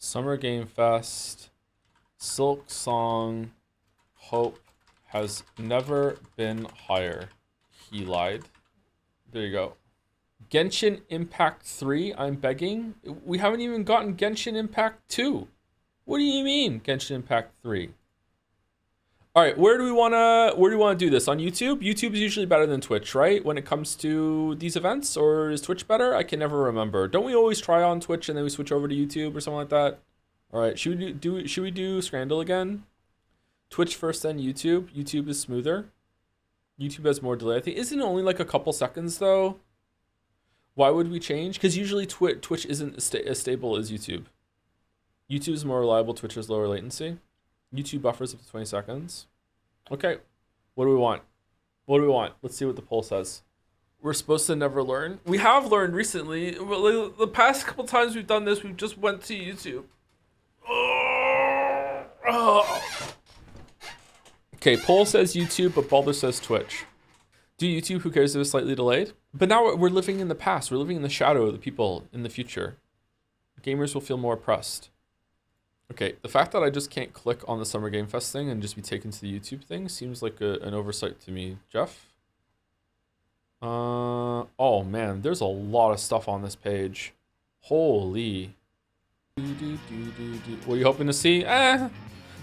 Summer Game Fest. Silk Song. Hope has never been higher. He lied. There you go. Genshin Impact 3, I'm begging. We haven't even gotten Genshin Impact 2. What do you mean, Genshin Impact 3? All right, where do we want to do this? On YouTube? YouTube is usually better than Twitch, right? When it comes to these events, or is Twitch better? I can never remember. Don't we always try on Twitch and then we switch over to YouTube or something like that? All right, should we do Scrandal again? Twitch first, then YouTube. YouTube is smoother. YouTube has more delay. I think isn't it only like a couple seconds though? Why would we change? Because usually Twitch isn't as stable as YouTube. YouTube is more reliable. Twitch has lower latency. YouTube buffers up to 20 seconds. Okay, what do we want? What do we want? Let's see what the poll says. We're supposed to never learn. We have learned recently. The past couple times we've done this, we've just went to YouTube. Okay, poll says YouTube, but Balder says Twitch. Do YouTube, who cares if it's slightly delayed? But now we're living in the past. We're living in the shadow of the people in the future. Gamers will feel more oppressed. Okay, the fact that I just can't click on the Summer Game Fest thing and just be taken to the YouTube thing seems like an oversight to me. Jeff? Oh man, there's a lot of stuff on this page. Holy. What are you hoping to see?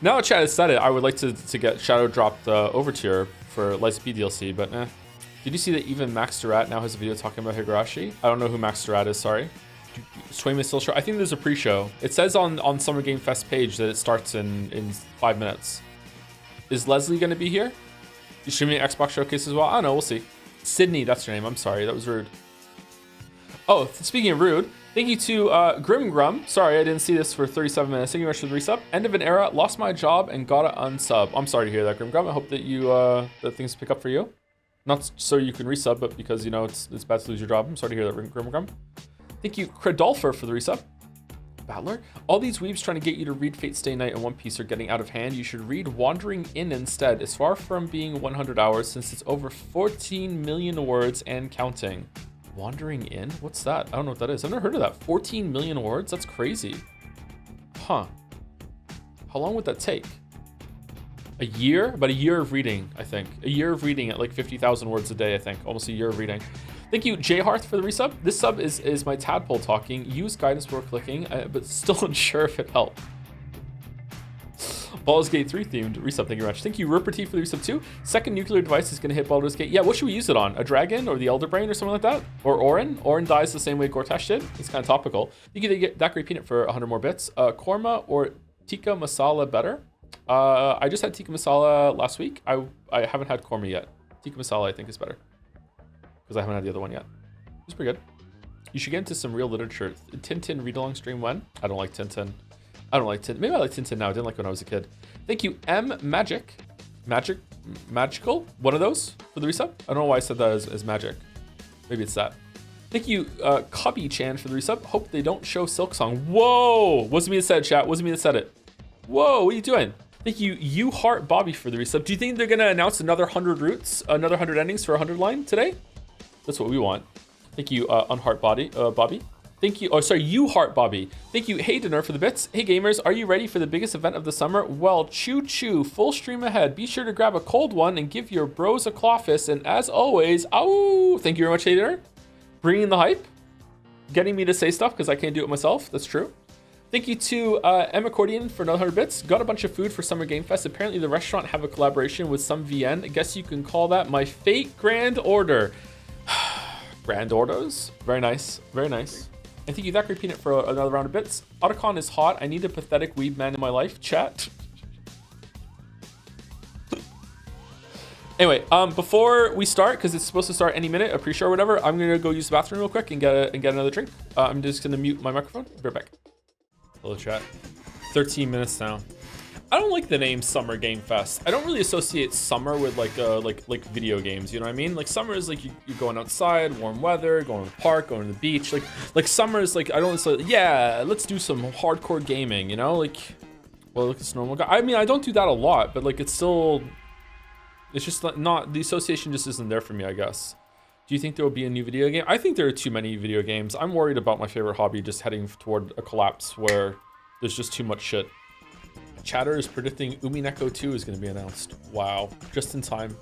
Now Chad has said it, I would like to get Shadow dropped over tier for Lights P DLC, but Did you see that even Max Durat now has a video talking about Higurashi? I don't know who Max Durat is, sorry. Swayman is still short. I think there's a pre-show. It says on Summer Game Fest page that it starts in 5 minutes. Is Leslie gonna be here? You streaming Xbox Showcase as well? I don't know, we'll see. Sydney, that's your name. I'm sorry, that was rude. Oh, speaking of rude, thank you to Grim Grum. Sorry, I didn't see this for 37 minutes. Thank you very much for the resub. End of an era, lost my job and gotta unsub. I'm sorry to hear that, Grim Grum. I hope that you that things pick up for you. Not so you can resub, but because you know it's bad to lose your job. I'm sorry to hear that, Grim Grum. Thank you, Credolfer, for the resub. Battler, all these weebs trying to get you to read Fate Stay Night and One Piece are getting out of hand. You should read Wandering In instead. It's far from being 100 hours since it's over 14 million words and counting. Wandering In? What's that? I don't know what that is. I've never heard of that. 14 million words? That's crazy. Huh. How long would that take? A year? About a year of reading, I think. A year of reading at like 50,000 words a day, I think. Almost a year of reading. Thank you, J Hearth, for the resub. This sub is my tadpole talking. Use guidance before clicking, but still unsure if it helped. Baldur's Gate 3 themed resub, thank you very much. Thank you, Rupert T, for the resub too. Second nuclear device is going to hit Baldur's Gate. Yeah, what should we use it on? A dragon or the Elder Brain or something like that? Or Orin? Orin dies the same way Gortash did. It's kind of topical. You can get that great peanut for 100 more bits. Korma or tikka masala better? I just had tikka masala last week. I haven't had korma yet. Tikka masala I think is better, because I haven't had the other one yet. It's pretty good. You should get into some real literature. Tintin read-along stream when? I don't like Tintin. I don't like Tintin. Maybe I like Tintin now. I didn't like when I was a kid. Thank you, Magical? One of those for the resub? I don't know why I said that as magic. Maybe it's that. Thank you, Cubby-chan, for the resub. Hope they don't show Silk Song. Whoa! Wasn't me that said it, chat. Wasn't me that said it. Whoa, what are you doing? Thank you, You Heart Bobby, for the resub. Do you think they're gonna announce another 100 routes, another 100 endings for 100 line today? That's what we want. Thank you, Unheart Bobby. Thank you, You Heart Bobby. Thank you, Hey Dinner, for the bits. Hey gamers, are you ready for the biggest event of the summer? Well, choo, full stream ahead. Be sure to grab a cold one and give your bros a claw fist. And as always, ow! Thank you very much, Hey Dinner. Bringing the hype. Getting me to say stuff because I can't do it myself. That's true. Thank you to M Accordion for another 100 bits. Got a bunch of food for Summer Game Fest. Apparently the restaurant have a collaboration with some VN. I guess you can call that my fate grand order. Grand orders? Very nice. Very nice. And thank you, That Great Peanut, for another round of bits. Otacon is hot. I need a pathetic weeb man in my life. Chat. Anyway, before we start, because it's supposed to start any minute, a pre-show or whatever, I'm gonna go use the bathroom real quick and get another drink. I'm just gonna mute my microphone. Be right back. Hello, chat. 13 minutes now. I don't like the name Summer Game Fest. I don't really associate summer with like video games. You know what I mean? Like summer is like you're going outside, warm weather, going to the park, going to the beach. Like summer is like I don't say yeah, let's do some hardcore gaming. You know, like well, look at this normal guy. I mean, I don't do that a lot, but like it's still, it's just not the association just isn't there for me, I guess. Do you think there will be a new video game? I think there are too many video games. I'm worried about my favorite hobby just heading toward a collapse where There's just too much shit. Chatter is predicting Umineko 2 is going to be announced. Wow, just in time.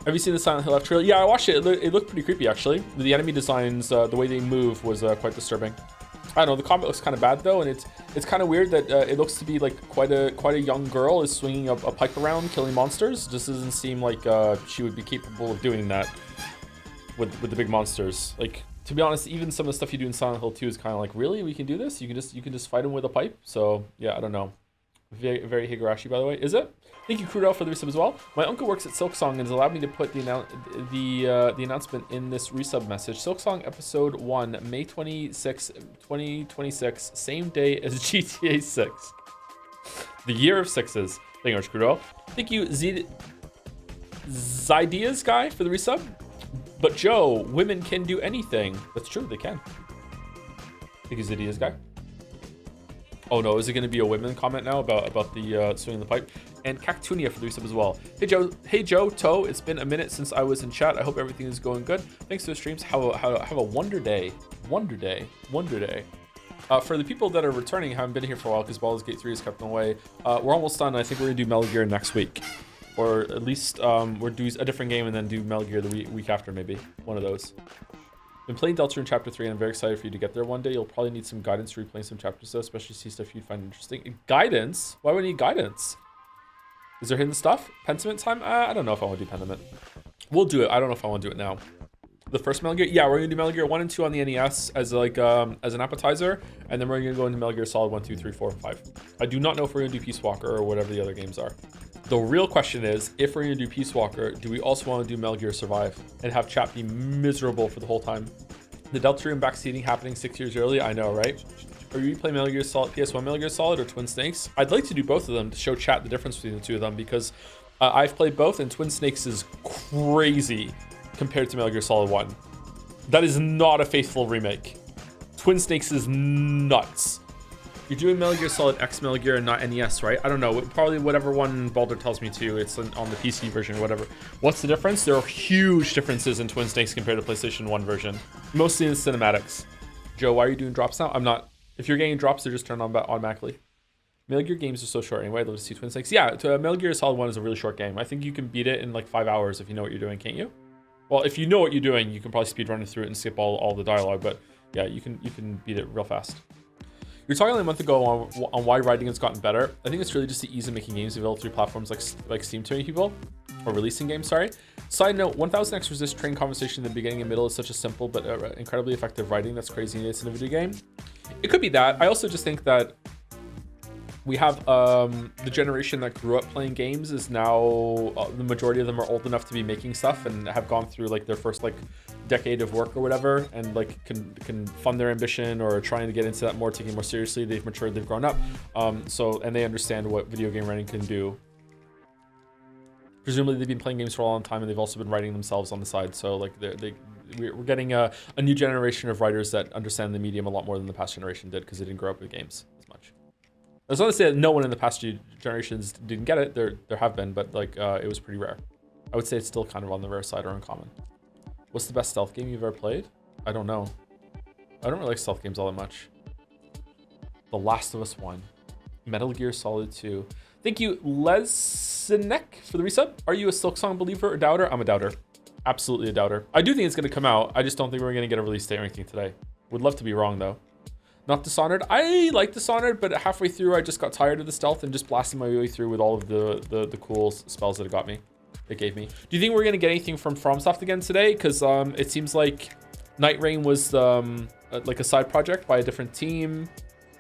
Have you seen the Silent Hill F trailer? Yeah, I watched it. It looked pretty creepy, actually. The enemy designs, the way they move was quite disturbing. I don't know, the combat looks kind of bad though, and it's kind of weird that it looks to be like quite a young girl is swinging a pike around, killing monsters. Just doesn't seem like she would be capable of doing that with the big monsters. Like, to be honest, even some of the stuff you do in Silent Hill 2 is kind of like, really? We can do this? You can just fight him with a pipe? So yeah, I don't know. Very, very Higurashi, by the way. Is it? Thank you, Crudel, for the resub as well. My uncle works at Silksong and has allowed me to put the announcement in this resub message. Silksong episode 1, May 26, 2026, same day as GTA 6. The year of sixes. Thank you, Crudel. Thank you, Zydias guy, for the resub. But Joe, women can do anything. That's true, they can. Thank you, Zydias guy. Oh no, is it going to be a women comment now about the swinging the pipe? And Cactunia for the resub as well. Hey Joe, Toe, it's been a minute since I was in chat. I hope everything is going good. Thanks for the streams. Have a wonder day. Wonder day. For the people that are returning, haven't been here for a while because Baldur's Gate 3 is kept away. We're almost done. I think we're going to do Metal Gear next week. Or at least we'll do a different game and then do Metal Gear the week after, maybe. One of those. Been playing Deltarune Chapter 3 and I'm very excited for you to get there one day. You'll probably need some guidance to replaying some chapters though, especially see stuff you'd find interesting. Guidance? Why would I need guidance? Is there hidden stuff? Pentiment time? I don't know if I want to do Pentiment. We'll do it. I don't know if I want to do it now. The first Metal Gear? Yeah, we're going to do Metal Gear 1 and 2 on the NES as like as an appetizer. And then we're going to go into Metal Gear Solid 1, 2, 3, 4, and 5. I do not know if we're going to do Peace Walker or whatever the other games are. The real question is, if we're going to do Peace Walker, do we also want to do Metal Gear Survive and have chat be miserable for the whole time? The Deltarune backseating happening 6 years early, I know, right? Are you playing Metal Gear Solid, PS1 Metal Gear Solid or Twin Snakes? I'd like to do both of them to show chat the difference between the two of them because I've played both and Twin Snakes is crazy compared to Metal Gear Solid 1. That is not a faithful remake. Twin Snakes is nuts. You're doing Metal Gear Solid X Metal Gear and not NES, right? I don't know. Probably whatever one Baldur tells me to. It's on the PC version or whatever. What's the difference? There are huge differences in Twin Snakes compared to PlayStation 1 version. Mostly in cinematics. Joe, why are you doing drops now? I'm not. If you're getting drops, they're just turned on automatically. Metal Gear games are so short anyway. I'd love to see Twin Snakes. Yeah, Metal Gear Solid 1 is a really short game. I think you can beat it in like 5 hours if you know what you're doing, can't you? Well, if you know what you're doing, you can probably speed run through it and skip all the dialogue. But yeah, you can beat it real fast. You were talking a month ago on why writing has gotten better. I think it's really just the ease of making games available through platforms like Steam to many people, or releasing games, sorry. Side note, 1000X Resist train conversation in the beginning and middle is such a simple but incredibly effective writing. That's crazy. It's in a video game. It could be that. I also just think that we have the generation that grew up playing games is now, the majority of them are old enough to be making stuff and have gone through like their first like decade of work or whatever, and like can fund their ambition or trying to get into that more, taking it more seriously. They've matured, they've grown up, and they understand what video game writing can do. Presumably they've been playing games for a long time and they've also been writing themselves on the side. So like we're getting a new generation of writers that understand the medium a lot more than the past generation did because they didn't grow up with games as much. I was not to say that no one in the past generations didn't get it. There have been, but like it was pretty rare. I would say it's still kind of on the rare side or uncommon. What's the best stealth game you've ever played? I don't know. I don't really like stealth games all that much. The Last of Us 1. Metal Gear Solid 2. Thank you, Lesnick, for the resub. Are you a Silksong believer or doubter? I'm a doubter. Absolutely a doubter. I do think it's going to come out. I just don't think we're going to get a release date or anything today. Would love to be wrong, though. Not Dishonored. I like Dishonored, but halfway through, I just got tired of the stealth and just blasted my way through with all of the cool spells that it got me. It gave me. Do you think we're going to get anything from FromSoft again today? Because it seems like Night Rain was like a side project by a different team.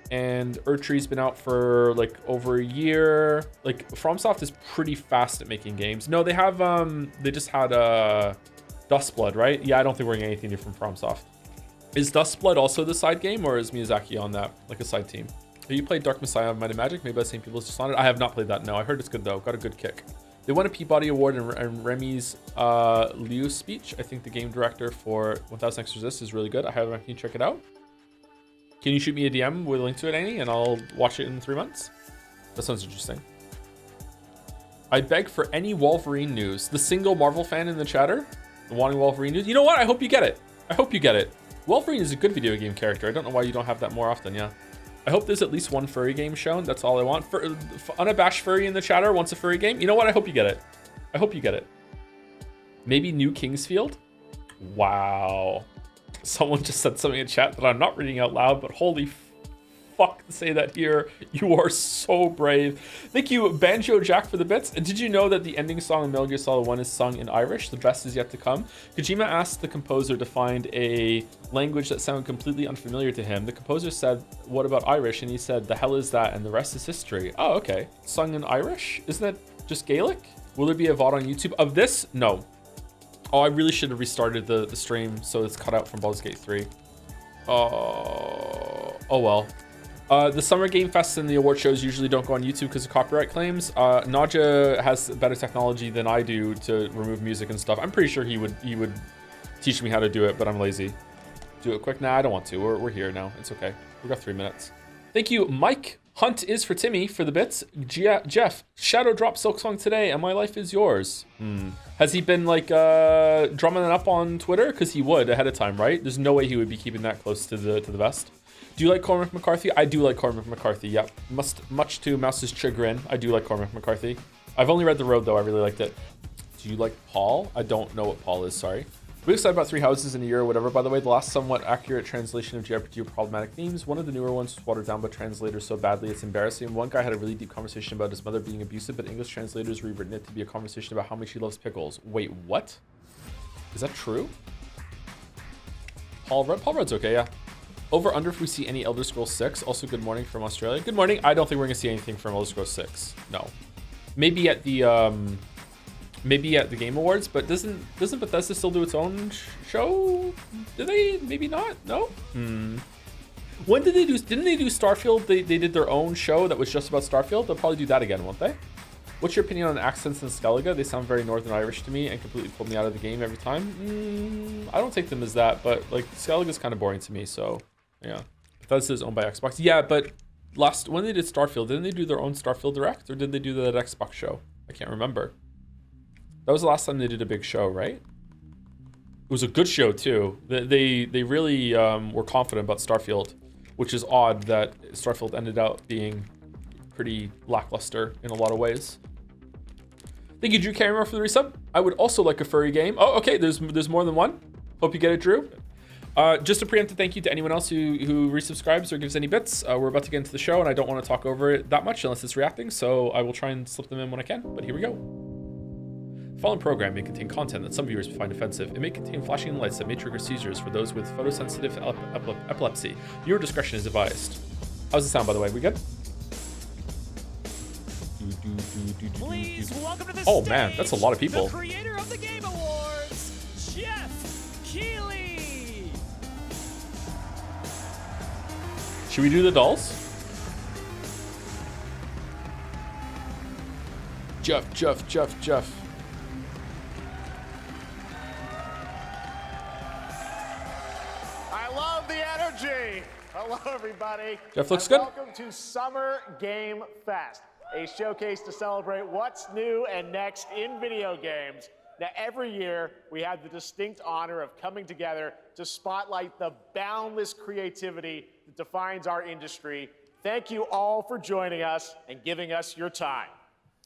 And Erdtree's been out for like over a year. Like FromSoft is pretty fast at making games. No, they have they just had Dustblood, right? Yeah, I don't think we're getting anything new from FromSoft. Is Dustblood also the side game, or is Miyazaki on that, like a side team? Have you played Dark Messiah of Might and Magic? Maybe by the same people as Dishonored? I have not played that, no. I heard it's good though, got a good kick. They won a Peabody Award in Remy's Liu speech. I think the game director for 1000X Resist is really good. I highly recommend you check it out. Can you shoot me a DM with a link to it, Annie, and I'll watch it in 3 months? That sounds interesting. I beg for any Wolverine news. The single Marvel fan in the chatter wanting Wolverine news. You know what? I hope you get it. I hope you get it. Wolverine is a good video game character. I don't know why you don't have that more often, yeah. I hope there's at least one furry game shown. That's all I want. Unabashed furry in the chatter wants a furry game. You know what? I hope you get it. I hope you get it. Maybe New Kingsfield? Wow. Someone just said something in chat that I'm not reading out loud, but holy fuck to say that here. You are so brave. Thank you, Banjo Jack, for the bits. And did you know that the ending song in Metal Gear Solid 1 is sung in Irish? The best is yet to come. Kojima asked the composer to find a language that sounded completely unfamiliar to him. The composer said, what about Irish? And he said, the hell is that? And the rest is history. Oh, okay. Sung in Irish? Isn't that just Gaelic? Will there be a VOD on YouTube of this? No. Oh, I really should have restarted the stream so it's cut out from Baldur's Gate 3. Oh well. The Summer Game Fest and the award shows usually don't go on YouTube because of copyright claims. Naja has better technology than I do to remove music and stuff. I'm pretty sure he would teach me how to do it, but I'm lazy. Do it quick. Nah, I don't want to. We're here now. It's okay. We've got 3 minutes. Thank you, Mike. Hunt is for Timmy for the bits. Jeff, Shadow dropped Silk Song today, and my life is yours. Has he been like drumming it up on Twitter? Because he would ahead of time, right? There's no way he would be keeping that close to the vest. Do you like Cormac McCarthy? I do like Cormac McCarthy. Yep. Much to Mouse's chagrin, I do like Cormac McCarthy. I've only read The Road though. I really liked it. Do you like Paul? I don't know what Paul is. Sorry. We're excited about 3 Houses in a Year or whatever. By the way, the last somewhat accurate translation of JRPG with problematic themes. One of the newer ones was watered down by translators so badly it's embarrassing. One guy had a really deep conversation about his mother being abusive, but English translators rewritten it to be a conversation about how much she loves pickles. Wait, what? Is that true? Paul Rudd's okay, yeah. Over under if we see any Elder Scrolls 6. Also, good morning from Australia. Good morning. I don't think we're gonna see anything from Elder Scrolls 6. No. Maybe at the Game Awards, but doesn't Bethesda still do its own show? Do they? Maybe not. No. When did they do? Didn't they do Starfield? They did their own show that was just about Starfield. They'll probably do that again, won't they? What's your opinion on accents in Skellige? They sound very Northern Irish to me and completely pulled me out of the game every time. I don't take them as that, but like Skellige is kind of boring to me. So yeah, Bethesda is owned by Xbox. Yeah, but when they did Starfield, didn't they do their own Starfield Direct, or did they do that Xbox show? I can't remember. That was the last time they did a big show, right? It was a good show too. They really were confident about Starfield, which is odd that Starfield ended up being pretty lackluster in a lot of ways. Thank you, Drew Carrymore, for the resub. I would also like a furry game. Oh, okay, there's more than one. Hope you get it, Drew. Just a preemptive thank you to anyone else who resubscribes or gives any bits. We're about to get into the show, and I don't want to talk over it that much unless it's reacting, so I will try and slip them in when I can, but here we go. The following program may contain content that some viewers find offensive. It may contain flashing lights that may trigger seizures for those with photosensitive epilepsy. Viewer discretion is advised. How's it sound, by the way? We good? Please welcome to the oh man, that's a lot of people. The creator of the Game Awards, Jeff Keighley. Should we do the dolls? Jeff. I love the energy. Hello, everybody. Jeff looks and good. Welcome to Summer Game Fest, a showcase to celebrate what's new and next in video games. Now, every year, we have the distinct honor of coming together to spotlight the boundless creativity that defines our industry. Thank you all for joining us and giving us your time.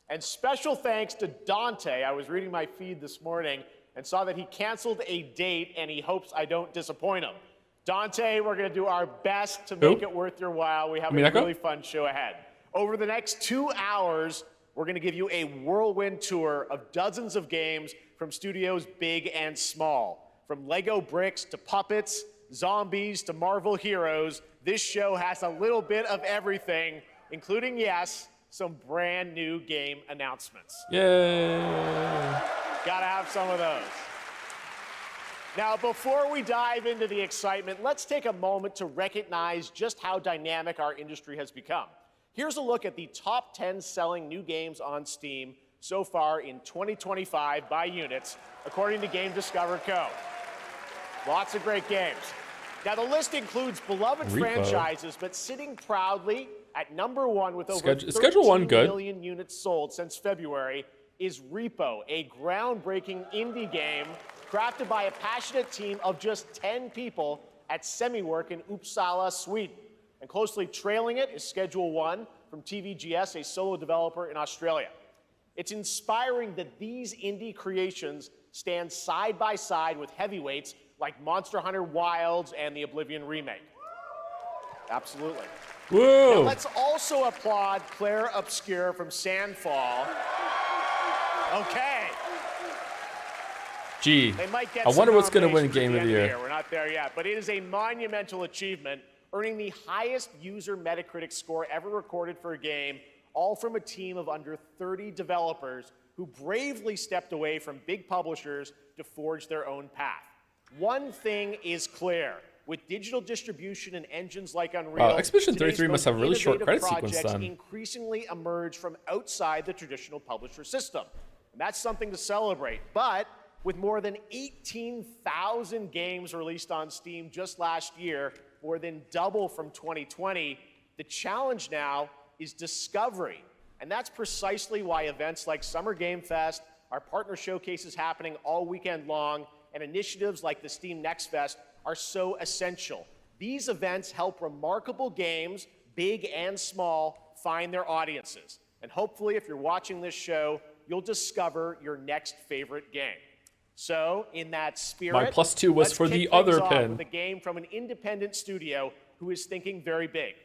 And special thanks to Dante. I was reading my feed this morning and saw that he canceled a date, and he hopes I don't disappoint him. Dante, we're going to do our best to make it worth your while. We have a really fun show ahead. Over the next 2 hours, we're going to give you a whirlwind tour of dozens of games from studios big and small. From Lego bricks to puppets, zombies to Marvel heroes, this show has a little bit of everything, including, yes, some brand new game announcements. Yay! Gotta have some of those. Now, before we dive into the excitement, let's take a moment to recognize just how dynamic our industry has become. Here's a look at the top 10 selling new games on Steam so far in 2025 by units, according to Game Discover Co. Lots of great games. Now, the list includes beloved franchises, but sitting proudly at number 1 with over 13 million units sold since February is Repo, a groundbreaking indie game crafted by a passionate team of just 10 people at Semiwork in Uppsala, Sweden. And closely trailing it is Schedule 1 from TVGS, a solo developer in Australia. It's inspiring that these indie creations stand side by side with heavyweights like Monster Hunter Wilds and the Oblivion remake. Absolutely. Whoa. Now let's also applaud Claire Obscure from Sandfall. Okay. Gee, They might get I wonder some what's going to win nominations at Game the of end the Year. We're not there yet, but it is a monumental achievement, earning the highest user Metacritic score ever recorded for a game, all from a team of under 30 developers who bravely stepped away from big publishers to forge their own path. One thing is clear. With digital distribution and engines like Unreal, Wow, Expedition today's 33 must most have a really short innovative credit sequence projects then. increasingly emerge from outside the traditional publisher system. And that's something to celebrate. But with more than 18,000 games released on Steam just last year, more than double from 2020, the challenge now is discovery. And that's precisely why events like Summer Game Fest, our partner showcases happening all weekend long, and initiatives like the Steam Next Fest are so essential. These events help remarkable games, big and small, find their audiences. And hopefully, if you're watching this show, you'll discover your next favorite game. So, in that spirit, My +2 was let's for kick the things other off pin. with a game from an independent studio who is thinking very big.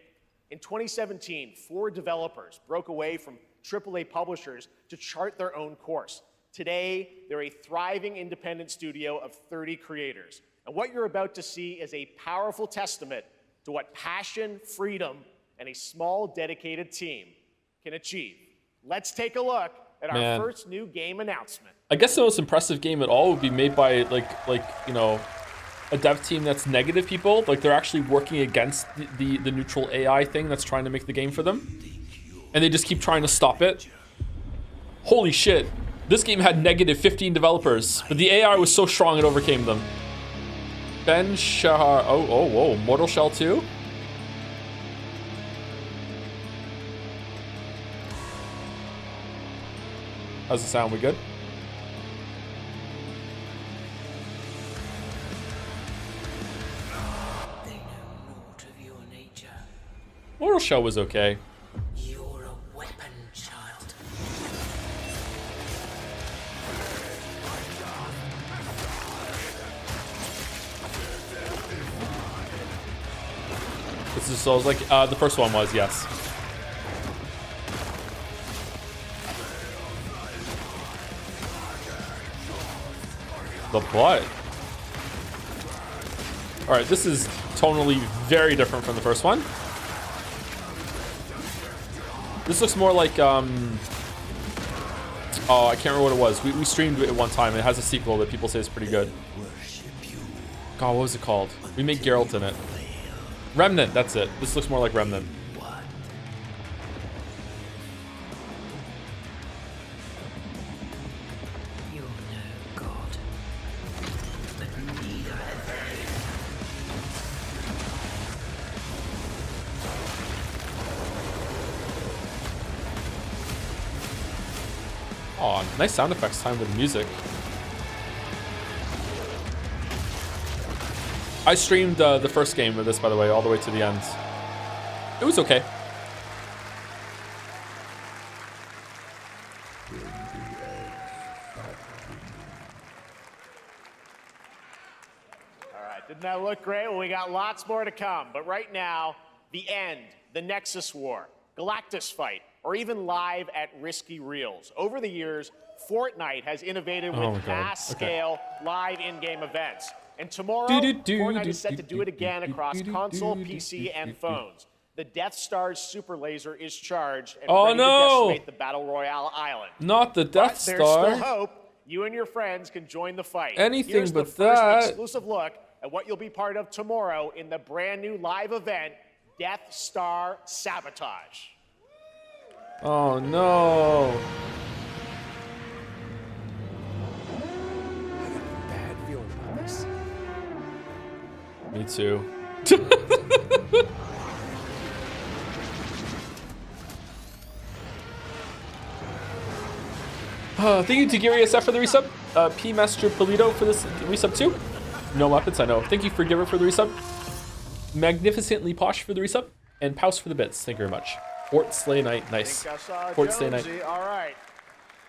In 2017, 4 developers broke away from AAA publishers to chart their own course. Today, they're a thriving independent studio of 30 creators. And what you're about to see is a powerful testament to what passion, freedom, and a small, dedicated team can achieve. Let's take a look at our Man. first new game announcement. I guess the most impressive game at all would be made by like you know, a dev team that's negative people. Like they're actually working against the neutral AI thing that's trying to make the game for them, and they just keep trying to stop it. Holy shit! This game had negative 15 developers, but the AI was so strong it overcame them. Ben Shahar. Oh, whoa. Mortal Shell 2? How's it sound? We good? They know naught of your nature. Mortal Shell was okay. You're a weapon, child. This is so like the first one was, yes. The butt. All right, this is tonally very different from the first one. This looks more like oh, I can't remember what it was. We streamed it one time. It has a sequel that people say is pretty good. God, what was it called? We made Geralt in it. Remnant, that's it. This looks more like Remnant. You're no god. But neither have they. Oh, nice sound effects time with the music. I streamed the first game of this, by the way, all the way to the end. It was okay. All right, didn't that look great? Well, we got lots more to come. But right now, the end, the Nexus War, Galactus Fight, or even live at Risky Reels. Over the years, Fortnite has innovated Oh my with God. mass-scale live in-game events. And tomorrow, Do-do-do, Fortnite is set to do-do-do, do it again across do-do-do, console, do-do-do, PC, and do-do-do. phones. The Death Star's super laser is charged and Oh, ready no! to decimate the Battle Royale island. Not the Death But there's still Star. hope. You and your friends can join the fight. Anything Here's but the first that. exclusive look at what you'll be part of tomorrow in the brand new live event, Death Star Sabotage. Oh no. Bad feeling about this. Me too. Thank you to Gary SF for the resub. P Master Polito for this resub too. No weapons, I know. Thank you for Giver for the resub. Magnificently Posh for the resub. And Pouse for the bits. Thank you very much. Fort Slay Night. Nice. I think I saw Fort Slay Night. Jonesy. All right.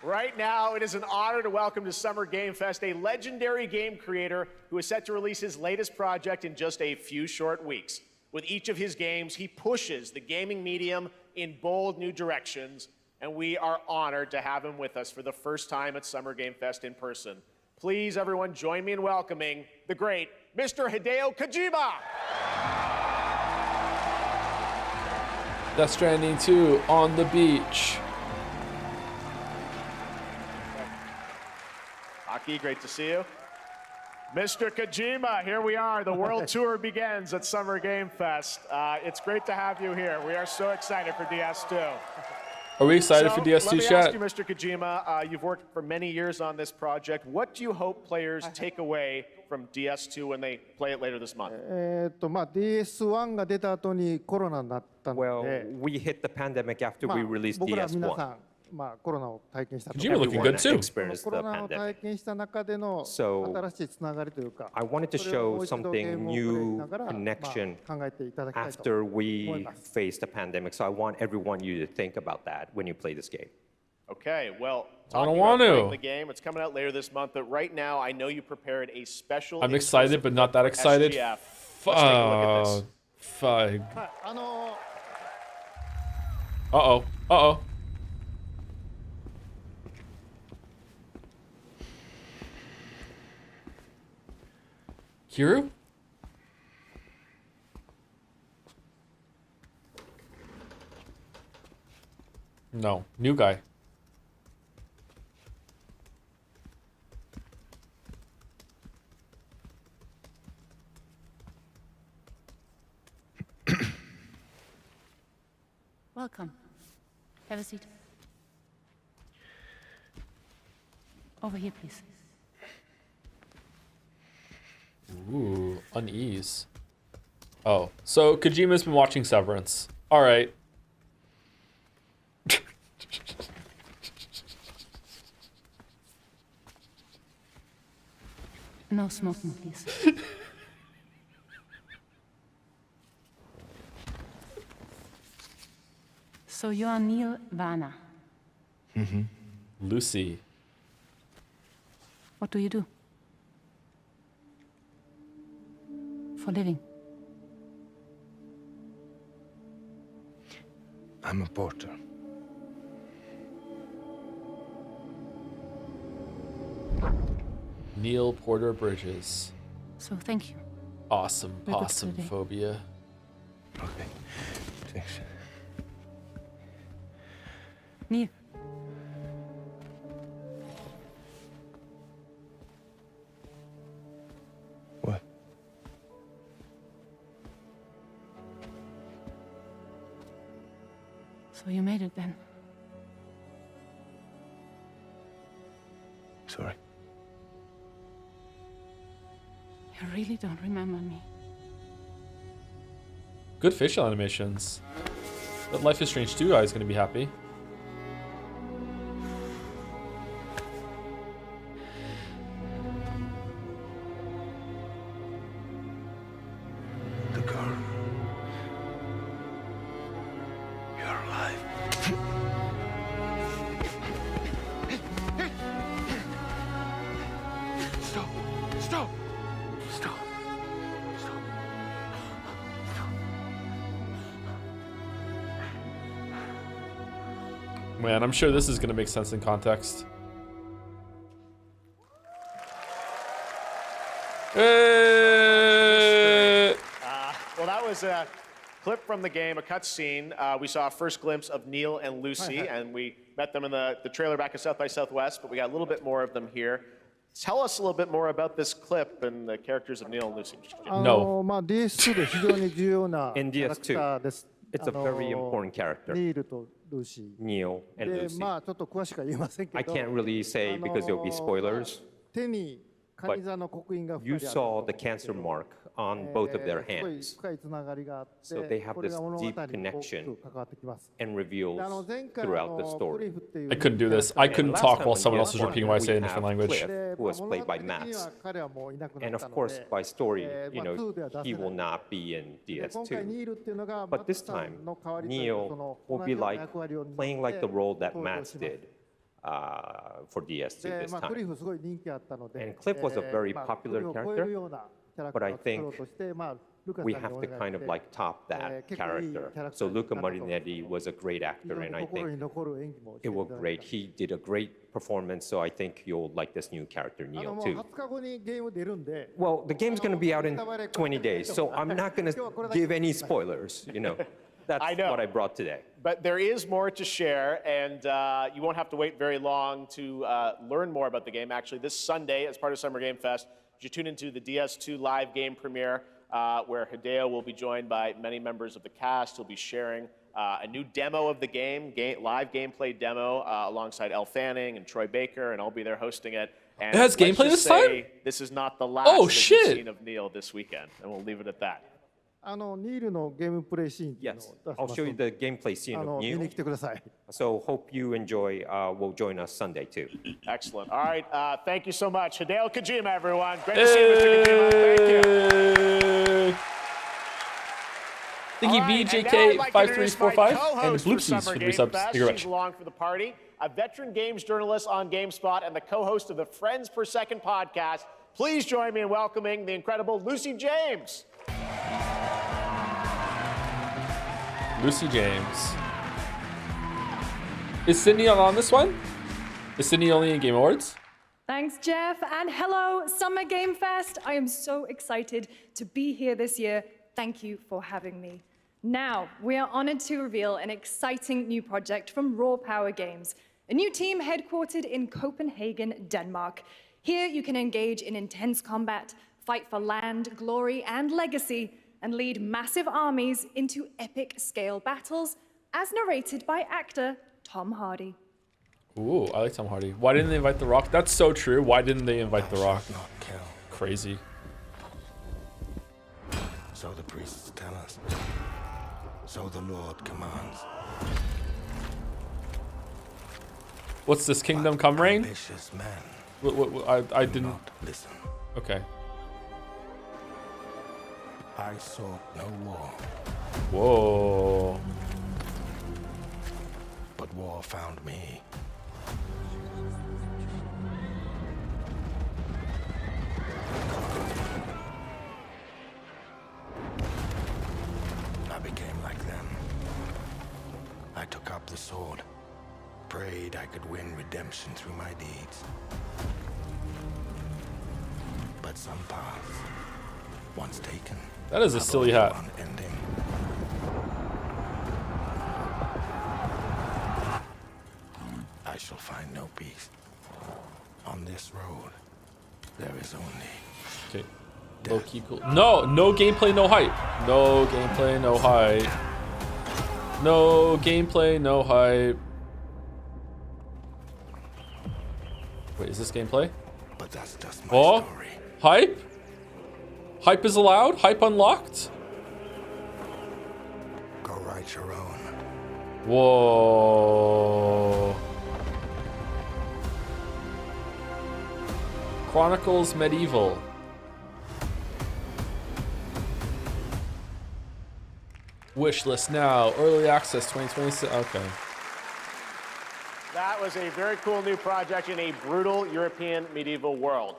Right now, it is an honor to welcome to Summer Game Fest a legendary game creator who is set to release his latest project in just a few short weeks. With each of his games, he pushes the gaming medium in bold new directions, and we are honored to have him with us for the first time at Summer Game Fest in person. Please, everyone, join me in welcoming the great Mr. Hideo Kojima. Death Stranding 2 on the beach. Aki, great to see you. Mr. Kojima, here we are. The world tour begins at Summer Game Fest. It's great to have you here. We are so excited for DS2. Are we excited for DS2, let me chat? ask you, Mr. Kojima, you've worked for many years on this project. What do you hope players take away from DS2 when they play it later this month? DS1 が出た後にコロナになったの Well, で、 we hit the pandemic after we released 僕ら皆 DS1. さん、コロナを体験したと Kojima looking good Everyone too. experienced コ the ロナを pandemic. 体験した中での So, 新しいつながりというか、 I wanted to それをも show う一度ゲー something ムをプレイし new ながら、connection 考えていただきたいと after 思い we ます。 faced the pandemic. So I want everyone you to think about that when you play this game. Okay, well, I don't talking want about to. playing the game, it's coming out later this month, but right now I know you prepared a special I'm excited, but not that excited. SGF. Let's take a look at this. Fuck. はい、Uh-oh. Uh-oh. Kiru? No. New guy. Welcome. Have a seat. Over here, please. Ooh, unease. Oh, so Kojima's been watching Severance. All right. No smoking, please. So you are Neil Varner. Lucy. What do you do? For living. I'm a porter. Neil Porter Bridges. So thank you. Awesome We're good possum today. phobia. Okay. Thanks. Neil. What? So you made it then. Sorry. You really don't remember me. Good facial animations. But Life is Strange 2 guy is going to be happy. The girl. You're alive. Stop. Stop. Stop. Stop. Man, I'm sure this is going to make sense in context. Well, that was a clip from the game, a cutscene. We saw a first glimpse of Neil and Lucy, and we met them in the trailer back at South by Southwest, but we got a little bit more of them here. Tell us a little bit more about this clip and the characters of Neil and Lucy. DS2 で非常に重要なキ In ャラクターです。 It's a very important character. ニールとルーシ Neil ー。 and で、 Lucy. ちょっと詳しくは言えませんけ I ど、 can't really say because there'll be spoilers. 手にカニ座の刻印が You 2人ある saw the cancer mark on both of their すごい hands 深いつながりがあって So they have これが this 物語に deep 大き connection く関わってきます and で reveals 前回 throughout the ク story. リフっていう I couldn't do this. I couldn't And last talk time while on someone else was DS1, repeating what I say in a we different have language. Cliff, で who was 物 played 語 by 的には Max. 彼はもういなくな And った of の course, で by story, まあ2では出せ he ない will not be in で今回ニ DS2. ールっていうのが But マッ this トさ time, んの代わりというかそ Neo の will 同 be じような like 役割を担って playing like the role that 登場 Max します did for DS2 で this まあクリ time. フすごい人気あったので And Cliff was a very まあ popular クリフを超え character, るようなキャラク but タ I ーを作ろう think としてまあルカさん we に have お to 願い kind し of て like top that 結構いいキャ character. ラクタ So ーに Luca なったと Marinetti was a great 非 actor, 常 and に I 心に think 残る演技もして it い was ただい great. た He did a great performance, so I think you'll like this new character, も Neo, う too. 20日後にゲーム出るんで Well, the game's going to be out in 20 days, so I'm not going to give any spoilers, you know. That's I know. what I brought today. But there is more to share, and you won't have to wait very long to learn more about the game. Actually, this Sunday, as part of Summer Game Fest, you tune into the DS2 live game premiere, where Hideo will be joined by many members of the cast. He'll be sharing a new demo of the game, live gameplay demo, alongside Elle Fanning and Troy Baker, and I'll be there hosting it. And It has let's gameplay just this time? say This is not the last Oh, that shit. you've seen of Neil this weekend, and we'll leave it at that. ニールのゲームプレイシーンっていうのを Yes, 出し I'll ます show you ので the gameplay scene of 見に Neo. 来てください So hope you enjoy. Will join us Sunday too. Excellent. All right, thank you so much. Hideo Kojima, everyone. Great to see you, Mr. Kojima. Thank you. Thank you, All right, and now I'd like to introduce my BJK5345 and co-host for Bloopsies Summer for the Game resubs. Fest. Thank you very She's much. along for the party, a veteran games journalist on GameSpot and the co-host of the Friends Per Second podcast. Please join me in welcoming the incredible Lucy James. Lucy James. Is Sydney on this one? Is Sydney only in Game Awards? Thanks, Jeff, and hello, Summer Game Fest. I am so excited to be here this year. Thank you for having me. Now, we are honored to reveal an exciting new project from Raw Power Games, a new team headquartered in Copenhagen, Denmark. Here, you can engage in intense combat, fight for land, glory, and legacy, and lead massive armies into epic scale battles, as narrated by actor Tom Hardy. Ooh, I like Tom Hardy. Why didn't they invite The Rock? That's so true. Why didn't they invite The Rock? Not kill. Crazy. So the priests tell us. So the Lord commands. What's this, Kingdom Come Reign? Ambitious men I didn't... not listen. Okay. I sought no war, Whoa. but war found me. I became like them. I took up the sword, prayed I could win redemption through my deeds. But some paths, once taken, That is a have silly only hat. one ending. I shall find no peace. On this road, there is only Okay. Low key cool. No, no gameplay, no hype. No gameplay, no hype. No gameplay, no hype. Wait, is this gameplay? but that's just my Oh, story. hype? Hype is allowed? Hype unlocked? Go write your own. Whoa. Chronicles Medieval. Wishlist now. Early access 2026. Okay. That was a very cool new project in a brutal European medieval world.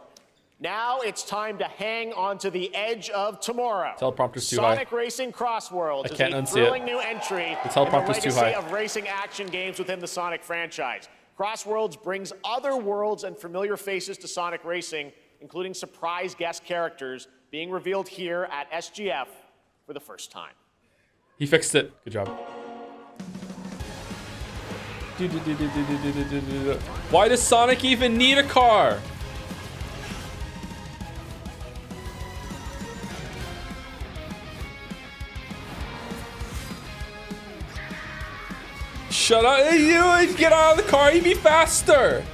Now it's time to hang on to the edge of tomorrow. Teleprompter's too high. Sonic Racing Crossworlds I is can't a unsee thrilling it. new entry The in the teleprompter's too legacy high. of racing action games within the Sonic franchise. Crossworlds brings other worlds and familiar faces to Sonic Racing, including surprise guest characters being revealed here at SGF for the first time. He fixed it. Good job. Why does Sonic even need a car? Shut up. You get out of the car. You'd be faster.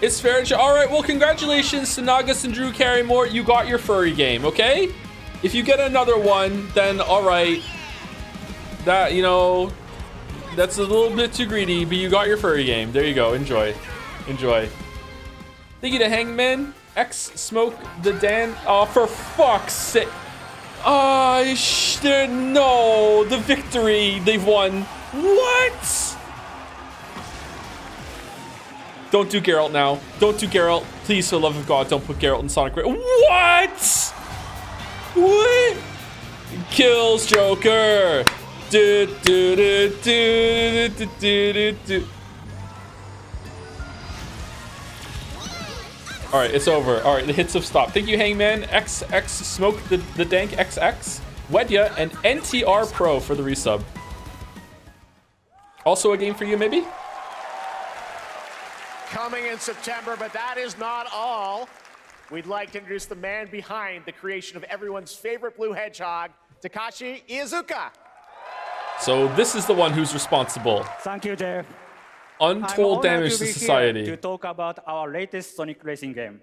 It's fair. All right, well, congratulations to Nagas and Drew Carrymore. You got your furry game, okay? If you get another one, then all right. That, you know, that's a little bit too greedy, but you got your furry game. There you go. Enjoy. Enjoy. Thank you to Hangman. X Smoke the Dan. Oh, for fuck's sake. No, the victory. They've won. What? Don't do Geralt now. Don't do Geralt. Please, for the love of God, don't put Geralt in Sonic Raid. What? What? Kills Joker. Do, do, do, do, do, do, do, do. All right, it's over. All right, the hits have stopped. Thank you, Hangman, XX Smoke, the Dank XX, Wedya, and NTR Pro for the resub. Also a game for you, maybe? Coming in September, but that is not all. We'd like to introduce the man behind the creation of everyone's favorite blue hedgehog, Takashi Iizuka. So this is the one who's responsible. Thank you, Jeff. Untold damage to society. To talk about our latest Sonic Racing game.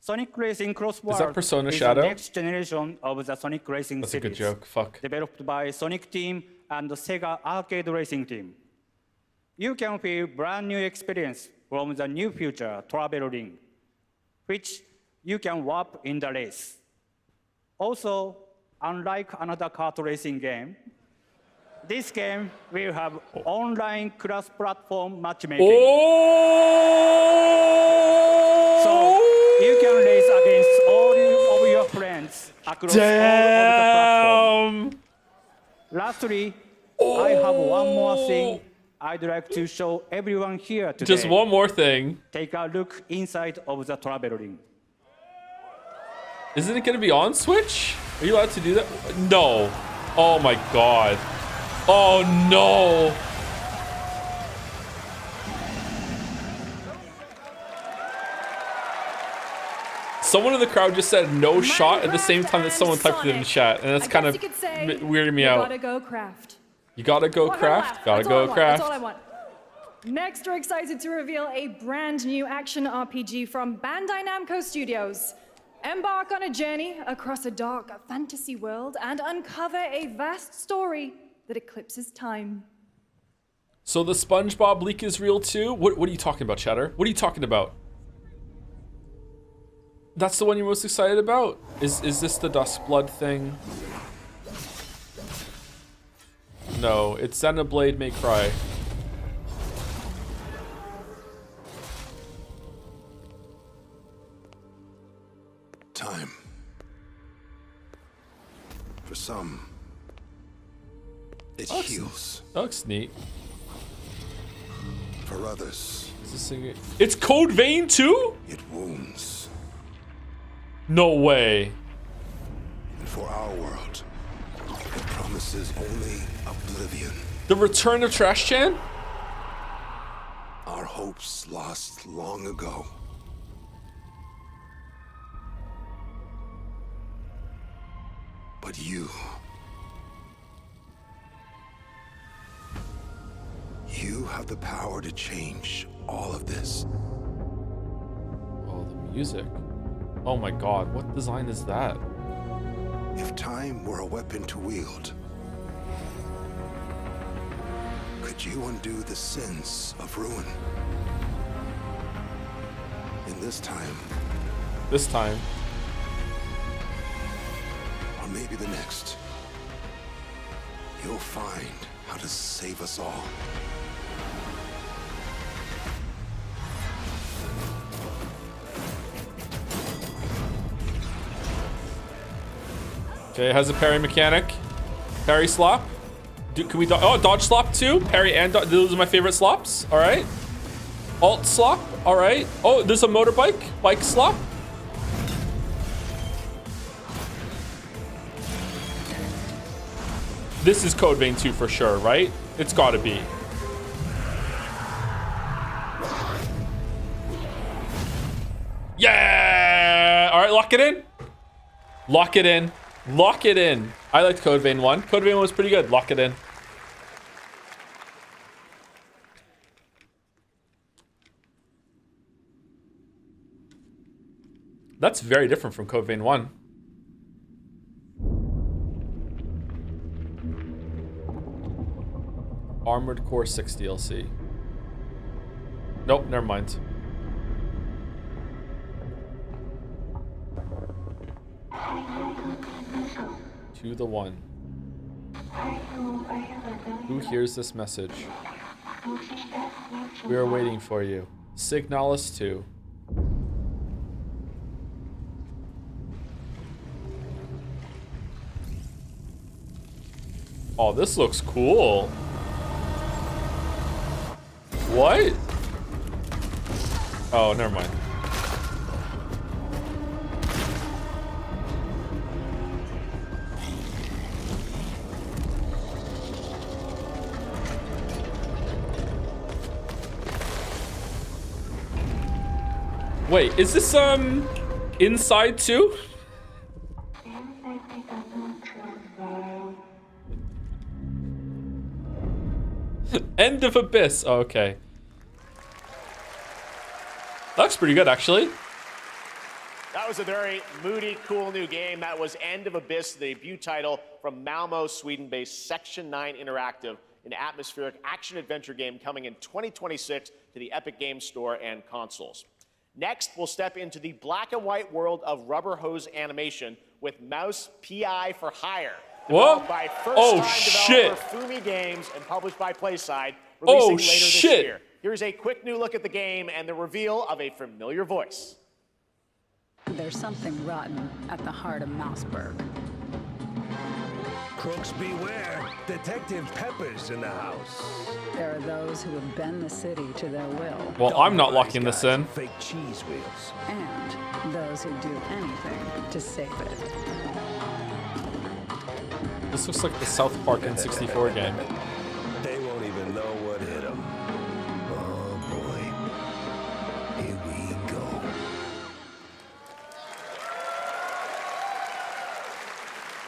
Sonic Racing Cross World Is that Persona is Shadow? the next generation of the Sonic Racing That's series. a good joke. Fuck. Developed by Sonic Team and the Sega Arcade Racing Team. You can feel brand new experience from the new future travel ring, which you can warp in the race. Also, unlike another kart racing game, this game will have online cross-platform matchmaking. So you can race against all of your friends across all of the platforms. Lastly, I have one more thing I'd like to show everyone here today. Just one more thing. Take a look inside of the travel ring. Isn't it going to be on Switch? Are you allowed to do that? No. Oh my God. Oh no. Someone in the crowd just said no shot at the same time that someone typed it in the chat, and that's kind of weirding me out. Gotta go Craft. You gotta go Craft? Gotta go Craft. That's all I want. Next, we're excited to reveal a brand new action RPG from Bandai Namco Studios. Embark on a journey across a dark fantasy world and uncover a vast story that eclipses time. So the SpongeBob leak is real too? What are you talking about, Chatter? What are you talking about? That's the one you're most excited about? Is this the Duskblood thing? No, it's Xenoblade May Cry. Time. For some, it heals. That looks neat. For others, it's Code Vein too? It wounds. No way. And for our world, it promises only oblivion. The return of Trash Chan? Our hopes lost long ago. But you have the power to change all of this. Oh, the music. Oh my God, what design is that? If time were a weapon to wield, could you undo the sins of ruin? In this time. This time. Or maybe the next. You'll find how to save us all. Okay, it has a parry mechanic. Parry slop. Can we dodge slop too? Parry and dodge. Those are my favorite slops. All right. Alt slop. All right. Oh, there's a motorbike. Bike slop. This is Code Vein 2 for sure, right? It's gotta be. Yeah! All right, lock it in. Lock it in. Lock it in. I liked Code Vein 1. Code Vein 1 was pretty good. Lock it in. That's very different from Code Vein 1. Armored Core 6 DLC. Nope, never mind. To the one. Who hears this message? We are waiting for you. Signalis 2. Oh, this looks cool. What? Oh, never mind. Wait, is this inside too? End of Abyss. Oh, okay. Looks pretty good, actually. That was a very moody, cool new game. That was End of Abyss, the debut title from Malmo, Sweden-based Section 9 Interactive, an atmospheric action-adventure game coming in 2026 to the Epic Games Store and consoles. Next, we'll step into the black and white world of rubber hose animation with Mouse PI for Hire. What? By Oh, first-time shit. developer Fumi Games and published by PlaySide, releasing later this year. Here's a quick new look at the game and the reveal of a familiar voice. There's something rotten at the heart of Mouseburg. Crooks beware. Detective Pepper's in the house. There are those who would bend the city to their will. Well, I'm not locking this in. Fake cheese wheels. And those who do anything to save it. This looks like the South Park N64 game. They won't even know what hit them. Oh boy. Here we go.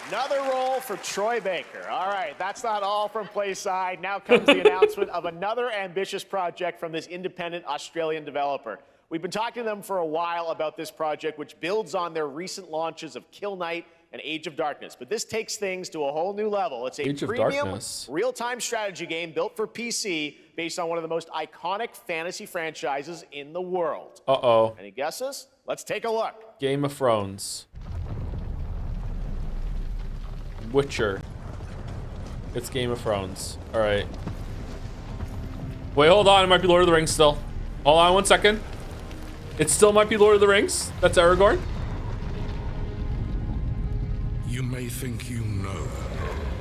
Another role for Troy Baker. All right, that's not all from PlaySide. Now comes the announcement of another ambitious project from this independent Australian developer. We've been talking to them for a while about this project, which builds on their recent launches of Kill Knight and Age of Darkness. But this takes things to a whole new level. It's a premium real-time strategy game built for PC based on one of the most iconic fantasy franchises in the world. Uh-oh. Any guesses? Let's take a look. Game of Thrones. Witcher. It's Game of Thrones. All right. Wait, hold on. It might be Lord of the Rings still. Hold on 1 second. It still might be Lord of the Rings. That's Aragorn. You may think you know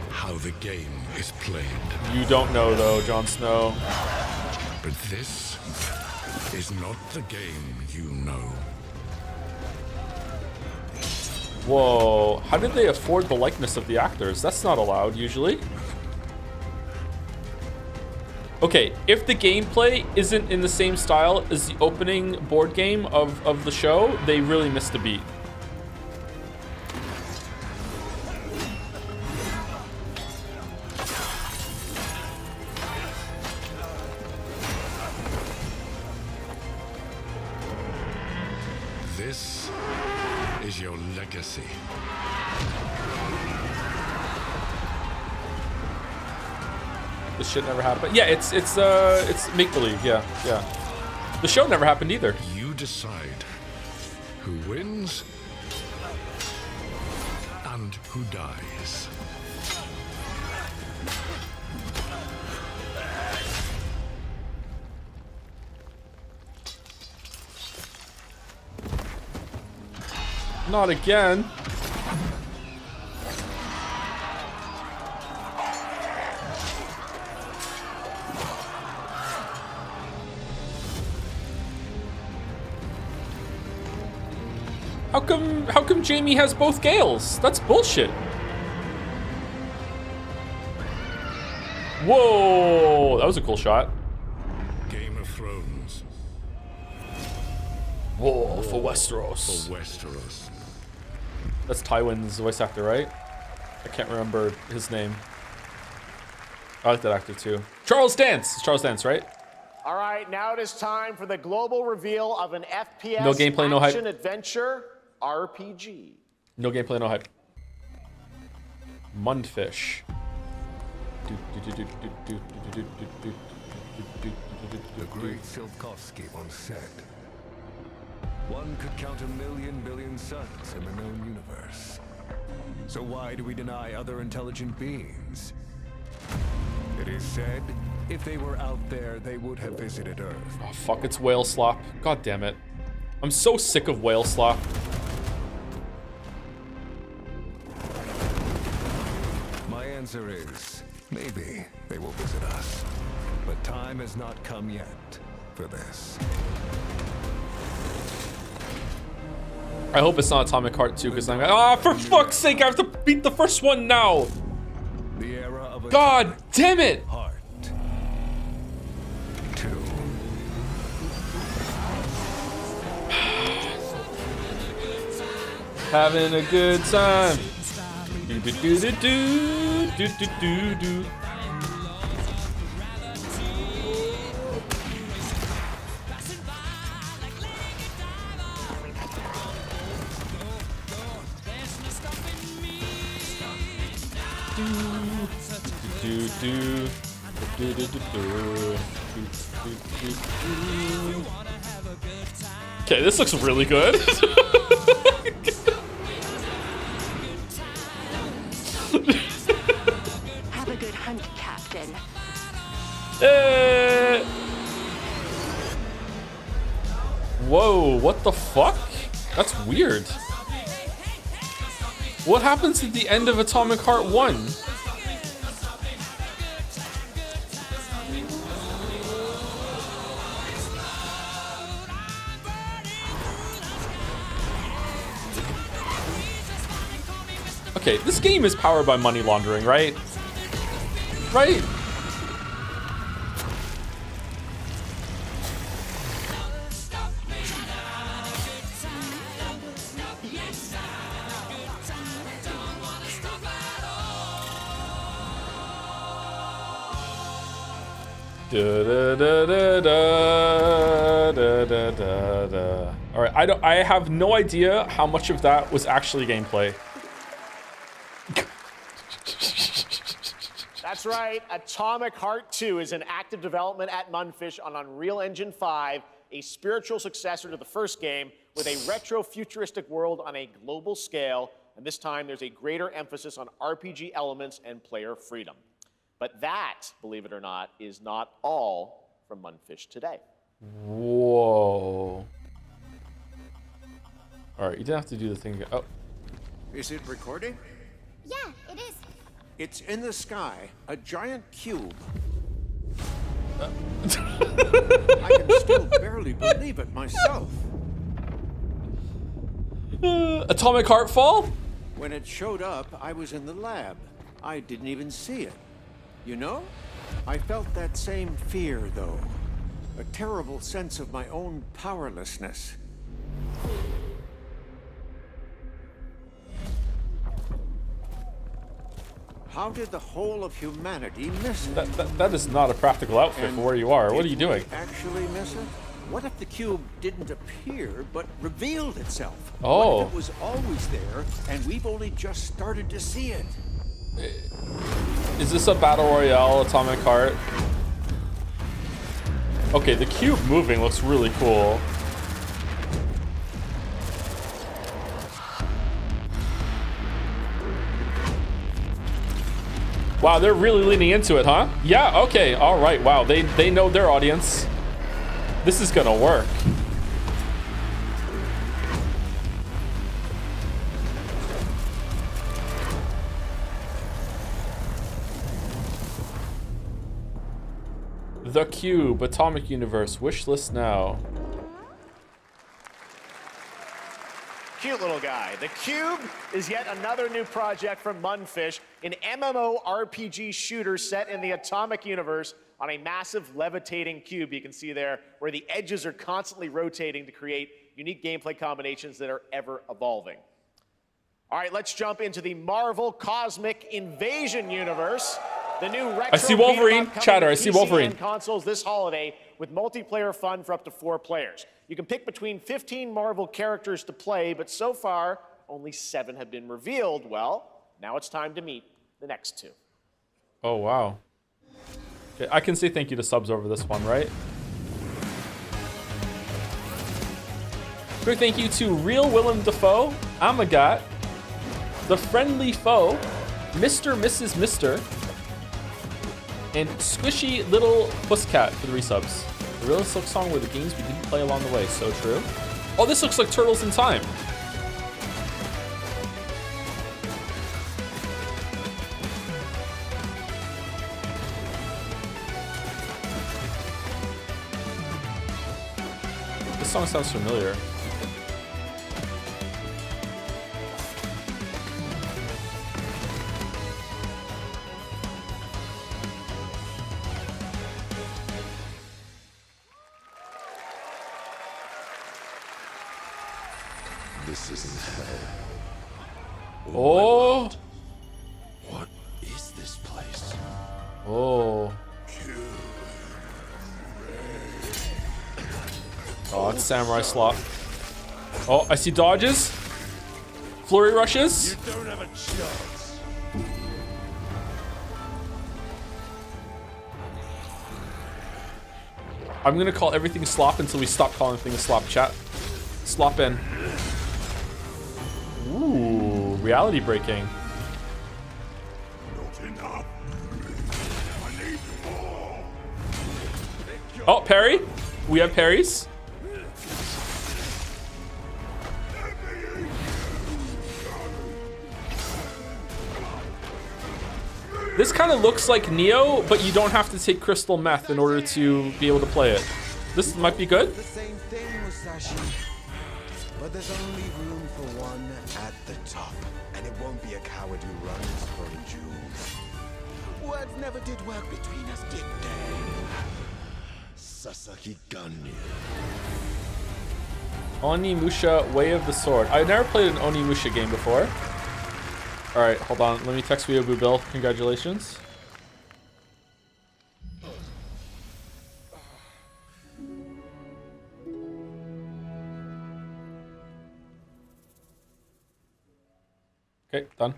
how the game is played. You don't know, though, Jon Snow. But this is not the game you know. Whoa. How did they afford the likeness of the actors? That's not allowed, usually. Okay, if the gameplay isn't in the same style as the opening board game of the show, they really missed a beat. This is your legacy. This shit never happened. Yeah, it's make believe. Yeah. The show never happened either. You decide who wins and who dies. Not again. How come Jamie has both Gales? That's bullshit. Whoa, that was a cool shot. Game of Thrones. Whoa, for Westeros. For Westeros. That's Tywin's voice actor, right? I can't remember his name. I like that actor too. Charles Dance. It's Charles Dance, right? All right, now it is time for the global reveal of an FPS No gameplay, no hype. action adventure RPG. No gameplay, no hype. Mundfish. The great Silkovsky once said, one could count 1,000,000 billion suns in the known universe. So why do we deny other intelligent beings? It is said, if they were out there, they would have visited Earth. Oh, fuck, it's whale slop. God damn it. I'm so sick of whale slop. My answer is, maybe they will visit us. But time has not come yet for this. I hope it's not Atomic Heart 2, because I'm like, ah, for fuck's sake, I have to beat the first one now. The era of God damn it. Heart 2. Having a good time. Do do do do do do do do. Okay, this looks really good. Have a good hunt, Captain. Whoa, what the fuck? That's weird. What happens at the end of Atomic Heart 1? Okay, this game is powered by money laundering, right? Right? All right, I have no idea how much of that was actually gameplay. That's right. Atomic Heart 2 is in active development at Mundfish on Unreal Engine 5, a spiritual successor to the first game with a retro-futuristic world on a global scale. And this time, there's a greater emphasis on RPG elements and player freedom. But that, believe it or not, is not all from Mundfish today. Whoa. All right, you didn't have to do the thing. Oh. Is it recording? Yeah, it is. It's in the sky, a giant cube. I can still barely believe it myself. Atomic Heart Fall? When it showed up, I was in the lab. I didn't even see it. You know, I felt that same fear, though. A terrible sense of my own powerlessness. How did the whole of humanity miss it? That is not a practical outfit for where you are. What are you doing? Actually miss it? What if the cube didn't appear, but revealed itself? Oh. What if it was always there, and we've only just started to see it? Is this a battle royale Atomic Heart? Okay, the cube moving looks really cool. Wow, they're really leaning into it, huh? Yeah, okay, all right, wow, they know their audience. This is gonna work. The Cube, Atomic Universe, wish list now. Cute little guy. The Cube is yet another new project from Mundfish, an MMORPG shooter set in the Atomic Universe on a massive levitating cube you can see there, where the edges are constantly rotating to create unique gameplay combinations that are ever evolving. All right, let's jump into the Marvel Cosmic Invasion universe. The new retro I see Wolverine. beat 'em up coming Chatter, to I see PC Wolverine. and consoles this holiday with multiplayer fun for up to 4 players. You can pick between 15 Marvel characters to play, but so far, only 7 have been revealed. Well, now it's time to meet the next 2. Oh, wow. Okay, I can say thank you to subs over this one, right? Quick thank you to Real Willem Dafoe, Amagat, The Friendly Foe, Mr. Mrs. Mr., and Squishy Little Pusscat for the resubs. The real silk song were the games we didn't play along the way. So true. Oh, this looks like Turtles in Time. This song sounds familiar. This isn't hell. Oh. What is this place? Oh. Oh, it's Samurai Slot. Oh, I see dodges. Flurry rushes. You don't have a chance. I'm gonna call everything slop until we stop calling things slop, chat. Slop in. Ooh, reality breaking. Not enough. I need more. Oh, parry. We have parries. This kind of looks like Neo, but you don't have to take crystal meth in order to be able to play it. This might be good. The same thing, Musashi. But there's only room for one at the top. And it won't be a coward who runs from jewels. Words never did work between us, did they? Sasaki Ganyu. Onimusha Way of the Sword. I've never played an Onimusha game before. All right, hold on. Let me text Weeaboo Bill. Congratulations. Okay, done.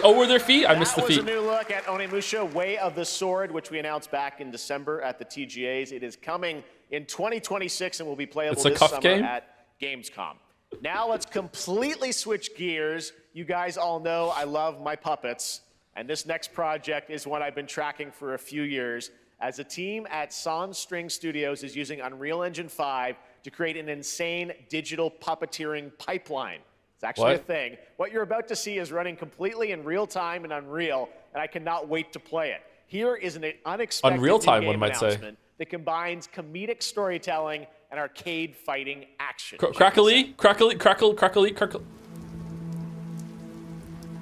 Oh, were there feet? I missed the feet. That was a new look at Onimusha Way of the Sword, which we announced back in December at the TGAs. It is coming in 2026 and will be playable It's a this cuff summer game? at Gamescom. Now let's completely switch gears. You guys all know I love my puppets, and this next project is one I've been tracking for a few years, as a team at Sans String Studios is using Unreal Engine 5 to create an insane digital puppeteering pipeline. It's actually a thing. What you're about to see is running completely in real time in Unreal, and I cannot wait to play it. Here is an unexpected Unreal time, in-game one might say. announcement that combines comedic storytelling and arcade fighting action. Crackly.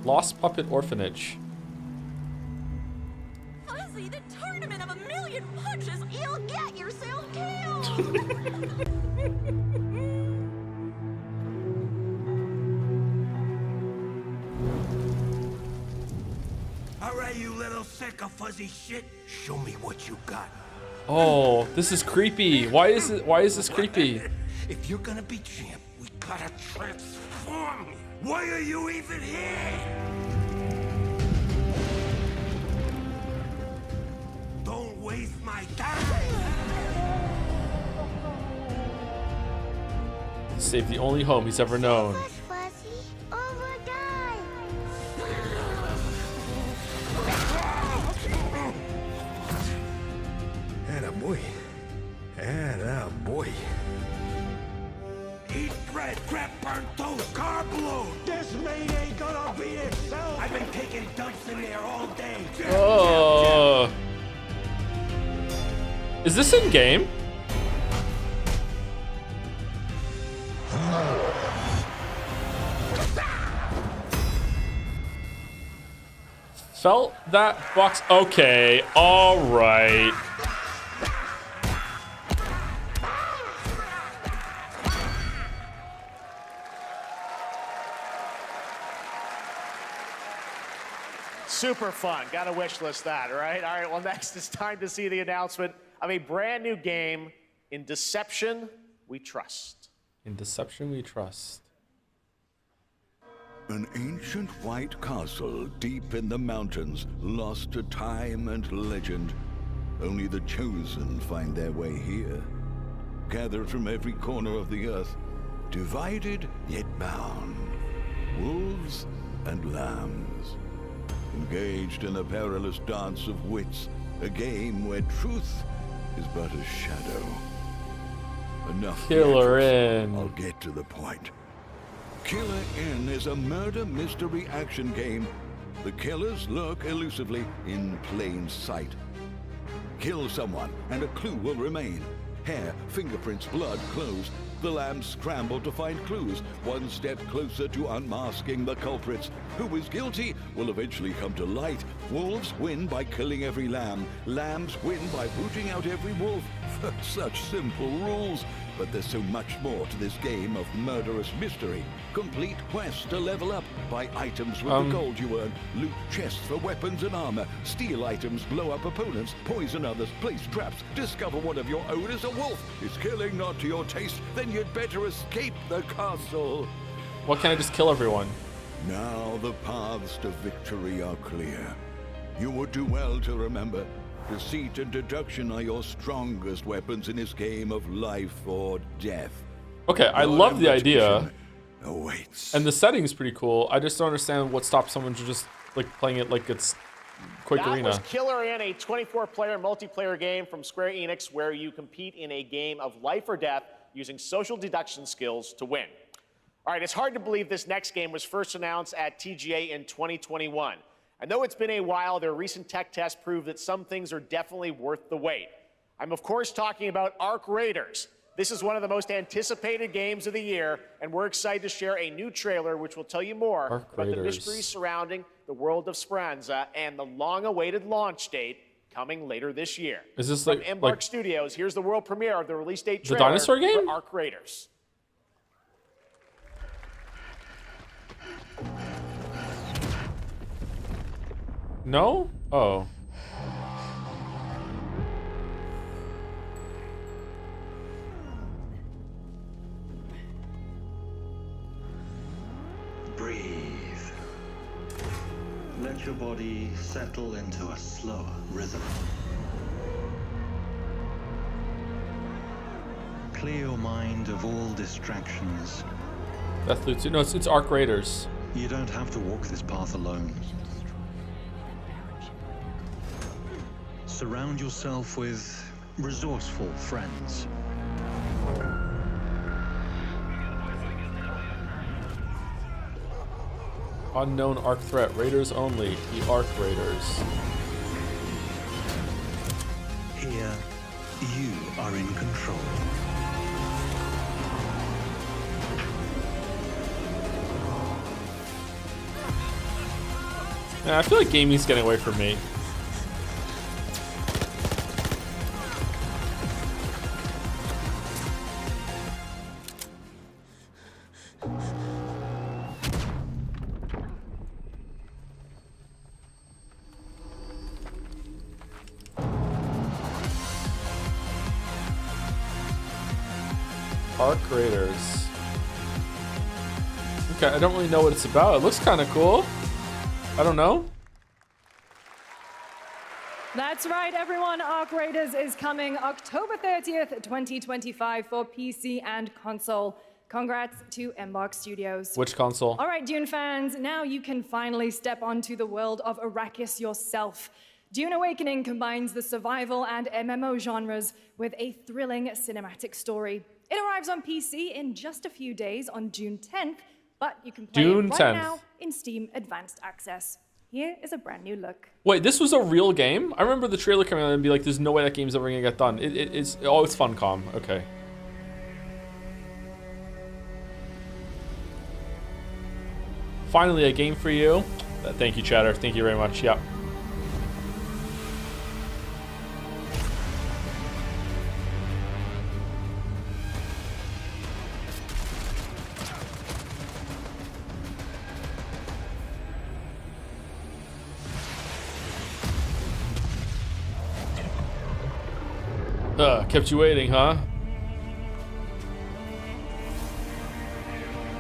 Lost Puppet Orphanage. Fuzzy, the tournament of a million punches, you'll get yourself killed! All right, you little sick of fuzzy shit. Show me what you got. Oh, this is creepy. Why is this creepy? If you're gonna be champ, we gotta transform you. Why are you even here? Don't waste my time. Save the only home he's ever known. Attaboy. Attaboy. Eat bread, grab burnt toast, carb load. This mate ain't gonna beat itself. I've been taking dumps in there all day. Oh. Is this in game? Felt that box. Okay. All right. super fun. Got to wish list that, right? All right, well, next it's time to see the announcement of a brand new game, In Deception We Trust. In Deception We Trust. An ancient white castle deep in the mountains, lost to time and legend. Only the chosen find their way here. Gathered from every corner of the earth, divided yet bound. Wolves and lambs. Engaged in a perilous dance of wits, a game where truth is but a shadow. Enough Killer theatrics. Inn. I'll get to the point. Killer Inn is a murder mystery action game. The killers lurk elusively in plain sight. Kill someone and a clue will remain. Hair, fingerprints, blood, clothes. The lambs scramble to find clues, one step closer to unmasking the culprits. Who is guilty will eventually come to light. Wolves win by killing every lamb. Lambs win by booting out every wolf. Such simple rules. But there's so much more to this game of murderous mystery. Complete quests to level up. Buy items with the gold you earn. Loot chests for weapons and armor. Steal items, blow up opponents, poison others, place traps. Discover one of your own is a wolf. Is killing not to your taste? Then you'd better escape the castle. Why can't I just kill everyone? Now the paths to victory are clear. You would do well to remember, deceit and deduction are your strongest weapons in this game of life or death. Okay, I love the idea. Awaits. And the setting's pretty cool. I just don't understand what stops someone from just like playing it like it's Quake Arena. That was Killer Inn, a 24-player multiplayer game from Square Enix where you compete in a game of life or death using social deduction skills to win. All right, it's hard to believe this next game was first announced at TGA in 2021. I know it's been a while, their recent tech tests prove that some things are definitely worth the wait. I'm of course talking about Arc Raiders. This is one of the most anticipated games of the year, and we're excited to share a new trailer which will tell you more about the mysteries surrounding the world of Speranza and the long-awaited launch date coming later this year. Is this From like Embark Studios, here's the world premiere of the release date The trailer dinosaur game? for Arc Raiders. No? Oh. Breathe. Let your body settle into a slower rhythm. Clear your mind of all distractions. Deathloop 2. No, it's Arc Raiders. You don't have to walk this path alone. Surround yourself with resourceful friends. Unknown Arc threat. Raiders only. The Arc Raiders. Here, you are in control. Man, I feel like gaming's getting away from me. Arc Raiders. Okay, I don't really know what it's about. It looks kind of cool. I don't know. That's right, everyone. Arc Raiders is coming October 30th, 2025 for PC and console. Congrats to Embark Studios. Which console? All right, Dune fans, now you can finally step onto the world of Arrakis yourself. Dune Awakening combines the survival and MMO genres with a thrilling cinematic story. It arrives on PC in just a few days on June 10th, but you can play June it right 10th. now in Steam Advanced Access. Here is a brand new look. Wait, this was a real game? I remember the trailer coming out and be like, there's no way that game's ever gonna get done. It's Funcom. Okay. Finally, a game for you. Thank you, Chatter. Thank you very much. Yep. Kept you waiting, huh?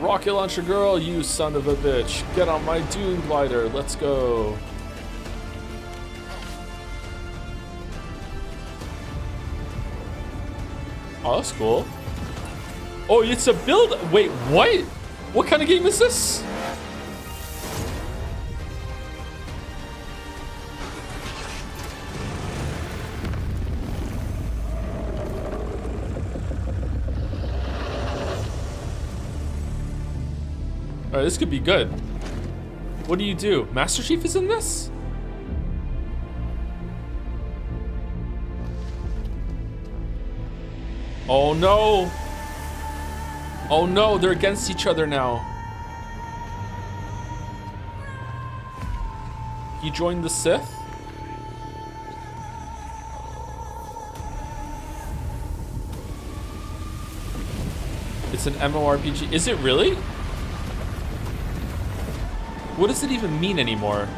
Rocket launcher girl, you son of a bitch. Get on my dune glider. Let's go. Oh, that's cool. Oh, it's a build. Wait, what? What kind of game is this? Alright, this could be good. What do you do? Master Chief is in this? Oh no! Oh no, they're against each other now. He joined the Sith? It's an MMORPG. Is it really? What does it even mean anymore?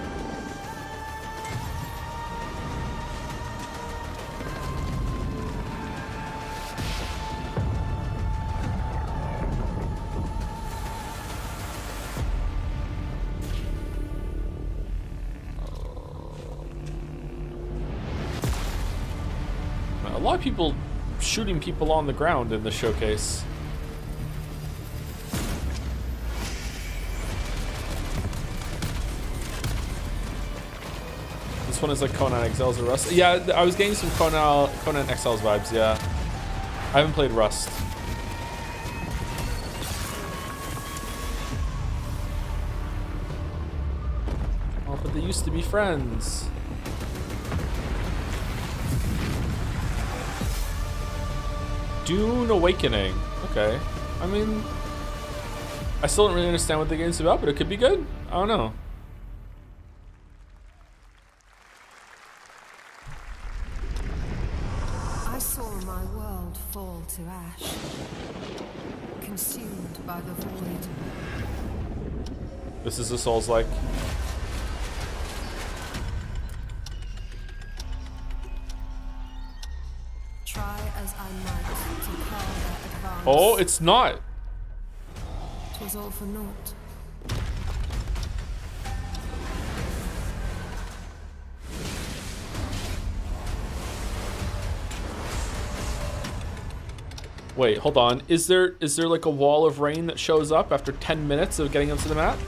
A lot of people shooting people on the ground in the showcase. This one is like Conan Exiles or Rust. Yeah, I was getting some Conan Exiles vibes, yeah. I haven't played Rust. Oh, but they used to be friends. Dune Awakening. Okay. I mean, I still don't really understand what the game's about, but it could be good. I don't know. I saw my world fall to ash, consumed by the void. This is a Souls-like. Try as I might to curl their advance. Oh, it's not. 'Twas all for naught. Wait, hold on. Is there like a wall of rain that shows up after 10 minutes of getting onto the map?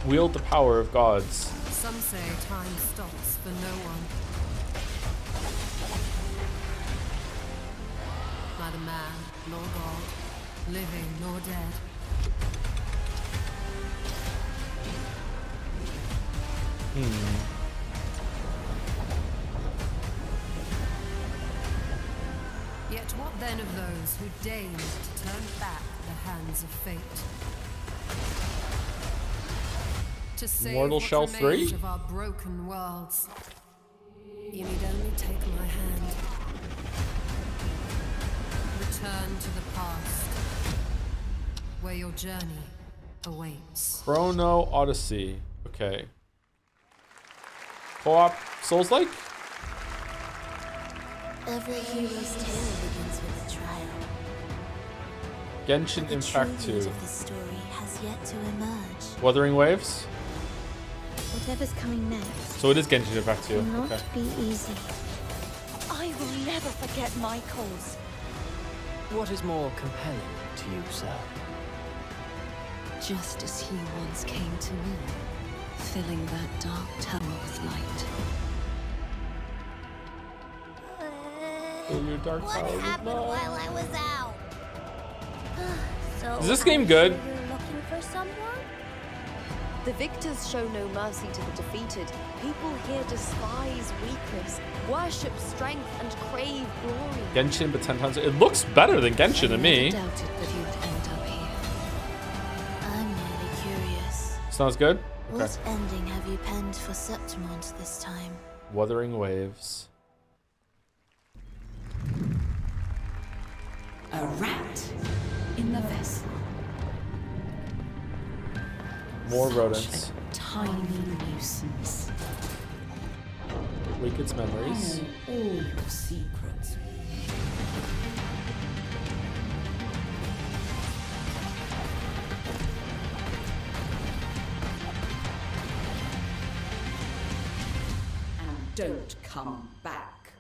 Wield the power of gods. Some say time stops for no one. Neither man nor God, living nor dead. Yet what then of those who deigned to turn back the hands of fate? To save Mortal what Shell remains 3? of our broken worlds. You need only take my hand. Return to the past, where your journey awaits. Chrono Odyssey. Okay. Co-op Souls-like? Every hero's tale begins with a trial. Genshin But the Impact true 2. root of the story has yet to emerge. Wuthering Waves? Whatever's coming next So it is Genshin Impact 2. will not Okay. be easy. I will never forget my cause. What is more compelling to you, sir? Just as he once came to me, filling that dark tower with light. Fill your dark What tower with happened light. while I was out? So Is this game I'm good? sure you're looking for someone? The victors show no mercy to the defeated. People here despise weakness, worship strength, and crave glory. Genshin, but 10 times. It looks better than Genshin to me. Doubted that you would end up here. I'm really curious. Sounds good? Okay. What ending have you penned for Septimont this time? Wuthering Waves. A rat in the vessel. More Such rodents. a tiny nuisance. Wake its I memories. know all your secrets. don't come back.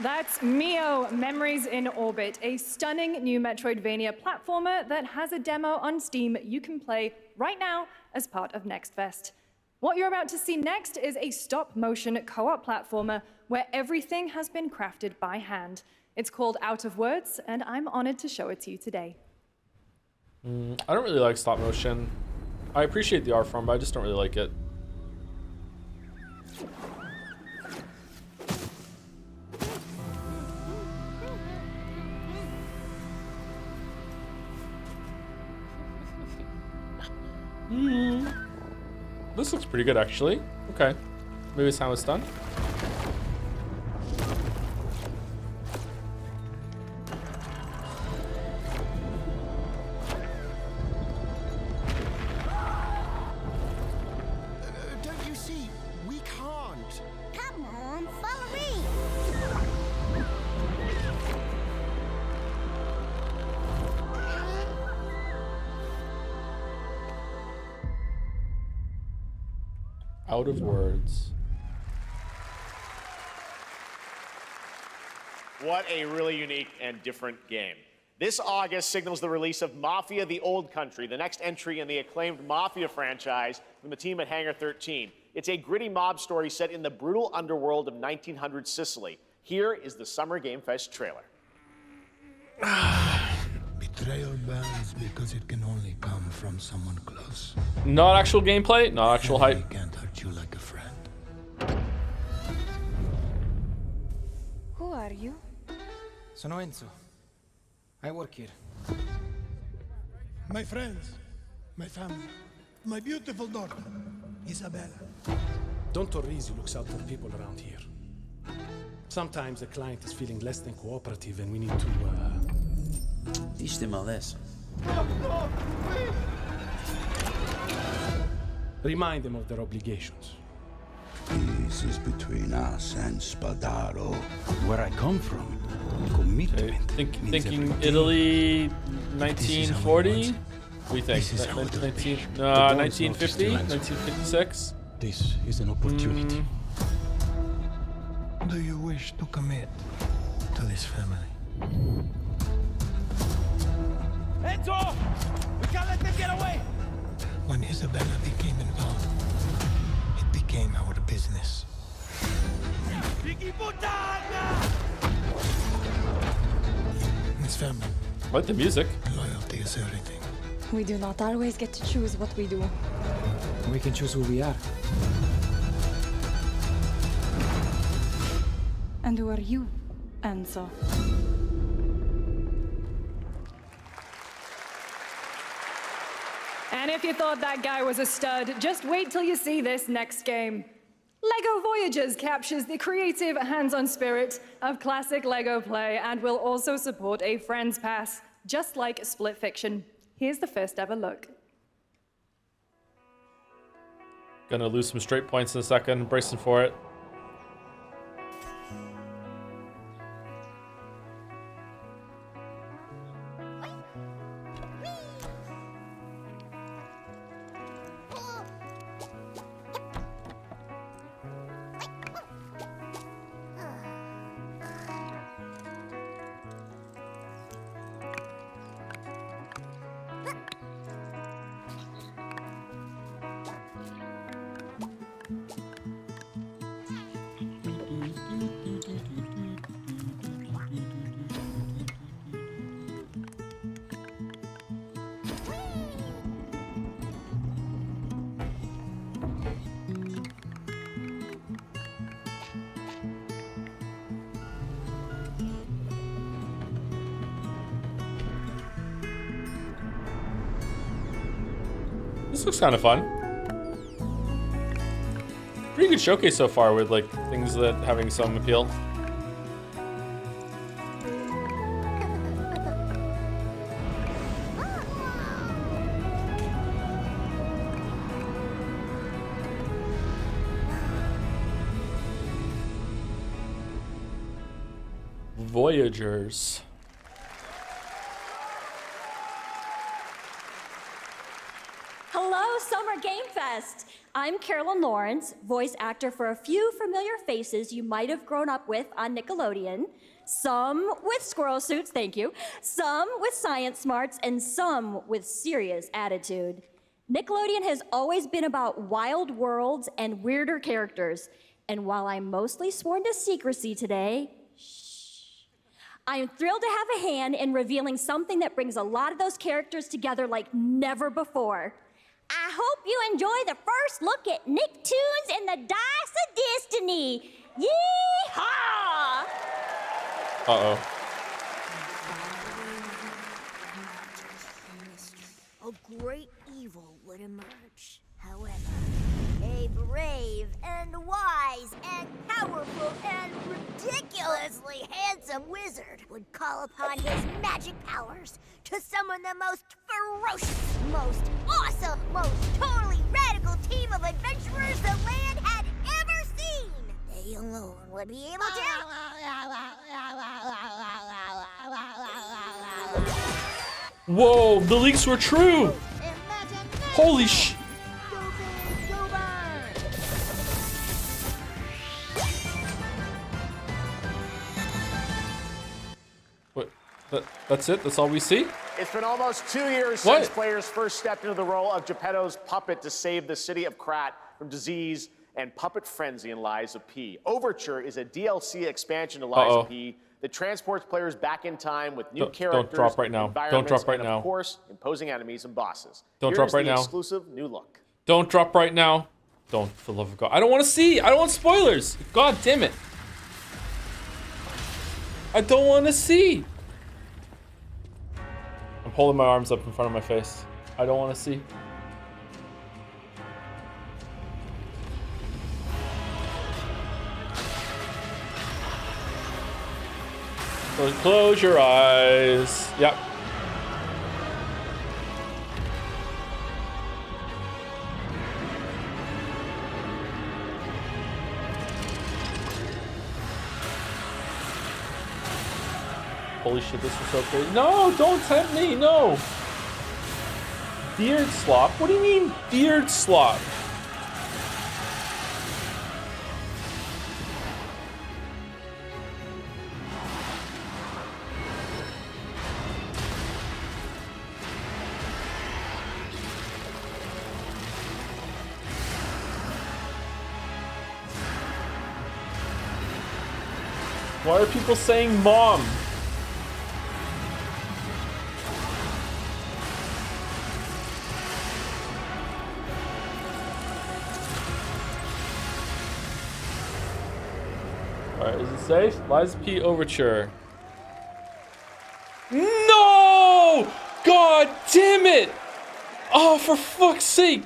That's Mio, Memories in Orbit, a stunning new Metroidvania platformer that has a demo on Steam you can play right now as part of Next Fest. What you're about to see next is a stop-motion co-op platformer where everything has been crafted by hand. It's called Out of Words, and I'm honored to show it to you today. I don't really like stop motion. I appreciate the art form, but I just don't really like it. This looks pretty good, actually. Okay. Maybe it's how it's done. Don't you see? We can't. Come on, follow me. Out of Words. What a really unique and different game. This August signals the release of Mafia: The Old Country, the next entry in the acclaimed Mafia franchise from the team at Hangar 13. It's a gritty mob story set in the brutal underworld of 1900 Sicily. Here is the Summer Game Fest trailer. Betrayal burns because it can only come from someone close. Not actual gameplay, not actual hype. I can't hurt you like a friend. Who are you? Sono Enzo. I work here. My friends, my family, my beautiful daughter, Isabella. Don Torrisi looks out for people around here. Sometimes the client is feeling less than cooperative and we need to, teach them a lesson. Remind them of their obligations. Peace is between us and Spadaro. Where I come from, commitment. Thinking Italy, 1940. What do you think? 1950, 1956. This is an opportunity. Do you wish to commit to this family? Enzo! We can't let them get away! When Isabella became involved, it became our business. This family. I like the music. Loyalty is everything. We do not always get to choose what we do. We can choose who we are. And who are you, Enzo? And if you thought that guy was a stud, just wait till you see this next game. LEGO Voyagers captures the creative, hands-on spirit of classic LEGO play and will also support a Friends Pass, just like Split Fiction. Here's the first ever look. Gonna lose some straight points in a second, bracing for it. This looks kind of fun. Pretty good showcase so far with like things that having some appeal. Voyagers. Hello, Summer Game Fest! I'm Carolyn Lawrence, voice actor for a few familiar faces you might have grown up with on Nickelodeon. Some with squirrel suits, thank you. Some with science smarts, and some with serious attitude. Nickelodeon has always been about wild worlds and weirder characters. And while I'm mostly sworn to secrecy today, I am thrilled to have a hand in revealing something that brings a lot of those characters together like never before. I hope you enjoy the first look at Nicktoons and the Dice of Destiny. Yee-haw! Uh-oh. A great evil would emerge. However, a brave and wise and powerful and ridiculously handsome wizard would call upon his magic powers to summon the most ferocious, most awesome, most totally radical team of adventurers the land had ever seen. They alone would be able to... Whoa, the leaks were true! Holy sh... What? That's it? That's all we see? It's been almost 2 years since players first stepped into the role of Geppetto's puppet to save the city of Krat from disease and puppet frenzy in Lies of P. Overture is a DLC expansion to Lies of P that transports players back in time with new characters, don't drop right now. Don't drop right and now. Of course, imposing enemies and bosses. Don't drop right now. Exclusive new look. Don't drop right now. Don't, for the love of God. I don't want to see. I don't want spoilers. God damn it. I don't want to see. I'm holding my arms up in front of my face. I don't want to see. Close your eyes. Yep. Holy shit, this is so crazy. No, don't tempt me, no. Beard slop? What do you mean, beard slop? Why are people saying mom? Alright, is it safe? Lies of P Overture. No! God damn it! Oh, for fuck's sake!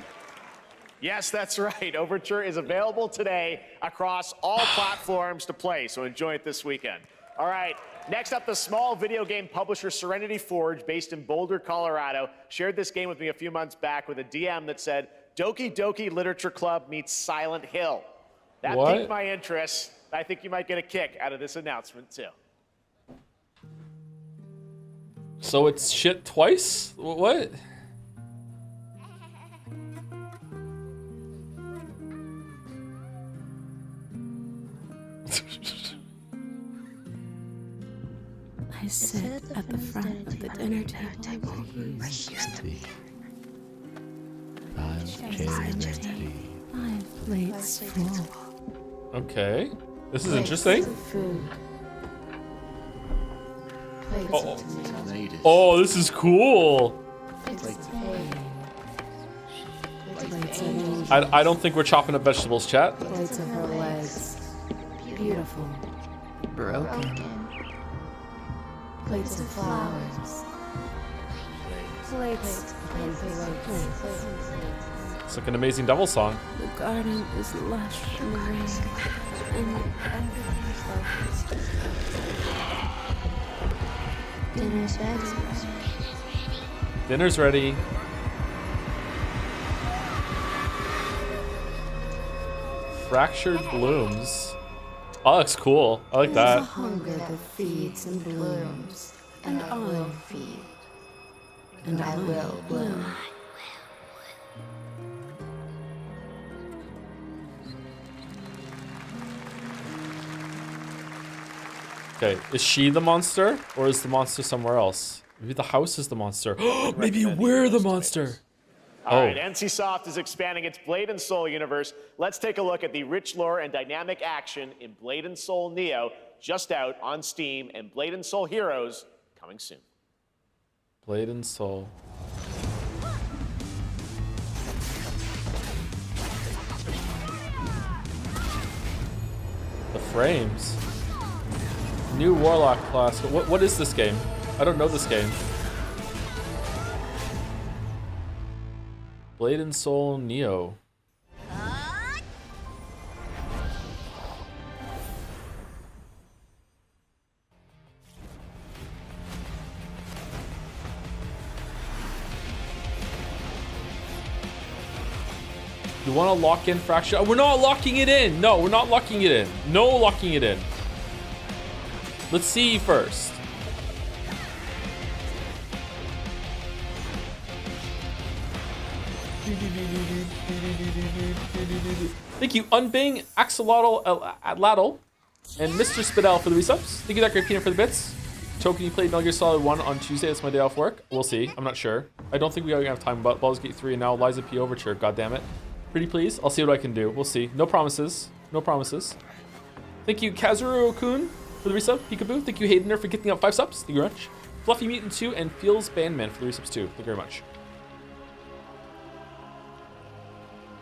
Yes, that's right. Overture is available today across all platforms to play, so enjoy it this weekend. All right, next up, the small video game publisher Serenity Forge, based in Boulder, Colorado, shared this game with me a few months back with a DM that said, Doki Doki Literature Club meets Silent Hill. That piqued my interest. I think you might get a kick out of this announcement, too. So it's shit twice? What? I sit at the front of the dinner table. Five plates full. Okay. This is interesting. Oh. Oh, this is cool. I don't think we're chopping up vegetables, chat. Plates of her legs. Beautiful. Broken. Plates of flowers. Plates upon plates. It's like an Amazing Devil song. The garden is lush in the rain. And dinner's ready. Dinner's ready. Fractured blooms. Oh, that looks cool. I like that. There's a hunger that feeds and blooms, and I will feed, and I will bloom. Okay, is she the monster or is the monster somewhere else? Maybe the house is the monster. Maybe we're the monster. All right, NCSoft is expanding its Blade and Soul universe. Let's take a look at the rich lore and dynamic action in Blade and Soul Neo, just out on Steam, and Blade and Soul Heroes coming soon. Blade and Soul. The frames. New Warlock class. What is this game? I don't know this game. Blade and Soul Neo. You want to lock in Fracture? Oh, we're not locking it in. No, we're not locking it in. No locking it in. Let's see first. Thank you, Unbing, Axolotl, Ladle, and Mr. Spidel for the resubs. Thank you, Dr. Peanut, for the bits. Token, you played Metal Gear Solid 1 on Tuesday. That's my day off work. We'll see. I'm not sure. I don't think we have time about Baldur's Gate 3 and now Liza P. Overture. God damn it. Pretty please. I'll see what I can do. We'll see. No promises. No promises. Thank you, Kazuro-kun, for the resub. Peekaboo. Thank you, Haydener, for getting up 5 subs. Thank you very much. Fluffy Mutant 2 and Feels Bandman for the resubs too. Thank you very much.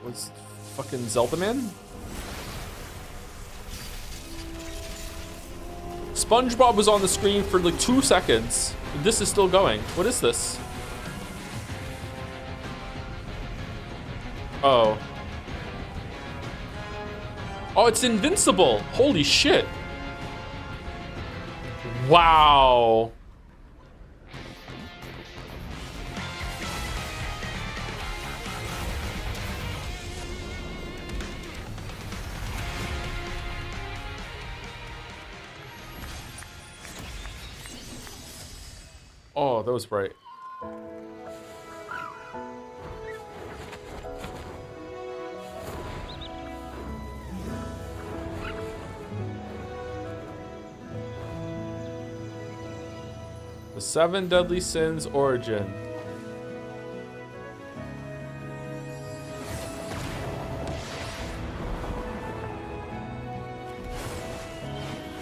What's fucking Zelda Man? SpongeBob was on the screen for like 2 seconds. This is still going. What is this? Oh. Oh, it's invincible. Holy shit. Wow. Oh, that was bright. The 7 Deadly Sins origin.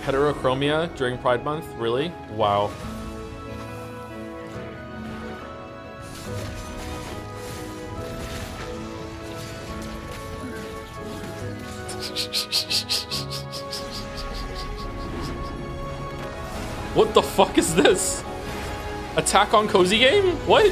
Heterochromia during Pride Month? Really? Wow. What the fuck is this? Attack on Cozy Game? What?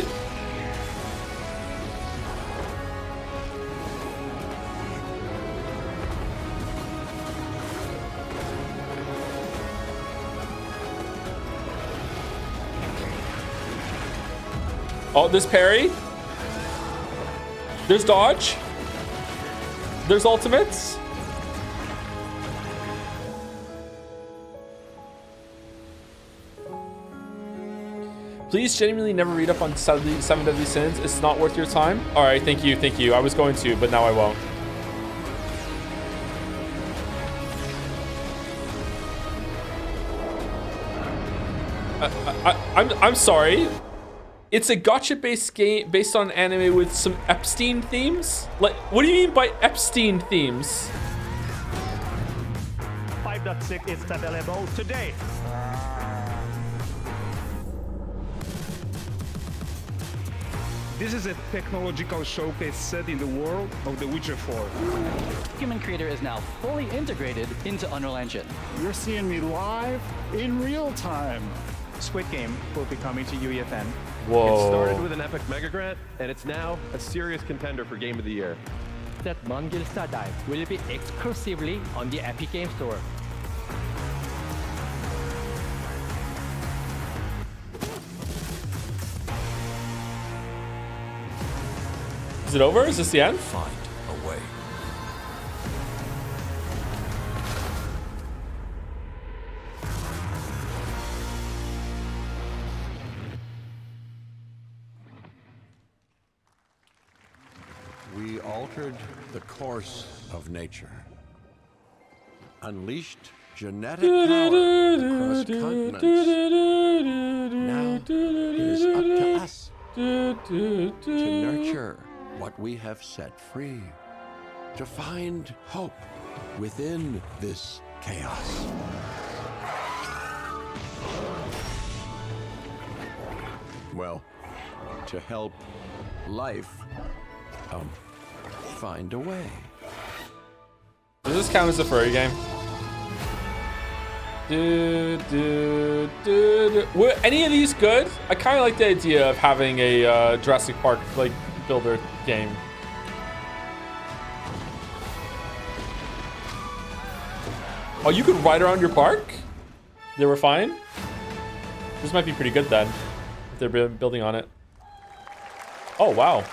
Oh, there's parry. There's dodge. There's ultimates. Please genuinely never read up on 7 Deadly Sins. It's not worth your time. All right, thank you, thank you. I was going to, but now I won't. I'm sorry. It's a gacha-based game based on anime with some Epstein themes? Like, what do you mean by Epstein themes? 5.6 is available today. This is a technological showcase set in the world of The Witcher 4. Human Creator is now fully integrated into Unreal Engine. You're seeing me live in real time. Squid Game will be coming to UEFN. Whoa. It started with an epic mega grant, and it's now a serious contender for Game of the Year. That Mongil Star Dive will be exclusively on the Epic Game Store. Is it over? Is this the end? Find a way. We altered the course of nature, unleashed genetic power across continents. Now it is up to us to nurture what we have set free, to find hope within this chaos. Well, to help life find a way. Does this count as a furry game? Were any of these good? I kind of like the idea of having a Jurassic Park like builder game. Oh, you could ride around your park? They were fine? This might be pretty good then, if they're building on it. Oh, wow.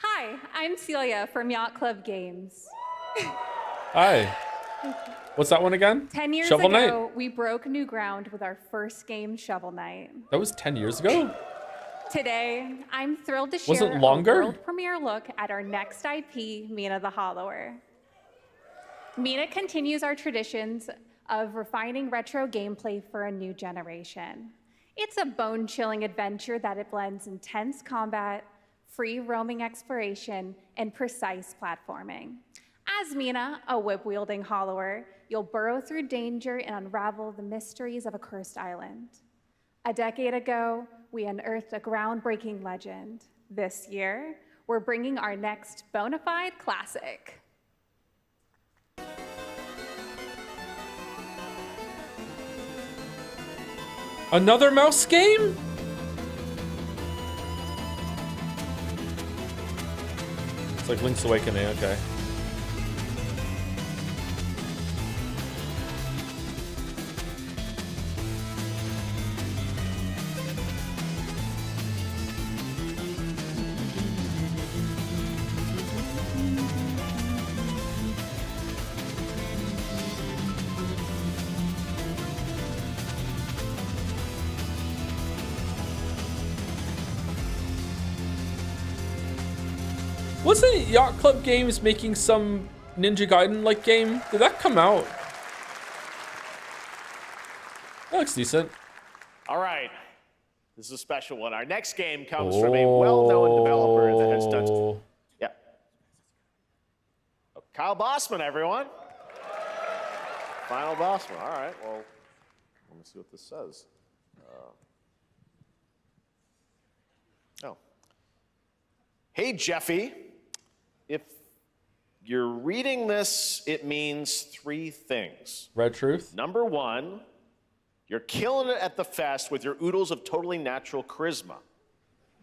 Hi, I'm Celia from Yacht Club Games. Hi. What's that one again? 10 years Shovel ago, Knight. we broke new ground with our first game, Shovel Knight. That was 10 years ago? Today, I'm thrilled to Was share it longer? a world premiere look at our next IP, Mina the Hollower. Mina continues our traditions of refining retro gameplay for a new generation. It's a bone-chilling adventure that it blends intense combat, free roaming exploration, and precise platforming. As Mina, a whip-wielding hollower, you'll burrow through danger and unravel the mysteries of a cursed island. A decade ago, we unearthed a groundbreaking legend. This year, we're bringing our next bona fide classic. Another mouse game? It's like Link's Awakening, okay. Wasn't Yacht Club Games making some Ninja Gaiden-like game? Did that come out? That looks decent. All right. This is a special one. Our next game comes from a well-known developer that has done... Yeah. Oh, Kyle Bossman, everyone. Final Bossman. All right. Well, let me see what this says. Oh. Hey, Jeffy. If you're reading this, it means 3 things. Red Truth? Number 1, you're killing it at the fest with your oodles of totally natural charisma.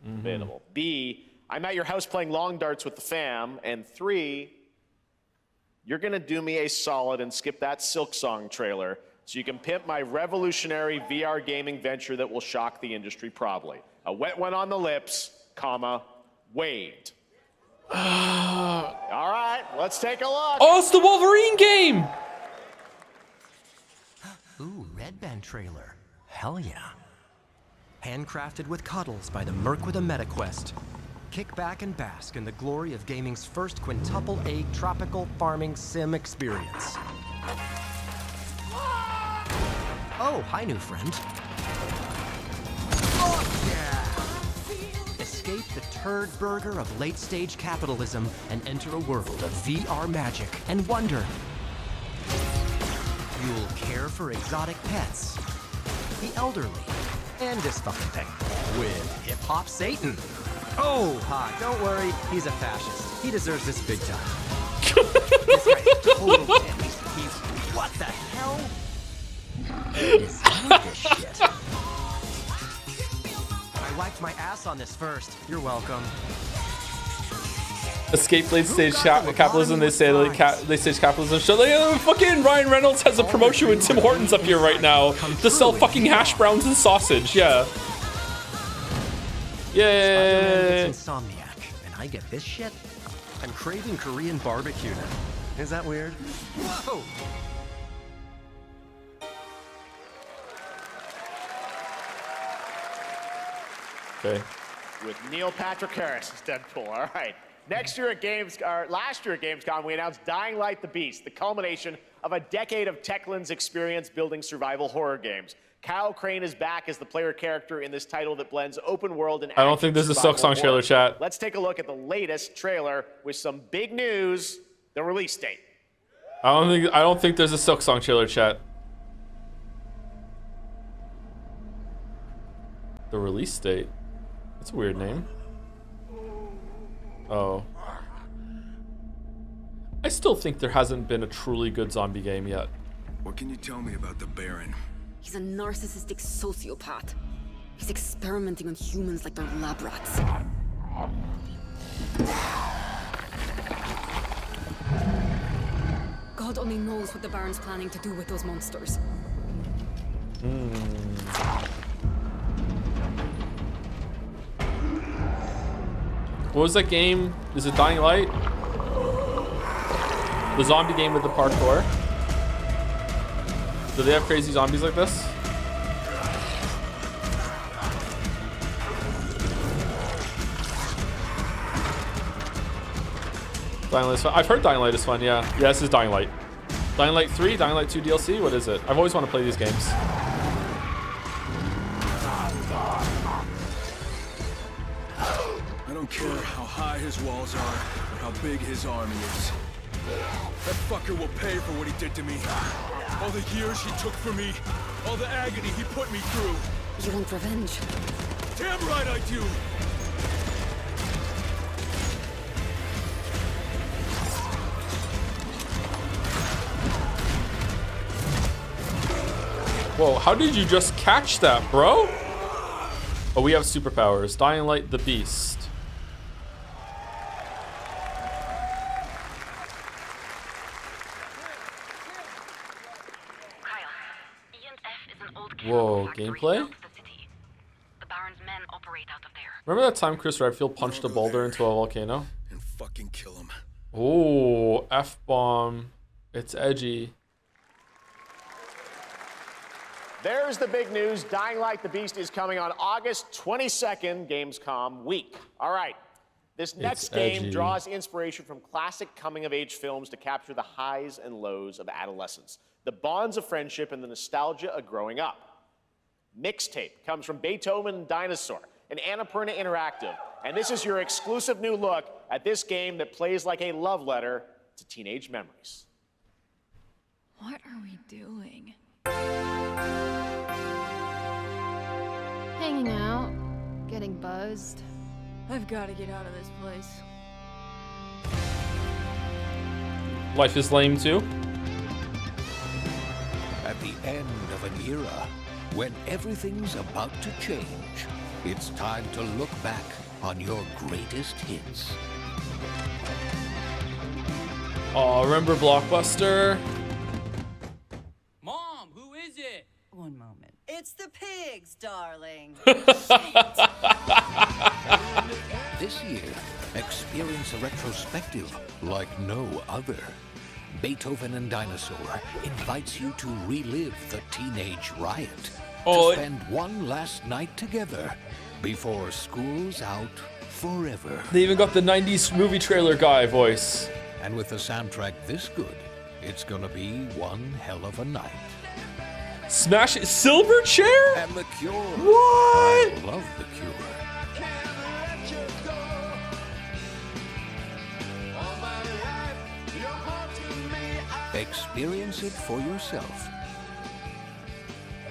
Debatable. B, I'm at your house playing long darts with the fam. And 3, you're going to do me a solid and skip that Silk Song trailer so you can pimp my revolutionary VR gaming venture that will shock the industry probably. A wet one on the lips, comma, Wade. All right, let's take a look. Oh, it's the Wolverine game! Ooh, Red Band trailer. Hell yeah. Handcrafted with cuddles by the Merc with a MetaQuest. Kick back and bask in the glory of gaming's first quintuple A tropical farming sim experience. Oh, hi, new friend. Oh, yeah! Escape the turd burger of late-stage capitalism and enter a world of VR magic and wonder. You'll care for exotic pets, the elderly, and this fucking thing with Hip-Hop Satan. Oh, don't worry, he's a fascist. He deserves this big time. This guy's a total pimp. He's what the hell? Is this shit? I wiped my ass on this first. You're welcome. Escape late stage capitalism. They say late stage capitalism show. Like, fucking Ryan Reynolds has a promotion with Tim Hortons up here right now to sell fucking hash browns and sausage. Yeah. Yay! Insomniac, and I get this shit. I'm craving Korean barbecue now. Is that weird? Whoa! Okay. With Neil Patrick Harris as Deadpool. All right. last year at Gamescom, we announced Dying Light: The Beast, the culmination of a decade of Techland's experience building survival horror games. Kyle Crane is back as the player character in this title that blends open world and I don't think there's a Silk Song trailer, chat. Let's take a look at the latest trailer with some big news, the release date. I don't think there's a Silk Song trailer, chat. The release date? That's a weird name. Oh. I still think there hasn't been a truly good zombie game yet. What can you tell me about the Baron? He's a narcissistic sociopath. He's experimenting on humans like they're lab rats. God only knows what the Baron's planning to do with those monsters. What was that game? Is it Dying Light? The zombie game with the parkour? Do they have crazy zombies like this? Dying Light is fun. I've heard Dying Light is fun, yeah. Yeah, this is Dying Light. Dying Light 3, Dying Light 2 DLC, what is it? I've always wanted to play these games. I don't care how high his walls are or how big his army is. That fucker will pay for what he did to me. All the years he took from me. All the agony he put me through. You want revenge? Damn right I do! Whoa, how did you just catch that, bro? Oh, we have superpowers. Dying Light: The Beast. Whoa, gameplay? Remember that time Chris Redfield punched a boulder into a volcano? And fucking kill him. Oh, F-bomb. It's edgy. There's the big news. Dying Light: The Beast is coming on August 22nd, Gamescom week. All right. This next game draws inspiration from classic coming-of-age films to capture the highs and lows of adolescence, the bonds of friendship, and the nostalgia of growing up. Mixtape comes from Beethoven and Dinosaur, an Annapurna Interactive, and this is your exclusive new look at this game that plays like a love letter to teenage memories. What are we doing? Hanging out, getting buzzed. I've got to get out of this place. Life is lame too. At the end of an era, when everything's about to change, it's time to look back on your greatest hits. Oh, remember Blockbuster? Mom, who is it? One moment. It's the pigs, darling. This year, experience a retrospective like no other. Beethoven and Dinosaur invites you to relive the teenage riot. To spend one last night together before school's out forever. They even got the 90s movie trailer guy voice. And with a soundtrack this good, it's gonna be one hell of a night. Smash it. Silverchair? And The Cure. What? I love The Cure. Experience it for yourself.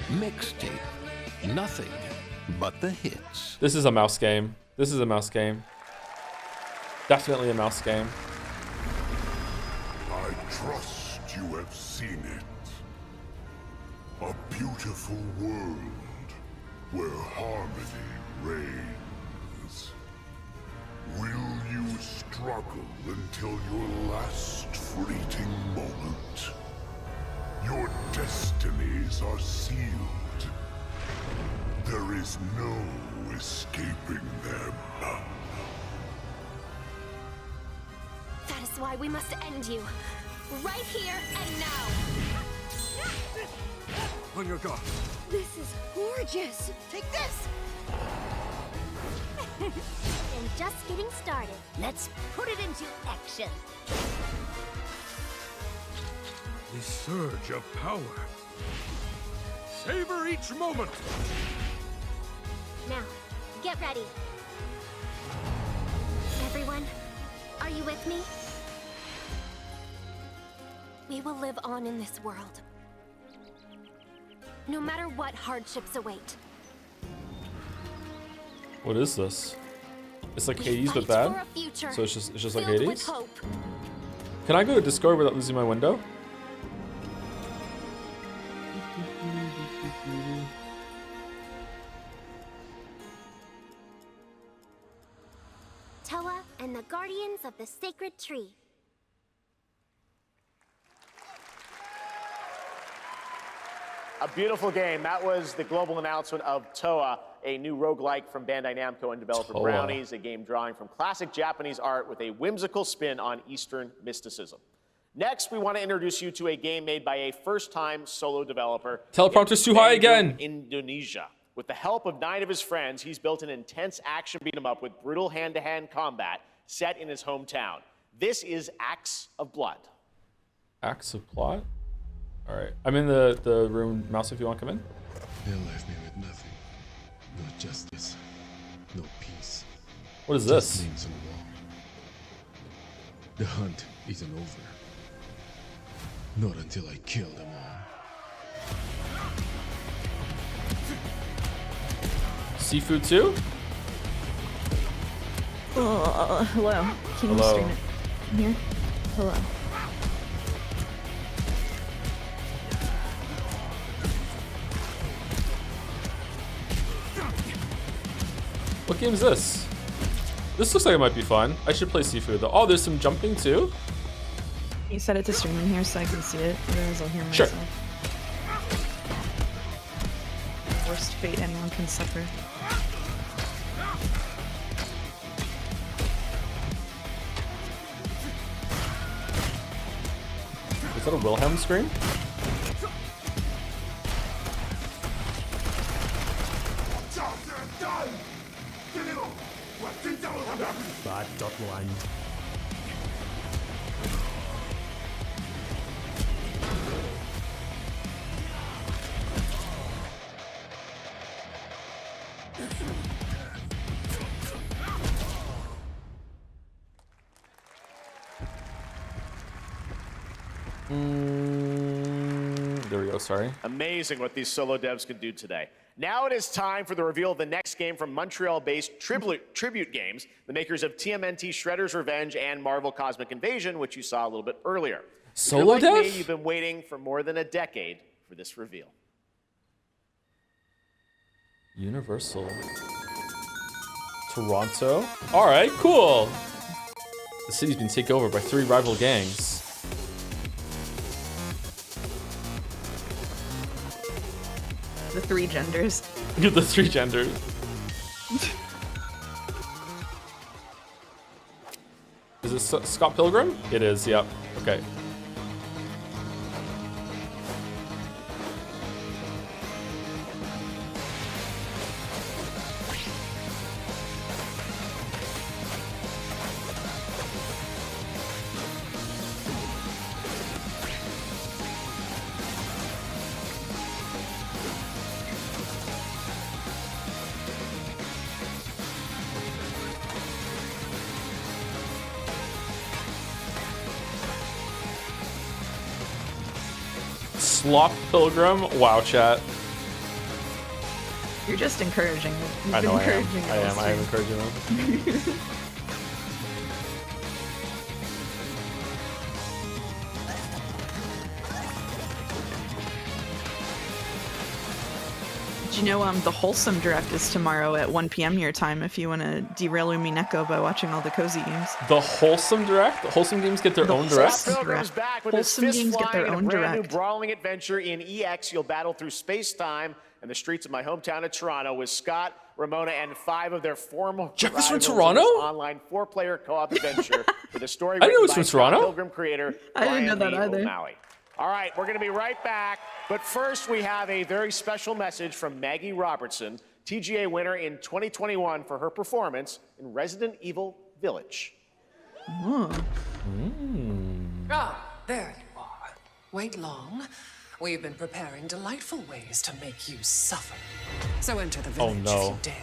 Mixtape. Nothing but the hits. This is a mouse game. This is a mouse game. Definitely a mouse game. I trust you have seen it. A beautiful world where harmony reigns. Will you struggle until your last fleeting moment? Your destinies are sealed. There is no escaping them. That is why we must end you. Right here and now. On your guard. This is gorgeous. Take this! and just getting started. Let's put it into action. The surge of power. Savor each moment. Now, get ready. Everyone, are you with me? We will live on in this world, no matter what hardships await. What is this? It's like Hades but bad. So it's just like Hades. Can I go to Discord without losing my window? Toa and the Guardians of the Sacred Tree. A beautiful game. That was the global announcement of Toa, a new roguelike from Bandai Namco and developer Toa. Brownies, a game drawing from classic Japanese art with a whimsical spin on Eastern mysticism. Next, we want to introduce you to a game made by a first-time solo developer. Teleprompter's too high again. Indonesia. With the help of 9 of his friends, he's built an intense action beat-em-up with brutal hand-to-hand combat set in his hometown. This is Acts of Blood. Acts of Plot? Alright. I'm in the room, Mouse, if you want to come in. They left me with nothing. No justice. No peace. What is Just this? names on the wall. The hunt isn't over. Not until I kill them all. Seafood 2? Hello. Can you Hello. stream it from here? Hello. What game is this? This looks like it might be fun. I should play Seafood though. Oh, there's some jumping too? You set it to stream in here so I can see it, otherwise I'll hear Sure. myself. Worst fate anyone can suffer. Is that a Wilhelm scream? Bad.1. There we go, sorry. Amazing what these solo devs can do today. Now it is time for the reveal of the next game from Montreal-based Tribute Games, the makers of TMNT Shredder's Revenge and Marvel Cosmic Invasion, which you saw a little bit earlier. Solo If you're like dev? me, you've been waiting for more than a decade for this reveal. Universal. Toronto? Alright, cool. The city's been taken over by 3 rival gangs. The 3 genders. Look at the 3 genders. Is this Scott Pilgrim? It is, yep. Okay. Slop Pilgrim? Wow, chat. You're just encouraging them. You've I been know I am. encouraging I them am this encouraging them. stream. Did you know the Wholesome Direct is tomorrow at 1 p.m. your time if you want to derail Umineko by watching all the cozy games? The Wholesome Direct? The Wholesome Games get their own direct? Scott Pilgrim's back with his Wholesome fist Games get flying their in a own brand new direct. brawling adventure in EX. You'll battle through space-time and the streets of my hometown of Toronto with Scott, Ramona, and 5 of their former Jeff is from rivals in Toronto? this online 4-player co-op adventure with a story I didn't know written it was by from Toronto. Scott Pilgrim creator I didn't know Brian that Lee either. O'Malley. All right, we're going to be right back. But first, we have a very special message from Maggie Robertson TGA winner in 2021 for her performance in Resident Evil Village. Ah, there you are. Wait long. We've been preparing delightful ways to make you suffer. So enter the village if you dare.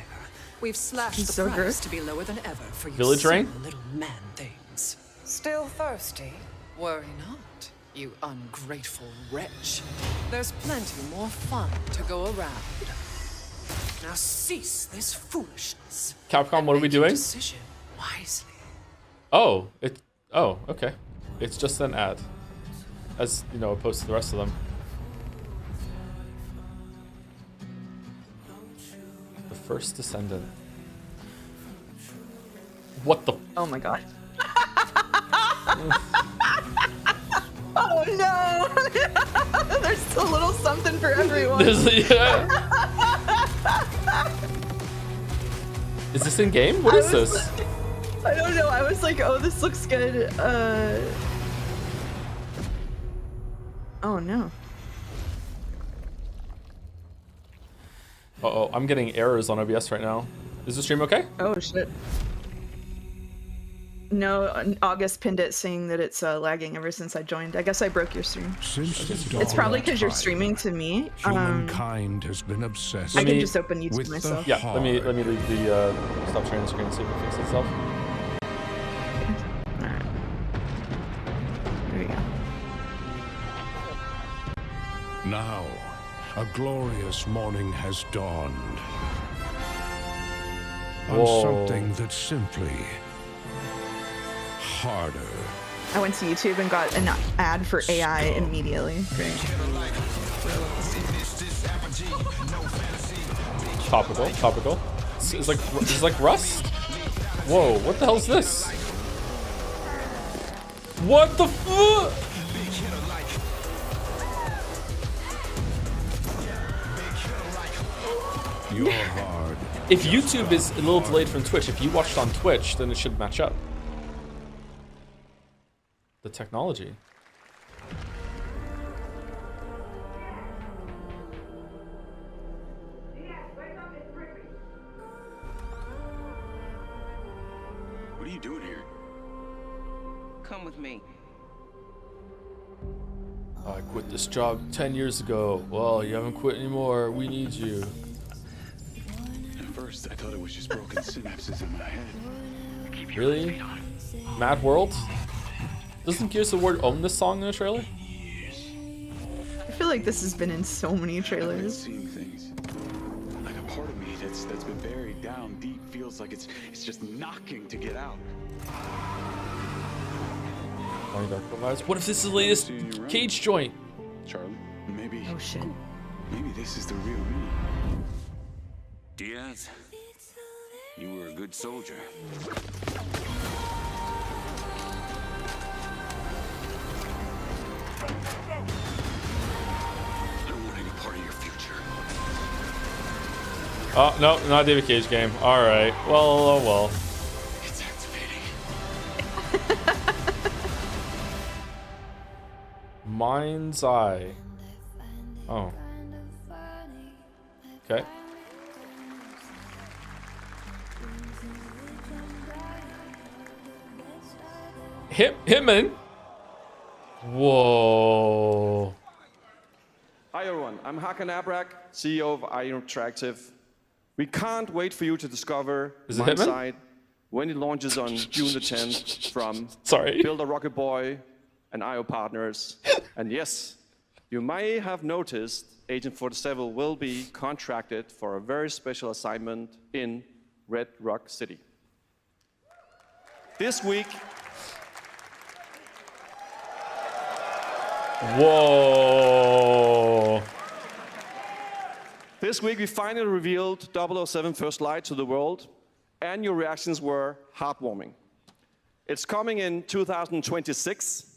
We've slashed the price to be lower than ever for you Village Rain? silly little man things. Still thirsty? Worry not, you ungrateful wretch. There's plenty more fun to go around. Now cease this foolishness. Capcom, what are we doing? Decision wisely. Oh, okay. It's just an ad, as you know, opposed to the rest of them. The first descendant. What the? Oh my god. Oh no! There's a little something for everyone. Is this in game? What is this? I don't know. I was like, oh, this looks good. Oh no. Uh-oh, I'm getting errors on OBS right now. Is the stream okay? Oh shit. No, August pinned it saying that it's lagging ever since I joined. I guess I broke your stream. It's probably because you're streaming to me. Humankind has been obsessed. I can just open YouTube myself. Yeah, let me leave the stop sharing the screen and see if it fixes itself. Alright. There we go. Now, a glorious morning has dawned. On something that's simply harder. I went to YouTube and got an ad for AI immediately. Great. Topical. It's like Rust. Whoa, what the hell is this? What the fuck? You're hard. If YouTube is a little delayed from Twitch, if you watched on Twitch, then it should match up. The technology. What are you doing here? Come with me. I quit this job 10 years ago. Well, you haven't quit anymore. We need you. At first, I thought it was just broken synapses in my head. Really? Mad World? Doesn't Gears of War own this song in the trailer? I feel like this has been in so many trailers. Seeing things. Like a part of me that's been buried down deep feels like it's just knocking to get out. What if this is the latest Cage joint? Charlie, maybe. Oh shit. Maybe this is the real me. Diaz, you were a good soldier. I don't want any part of your future. Oh, no, not a David Cage game. Alright. Well, oh well. It's activating. Mind's Eye. Oh. Okay. Hitman? Whoa. Hi everyone, I'm Hakan Abrak, CEO of IO Interactive. We can't wait for you to discover Mind's Eye when it launches on June the 10th from Build a Rocket Boy and IO partners. And yes, you may have noticed Agent 47 will be contracted for a very special assignment in Red Rock City. This week, whoa. This week we finally revealed 007 First Light to the world, and your reactions were heartwarming. It's coming in 2026,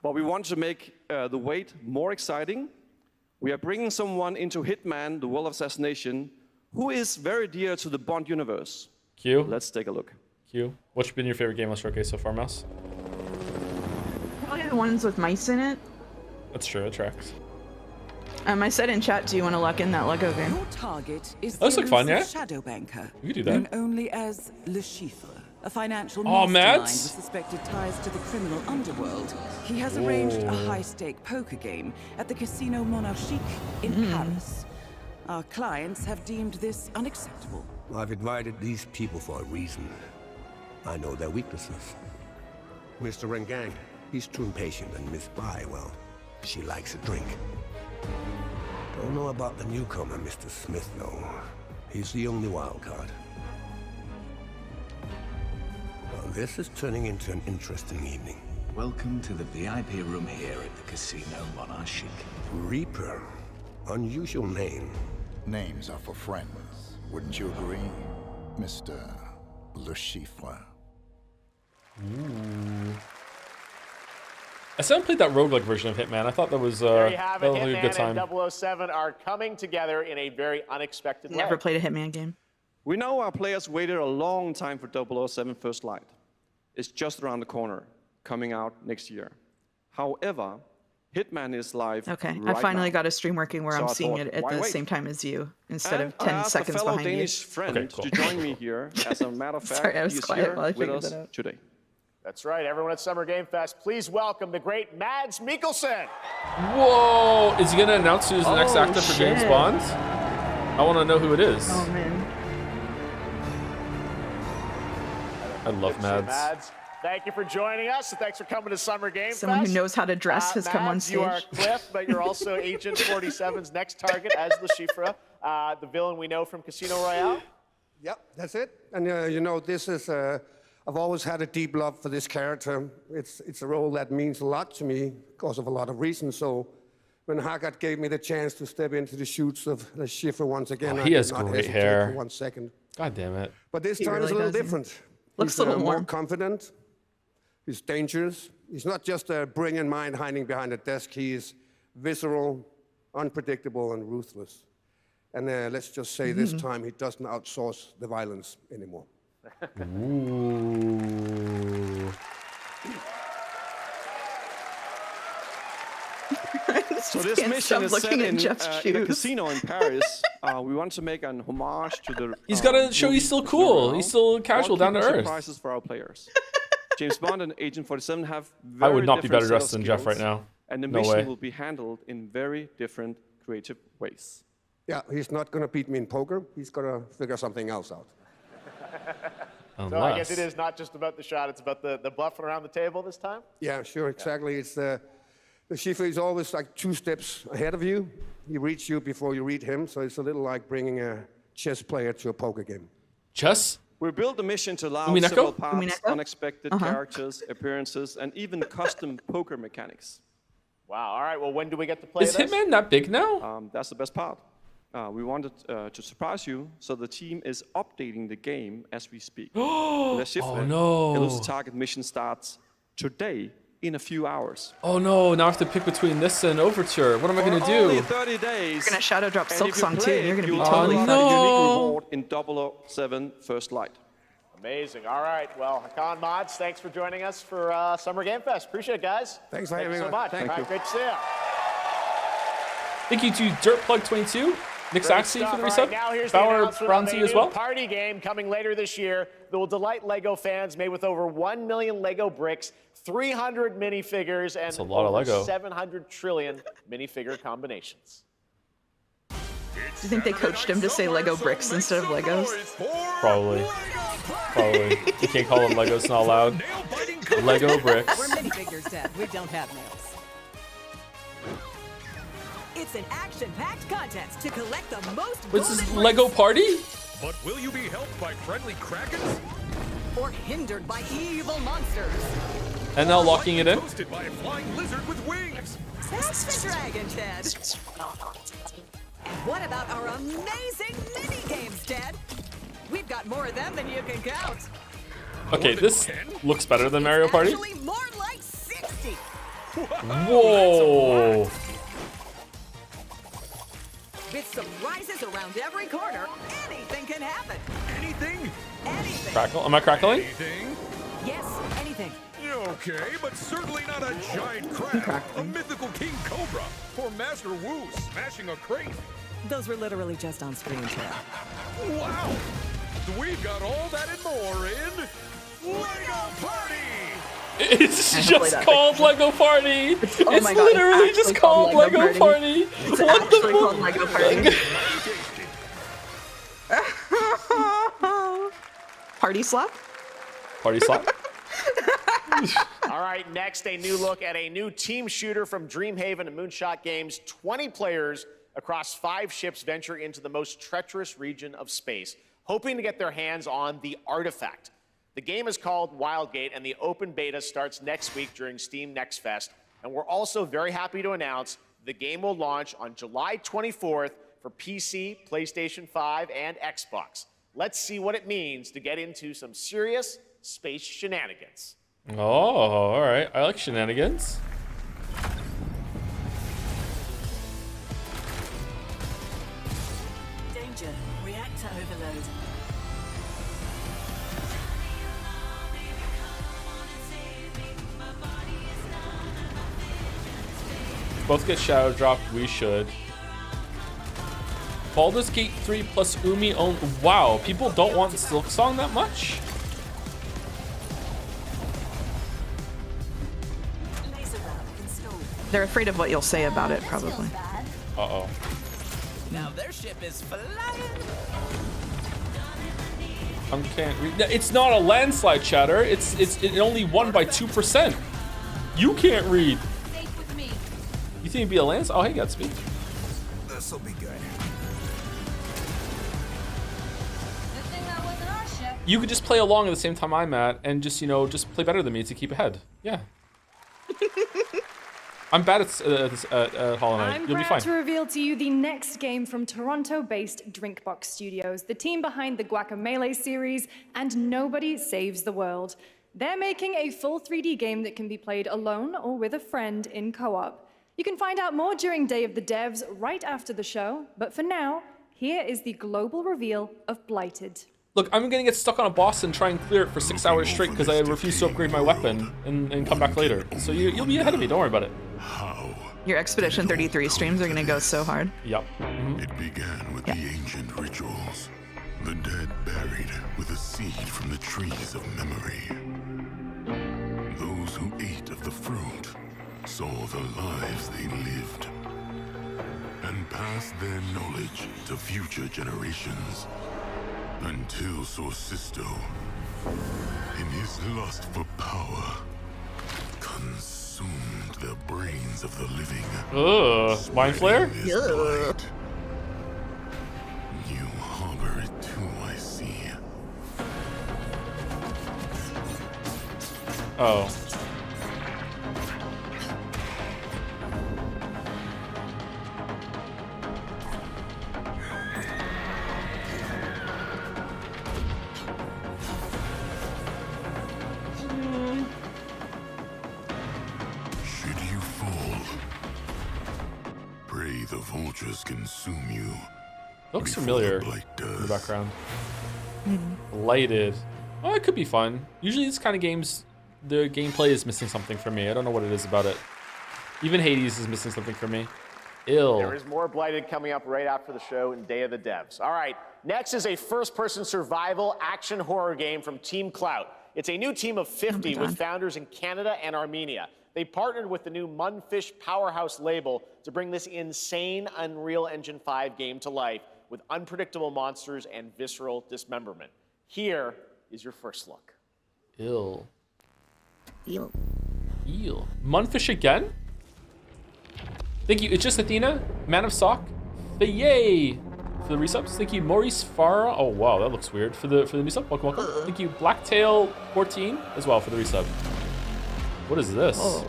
but we want to make the wait more exciting. We are bringing someone into Hitman, the World of Assassination, who is very dear to the Bond universe. Q. Let's take a look. Q. What's been your favorite game on Showcase so far, Mouse? Probably the ones with mice in it. That's true, it tracks. I said in chat, do you want to lock in that Lego game? Your target is Those look fun, yeah? shadow banker. You could do Known that. only as Le Chiffre, a financial Oh, mastermind with Mads? suspected ties to the criminal underworld. He has arranged a high-stake poker game at the Casino Monarchique in Paris. Our clients have deemed this unacceptable. I've invited these people for a reason. I know their weaknesses. Mr. Rengang, he's too impatient, and Miss Bai, well, she likes a drink. Don't know about the newcomer, Mr. Smith, though. He's the only wild card. Well, this is turning into an interesting evening. Welcome to the VIP room here at the Casino Monarchique. Reaper. Unusual name. Names are for friends. Wouldn't you agree, Mr. Le Chiffre? Ooh. I still haven't played that roguelike version of Hitman. I thought that was, There you have it. that was a good time. Hitman and 007 are coming together in a very unexpected way. Never played a Hitman game. We know our players waited a long time for 007 First Light. It's just around the corner, coming out next year. However, Hitman is live. Okay, right I finally now. got a stream working where So I'm I seeing thought, it at why the wait? same time as you, instead And of 10 I asked seconds a fellow behind Danish you. friend Okay, cool. to join me here. As a matter of fact, Sorry, I was he's quiet here while I with figured us that out. today. That's right, everyone at Summer Game Fest, please welcome the great Mads Mikkelsen. Whoa! Is he gonna announce who's the next Oh, actor for James shit. Bond? I want to know who it is. Oh man. I love Mads. Mads, thank you for joining us, and thanks for coming to Summer Game Someone Fest. who knows how to dress has come on Mads, stage. you are Cliff, but you're also Agent 47's next target as Le Chiffre, the villain we know from Casino Royale. Yep, that's it. And you know, this is, I've always had a deep love for this character. It's a role that means a lot to me because of a lot of reasons. So when Haggard gave me the chance to step into the shoots of Le Chiffre once again, He I has did not great hesitate hair. for 1 second. God damn it. But this He time really is a little does, yeah. different. Looks He's a little more warm. confident. He's dangerous. He's not just a brilliant mind hiding behind a desk. He is visceral, unpredictable, and ruthless. And let's just say this time he doesn't outsource the violence anymore. Ooh. So this Can't mission stop is set looking at in, Jeff's in a shoes. casino in Paris. We want to make an homage to the. He's gotta show he's still cool. He's still casual, down to earth. Surprises for our players. James Bond and Agent 47 have I very would not be different better set of dressed than Jeff right skills, now. And the No mission way. will be handled in very different creative ways. Yeah, he's not going to beat me in poker. He's going to figure something else out. So I guess it is not just about the shot, it's about the bluffing around the table this time? Yeah, sure, exactly. It's the Chiffre is always like 2 steps ahead of you. He reads you before you read him, so it's a little like bringing a chess player to a poker game. Chess? We built the mission to allow Umineko? several paths, Umineko? unexpected characters, appearances, and even custom poker mechanics. Wow, all right, well, when do we get to play Is this? Hitman that big now? That's the best part. We wanted to surprise you, so the team is updating the game as we speak. Oh no. Elusive Target mission starts today in a few hours. Oh no, now I have to pick between this and Overture. What am I gonna For do? only 30 days. You're gonna shadow drop and Silk if you Song too, play and you're it, gonna be you'll totally unlock fucked. a No. unique reward in 007 First Light. Amazing, all right, well, Hakan Mods, thanks for joining us for Summer Game Fest. Appreciate it, guys. Thanks for Thank you having so us. much. Thank All right, you. great to see you. Thank you to Dirtplug22, Nick Great Saxey stuff. for the All reset, right, now here's the Bauer announcement of Bronzy a as new well. party game coming later this year that will delight LEGO fans, made with over 1 million LEGO bricks, 300 minifigures, and That's a lot of over Lego. 700 trillion minifigure combinations. Do you think they coached him to say Lego bricks instead of Legos? Probably. Probably. You can't call them Legos, it's not allowed. Lego bricks. We're minifigures, Dad. We don't have nails. It's an action-packed contest to collect the most What's this, golden Lego bricks. party? But will you be helped by friendly krakens? Or hindered by evil monsters. And now locking it in? Toasted by a flying lizard with wings. That's the dragon, Ted. And what about our amazing mini games, Ted? We've got more of them than you can count. Okay, this looks better than Mario Party. Actually, more like 60. Whoa. With surprises around every corner, anything can happen. Anything? Anything. Crackle? Am I crackling? Anything? Yes, anything think? Okay, but certainly not a giant crab, a mythical king cobra, or Master Wu smashing a crate. Those were literally just on screen, Chad. Wow! We've got all that and more in LEGO Party! It's just called Lego Party. It's oh my God, literally just called Lego Party. It's What actually the called Lego Party. Party slap? Party slap? All right, next, a new look at a new team shooter from Dreamhaven and Moonshot Games. 20 players across 5 ships venture into the most treacherous region of space, hoping to get their hands on the artifact. The game is called Wildgate, and the open beta starts next week during Steam Next Fest. And we're also very happy to announce the game will launch on July 24th for PC, PlayStation 5, and Xbox. Let's see what it means to get into some serious space shenanigans. Oh, all right. I like shenanigans. Danger. Reactor overload. Both get shadow dropped. We should. Baldur's Gate 3 plus Umi own. Wow, people don't want Silksong that much? They're afraid of what you'll say about it, probably. Uh-oh. Now their ship is flying. Can't read. It's not a landslide, chatter. It only won by 2%. You can't read. You think it'd be a landslide? Oh, hey, Godspeed. This'll be good. You could just play along at the same time I'm at, and just just play better than me to keep ahead. Yeah. I'm bad at Hollow Knight. I'm You'll be proud fine. to reveal to you the next game from Toronto-based Drinkbox Studios, the team behind the Guacamelee series and Nobody Saves the World. They're making a full 3D game that can be played alone or with a friend in co-op. You can find out more during Day of the Devs right after the show, but for now, here is the global reveal of Blighted. Look, I'm gonna get stuck on a boss and try and clear it for 6 hours straight because I refuse to upgrade my weapon and come back later. So you'll be ahead of me. Don't worry about it. Your Expedition 33 streams are gonna go so hard. Yep. It began with the ancient rituals. The dead buried with a seed from the trees of memory. Those who ate of the fruit saw the lives they lived and passed their knowledge to future generations. Until Sorcisto, in his lust for power, consumed the brains of the living. Ugh, Mind Flare? You harbor it too, I see. Oh. Should you fall, pray the vultures consume you. Looks familiar in the background. Lighted. Oh, it could be fun. Usually these kind of games, the gameplay is missing something for me. I don't know what it is about it. Even Hades is missing something for me. Ill. There is more Blighted coming up right after the show in Day of the Devs. All right, next is a first-person survival action horror game from Team Clout. It's a new team of 50 with founders in Canada and Armenia. They partnered with the new Munfish Powerhouse label to bring this insane Unreal Engine 5 game to life with unpredictable monsters and visceral dismemberment. Here is your first look. Ill. Munfish again? Thank you. It's just Athena, Man of Sock, yay for the resubs. Thank you, Maurice Farah. Oh wow, that looks weird for the new sub. Welcome, welcome. Thank you, Blacktail 14 as well for the resub. What is this? Oh.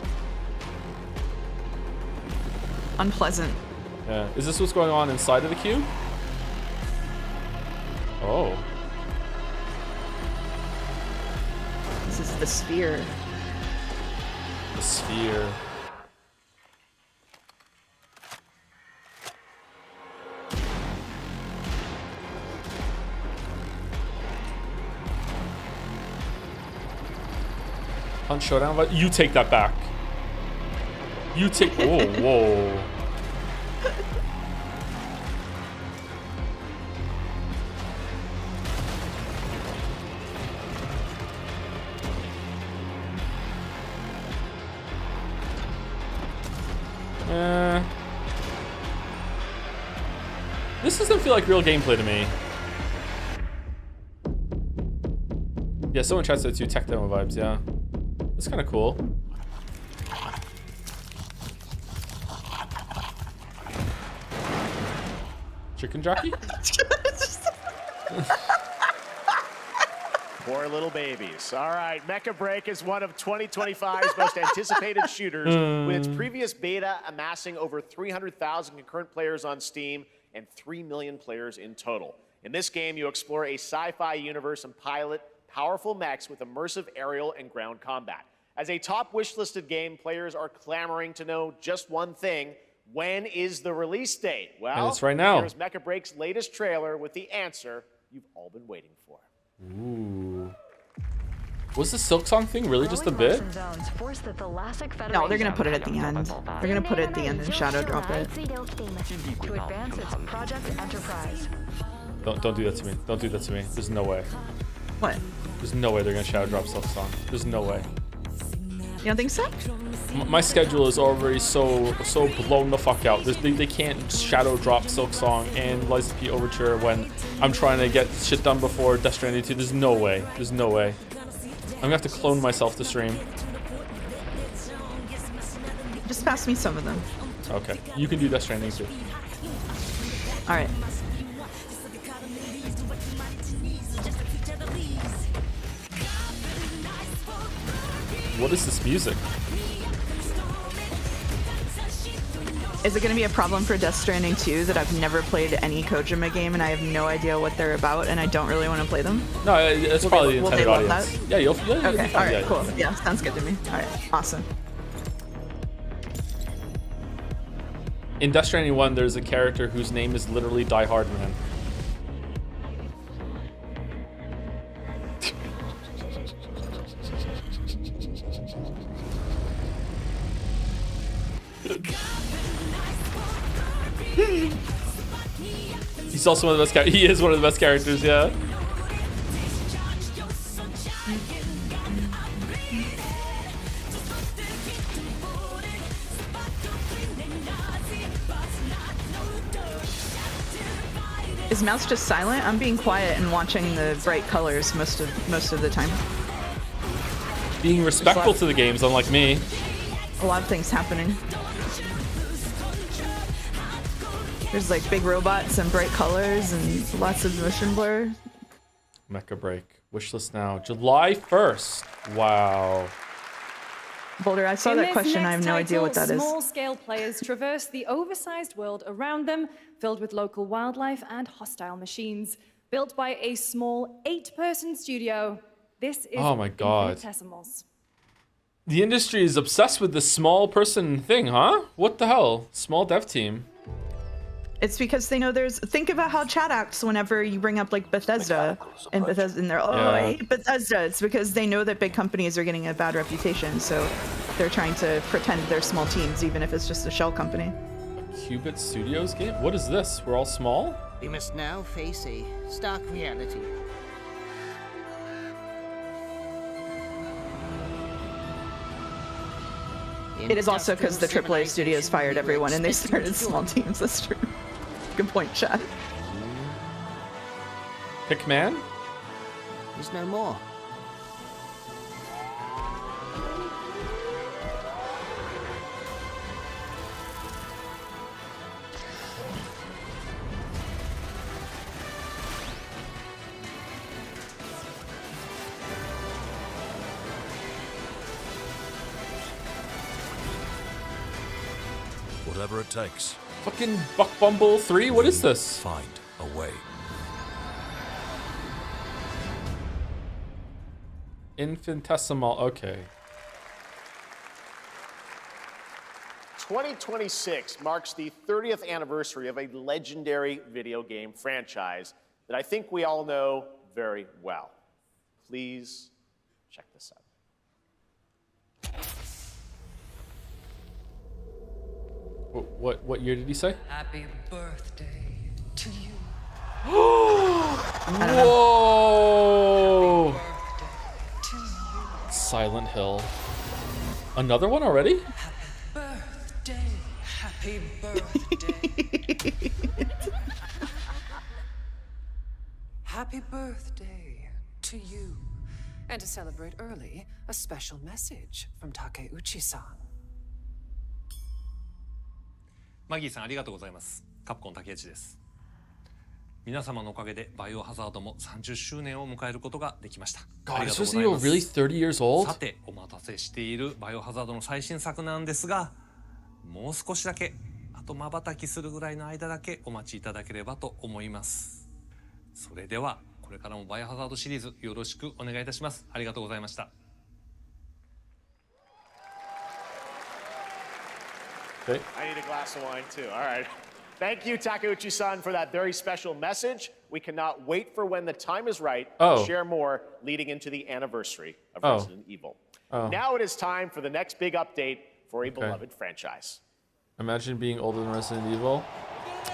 Unpleasant. Yeah. Is this what's going on inside of the cube? Oh. This is the sphere. The sphere. Hunt Showdown, but you take that back. You take. Whoa, whoa. This doesn't feel like real gameplay to me. Yeah, someone tries to do tech demo vibes, yeah. It's kind of cool. Chicken jockey? Poor little babies. All right, Mecha Break is one of 2025's most anticipated shooters, with its previous beta amassing over 300,000 concurrent players on Steam and 3 million players in total. In this game, you explore a sci-fi universe and pilot powerful mechs with immersive aerial and ground combat. As a top wishlisted game, players are clamoring to know just one thing: when is the release date? Well, and it's right now. Here's Mecha Break's latest trailer with the answer you've all been waiting for. Ooh. Was the Silksong thing really just a bit? No, they're gonna put it at the end. They're gonna put it at the end and shadow drop it. To advance its Project Enterprise. Don't do that to me. Don't do that to me. There's no way. What? There's no way they're gonna shadow drop Silksong. There's no way. You don't think so? My schedule is already so blown the fuck out. They can't shadow drop Silksong and Lies of P Overture when I'm trying to get shit done before Death Stranding 2. There's no way. There's no way. I'm gonna have to clone myself to stream. Just pass me some of them. Okay. You can do Death Stranding too. Alright. What is this music? Is it going to be a problem for Death Stranding 2 that I've never played any Kojima game and I have no idea what they're about and I don't really want to play them? No, it's probably the intended audience. That? Yeah, you'll okay, alright, yeah, cool. Yeah, sounds good to me. Alright, awesome. In Death Stranding 1, there's a character whose name is literally Die Hard Man. He's also one of the best characters. He is one of the best characters, yeah. Is Mouse just silent? I'm being quiet and watching the bright colors most of the time. Being respectful to the games, unlike me. A lot of things happening. There's like big robots and bright colors and lots of motion blur. Mecha Break. Wishlist now. July 1st. Wow. Boulder, I saw that question. I have no idea what that is. Small-scale players traverse the oversized world around them, filled with local wildlife and hostile machines. Built by a small 8-person studio, this is oh my God. Infinitesimals. The industry is obsessed with this small person thing, huh? What the hell? Small dev team. It's because they know there's. Think about how chat acts whenever you bring up like Bethesda and they're I hate Bethesda. It's because they know that big companies are getting a bad reputation, so they're trying to pretend they're small teams, even if it's just a shell company. A Qubit Studios game? What is this? We're all small? We must now face a stark reality. It is also because the AAA studios fired everyone and they started small teams. That's true. Good point, Chad. Pikman? There's no more. Whatever it takes. Fucking Buck Bumble 3? What is this? Find a way. Infinitesimal. Okay. 2026 marks the 30th anniversary of a legendary video game franchise that I think we all know very well. Please check this out. What year did he say? Happy birthday to you. Whoa! Silent Hill. Another one already? Happy birthday. Happy birthday to you. And to celebrate early, a special message from Takeuchi-san. マギーさんありがとうございます。カプコン竹内です。皆様のおかげでバイオハザードも30周年を迎えることができました。 God, is Resident Evil really 30 years old? さて、お待たせしているバイオハザードの最新作なんですが、もう少しだけ、あと瞬きするぐらいの間だけお待ちいただければと思います。それでは、これからもバイオハザードシリーズよろしくお願いいたします。ありがとうございました。 Okay. I need a glass of wine too. All right. Thank you, Takeuchi-san, for that very special message. We cannot wait for when the time is right to share more leading into the anniversary of Resident Evil. Now it is time for the next big update for a beloved franchise. Imagine being older than Resident Evil.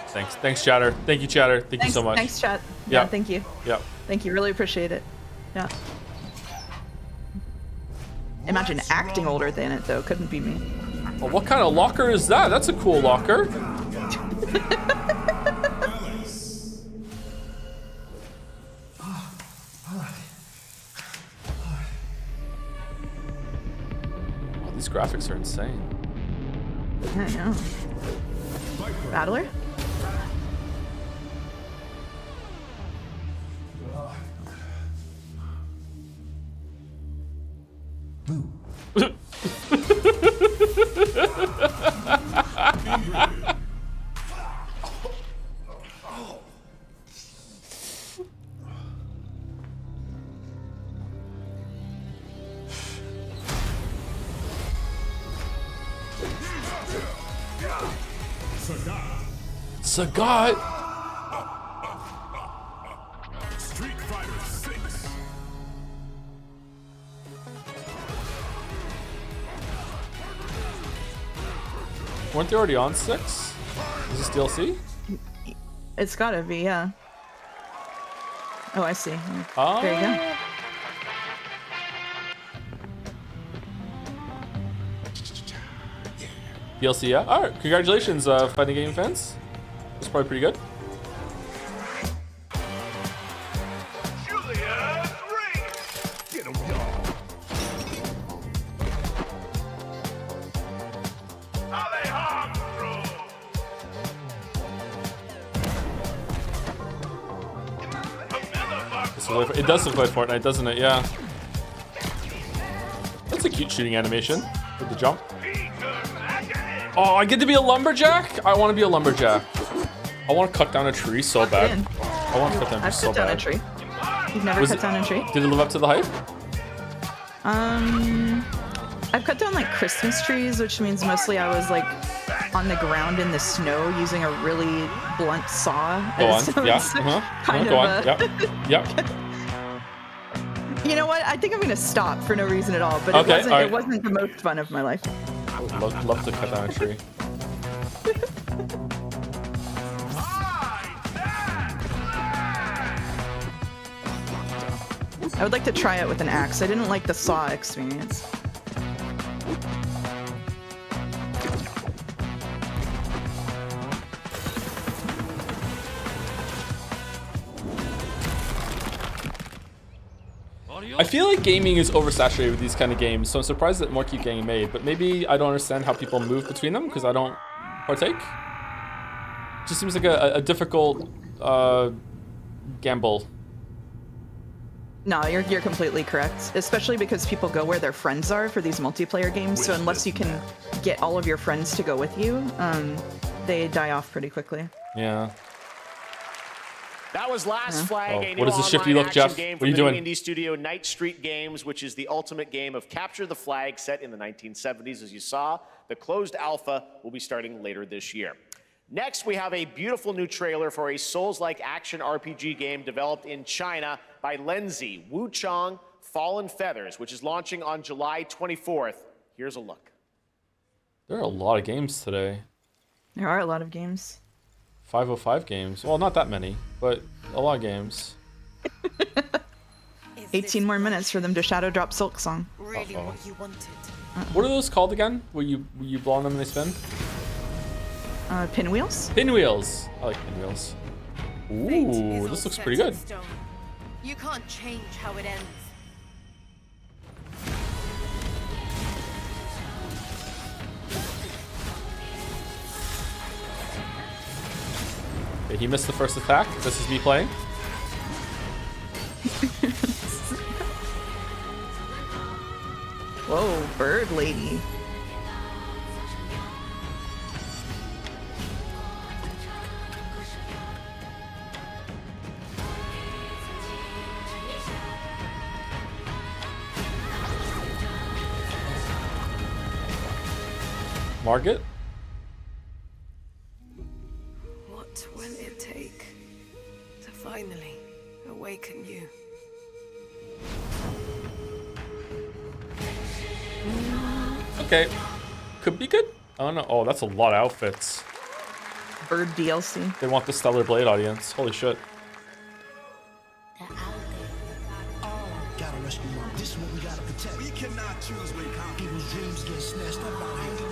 Thanks, Chatter. Thank you, Chatter. Thank you so much. Thanks, chat. Yeah, thank you. Yeah. Thank you. Really appreciate it. Yeah. Imagine acting older than it, though. Couldn't be me. Oh, what kind of locker is that? That's a cool locker. Oh, these graphics are insane. I know. Battler? Sagat. Street Fighter 6. Weren't they already on 6? Is this DLC? It's gotta be, yeah. Oh, I see. Oh. There you go. DLC, yeah. All right, congratulations, fighting game fans. It's probably pretty good. It does look like Fortnite, doesn't it? Yeah. That's a cute shooting animation with the jump. Oh, I get to be a lumberjack? I want to be a lumberjack. I want to cut down a tree so bad. I want to cut down a tree so bad. I've cut down a tree. You've never cut down a tree? Did it live up to the hype? I've cut down like Christmas trees, which means mostly I was like on the ground in the snow using a really blunt saw. Go on. So Yeah. Go on. Yep. You know what? I think I'm gonna stop for no reason at all. But Okay, it wasn't the most fun of my life. I would love to cut down a tree. I would like to try it with an axe. I didn't like the saw experience. I feel like gaming is oversaturated with these kind of games, so I'm surprised that more keep getting made. But maybe I don't understand how people move between them because I don't partake. It just seems like a difficult gamble. No, you're completely correct. Especially because people go where their friends are for these multiplayer games. So unless you can get all of your friends to go with you, they die off pretty quickly. Yeah. That was Last Flag, a new what is this shifty online look, Jeff? action game What are you from the doing? indie studio Night Street Games, which is the ultimate game of capture the flag set in the 1970s. As you saw, the closed alpha will be starting later this year. Next, we have a beautiful new trailer for a Souls-like action RPG game developed in China by Lenzi, Wuchang Fallen Feathers, which is launching on July 24th. Here's a look. There are a lot of games today. There are a lot of games. 505 games. Well, not that many, but a lot of games. 18 more minutes for them to shadow drop Silk Song. Really what you wanted. What are those called again? Where you blow on them and they spin? Pinwheels? Pinwheels. I like pinwheels. Ooh, this looks pretty good. You can't change how it ends. Okay, he missed the first attack. This is me playing. Whoa, bird lady. Margit? What will it take to finally awaken you? Okay. Could be good. I don't know. Oh, that's a lot of outfits. Bird DLC. They want the Stellar Blade audience. Holy shit. Gotta rescue them. This is what we gotta protect. We cannot choose when people's dreams get snatched up out here.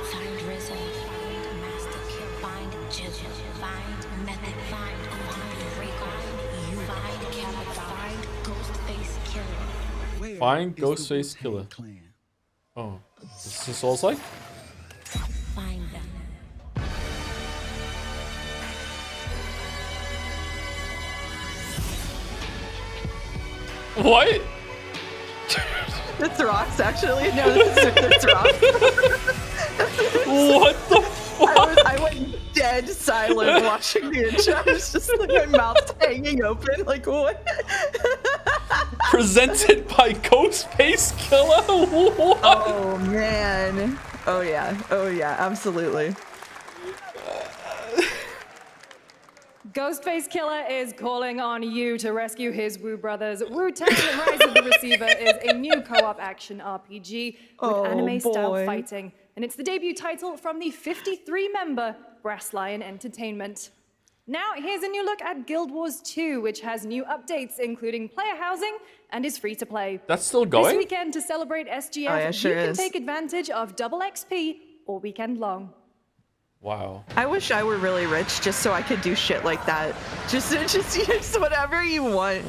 Find Rizzo, find Master Kill, find Jill, find Method, find Recon, you find Capital, find Ghostface Killer. Find Ghostface Killer. Oh, is this Souls-like? Find them. What? It's rocks, actually. No, it's rocks. What the fuck? I went dead silent watching the intro. I was just like, my mouth's hanging open. Like, what? Presented by Ghostface Killer? What? Oh, man. Oh, yeah. Oh, yeah. Absolutely. Ghostface Killer is calling on you to rescue his Wu brothers. Wu-Tang Rise of the Receiver is a new co-op action RPG with anime-style boy. fighting, and it's the debut title from the 53-member Brass Lion Entertainment. Now, here's a new look at Guild Wars 2, which has new updates, including player housing, and is free to play. That's still going? This weekend, to celebrate SGF, Oh, yeah, sure you can is. take advantage of double XP all weekend long. Wow. I wish I were really rich just so I could do shit like that. Just use whatever you want.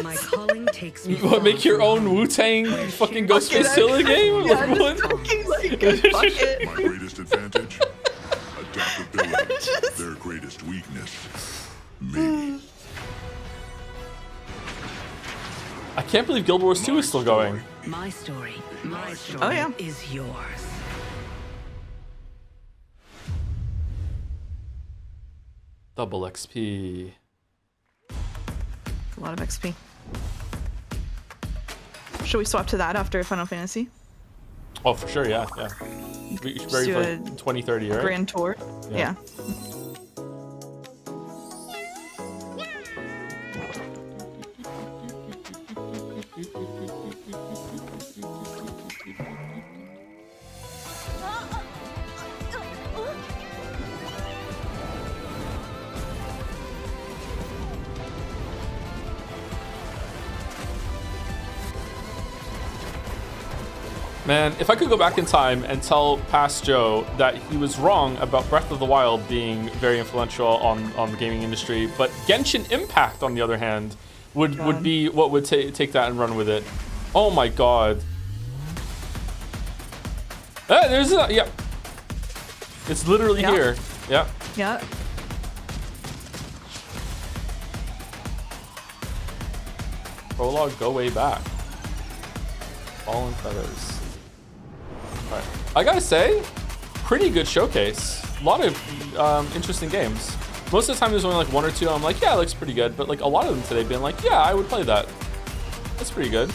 My calling takes me. You want to make your own Wu-Tang fucking Ghostface Killer game? Yeah, Like, what? just fucking, like, fuck it. My greatest advantage? Adaptability. Their greatest weakness. Me. I can't believe Guild Wars 2 is still going. My story Oh, yeah. is yours. Double XP. A lot of XP. Should we swap to that after Final Fantasy? Oh, for sure, yeah, yeah. We should be ready do for a like 2030, right? Grand tour. Yeah. Man, if I could go back in time and tell past Joe that he was wrong about Breath of the Wild being very influential on the gaming industry, but Genshin Impact, on the other hand, would be what would take that and run with it. Oh my god. There's a, yeah. It's literally here. Yeah. Yeah. Prologue, go way back. Fallen Feathers. Alright. I gotta say, pretty good showcase. A lot of interesting games. Most of the time there's only like one or two I'm like, yeah, it looks pretty good. But like a lot of them today been like, yeah, I would play that. That's pretty good.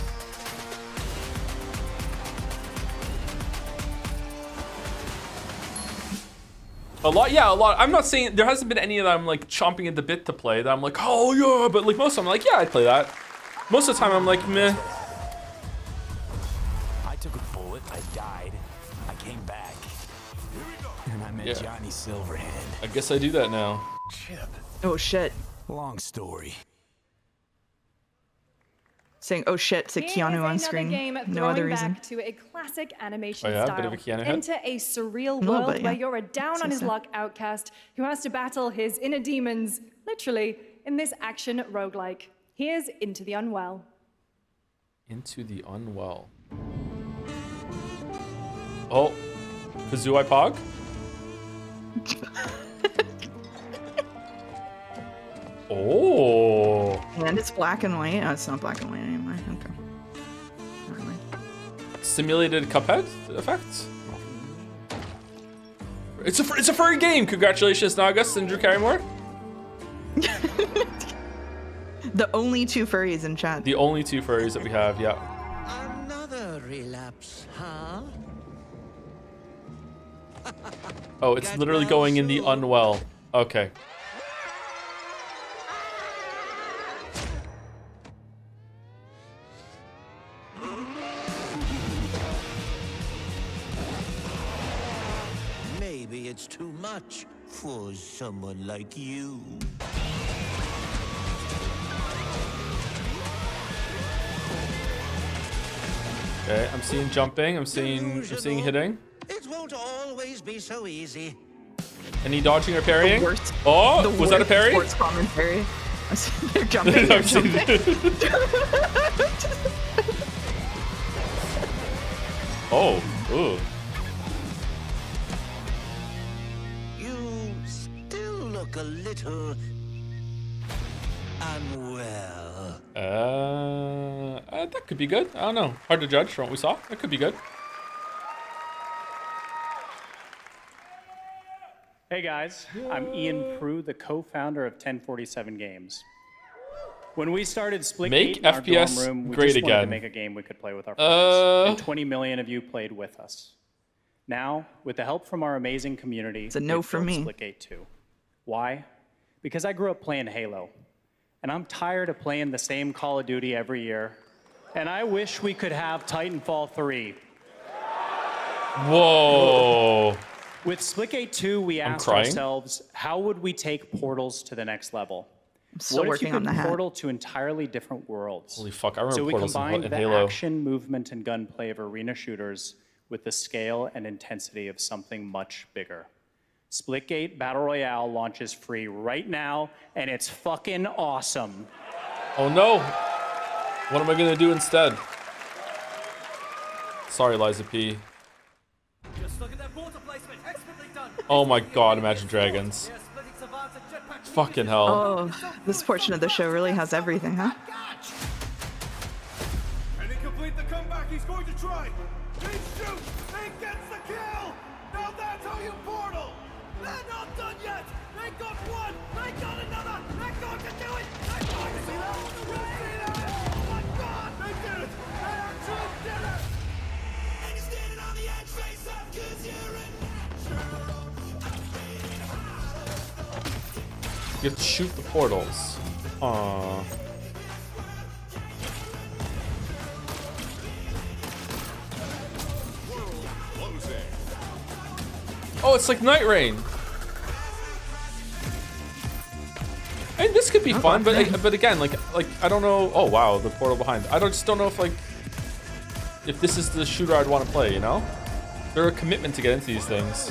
A lot. I'm not saying there hasn't been any that I'm like chomping at the bit to play that I'm like, oh yeah, but like most of them I'm like, yeah, I'd play that. Most of the time I'm like, meh. I took a bullet, I died, I came back. And I met Yeah. Johnny Silverhand. I guess I do that now. Chip. Oh shit. Long story. Saying oh shit to Here Keanu is on another screen. game No throwing other reason. back to a classic animation Oh yeah, style. bit of a Keanu hit. Enter a surreal little world bit, where yeah. you're a down on his luck outcast who has to battle his inner demons, literally, in this action roguelike. Here's Into the Unwell. Into the Unwell. Oh, Kazooie Pog? Oh. And it's black and white. Oh, it's not black and white anymore. Okay. Never mind. Simulated Cuphead effects? It's a furry game. Congratulations, Nagus and Drew Carrymore. The only two furries in chat. The only two furries that we have, yeah. Another relapse, huh? Oh, it's literally going in the Unwell. Okay. Maybe it's too much for someone like you. Okay, I'm seeing jumping. I'm seeing hitting. It won't always be so easy. Any dodging or parrying? The worst, Oh, the was that a worst parry? Sports commentary. They're jumping. They're I've seen jumping. Oh, ooh. You still look a little unwell. That could be good. I don't know. Hard to judge from what we saw. That could be good. Hey guys, I'm Ian Prue, the co-founder of 1047 Games. When we started Splitgate Make in our FPS dorm room, we great just wanted to again. make a game we could play with our friends, and 20 million of you played with us. Now, with the help from our amazing community, It's a no we've for built me. Splitgate 2. Why? Because I grew up playing Halo, and I'm tired of playing the same Call of Duty every year, and I wish we could have Titanfall 3. Whoa. With Splitgate 2, we asked crying. ourselves, how would we take Portals to the next level? I'm still What if working you on could the hat. portal to entirely different worlds? Holy fuck, I remember So we Portals combined in the Halo. action, movement, and gunplay of arena shooters with the scale and intensity of something much bigger. Splitgate Battle Royale launches free right now, and it's fucking awesome. Oh no. What am I gonna do instead? Sorry, Liza P. Oh my god, Imagine Dragons. Fucking hell. Oh, this portion of the show really has everything, huh? And he complete the comeback he's going to try. He shoots, he gets the kill. Now that's how you portal. They're not done yet. They got one, they got another. They're going to do it. They're going to do it. Oh my God, they did it. They actually did it. And you're standing on the edge, face up, 'cause you're a natural. You have to shoot the portals. Aww. Oh, it's like Night Rain. And this could be fun, but again, like I don't know. Oh wow, the portal behind. Just don't know if this is the shooter I'd want to play. You know, they're a commitment to get into these things.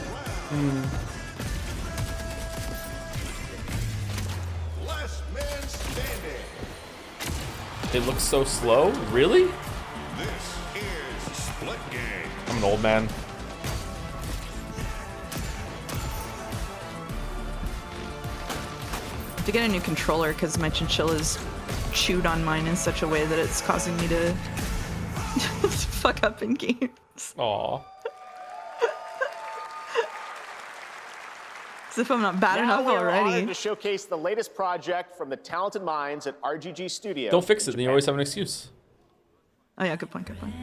Last man standing. It looks so slow. Really? This is Splitgate. I'm an old man. To get a new controller because my chinchilla's chewed on mine in such a way that it's causing me to fuck up in games. Aw. As if I'm not bad Now enough we are already. honored to showcase the latest project from the talented minds at RGG Studio. Don't fix it, then you always have an excuse. Oh yeah, good point, good point.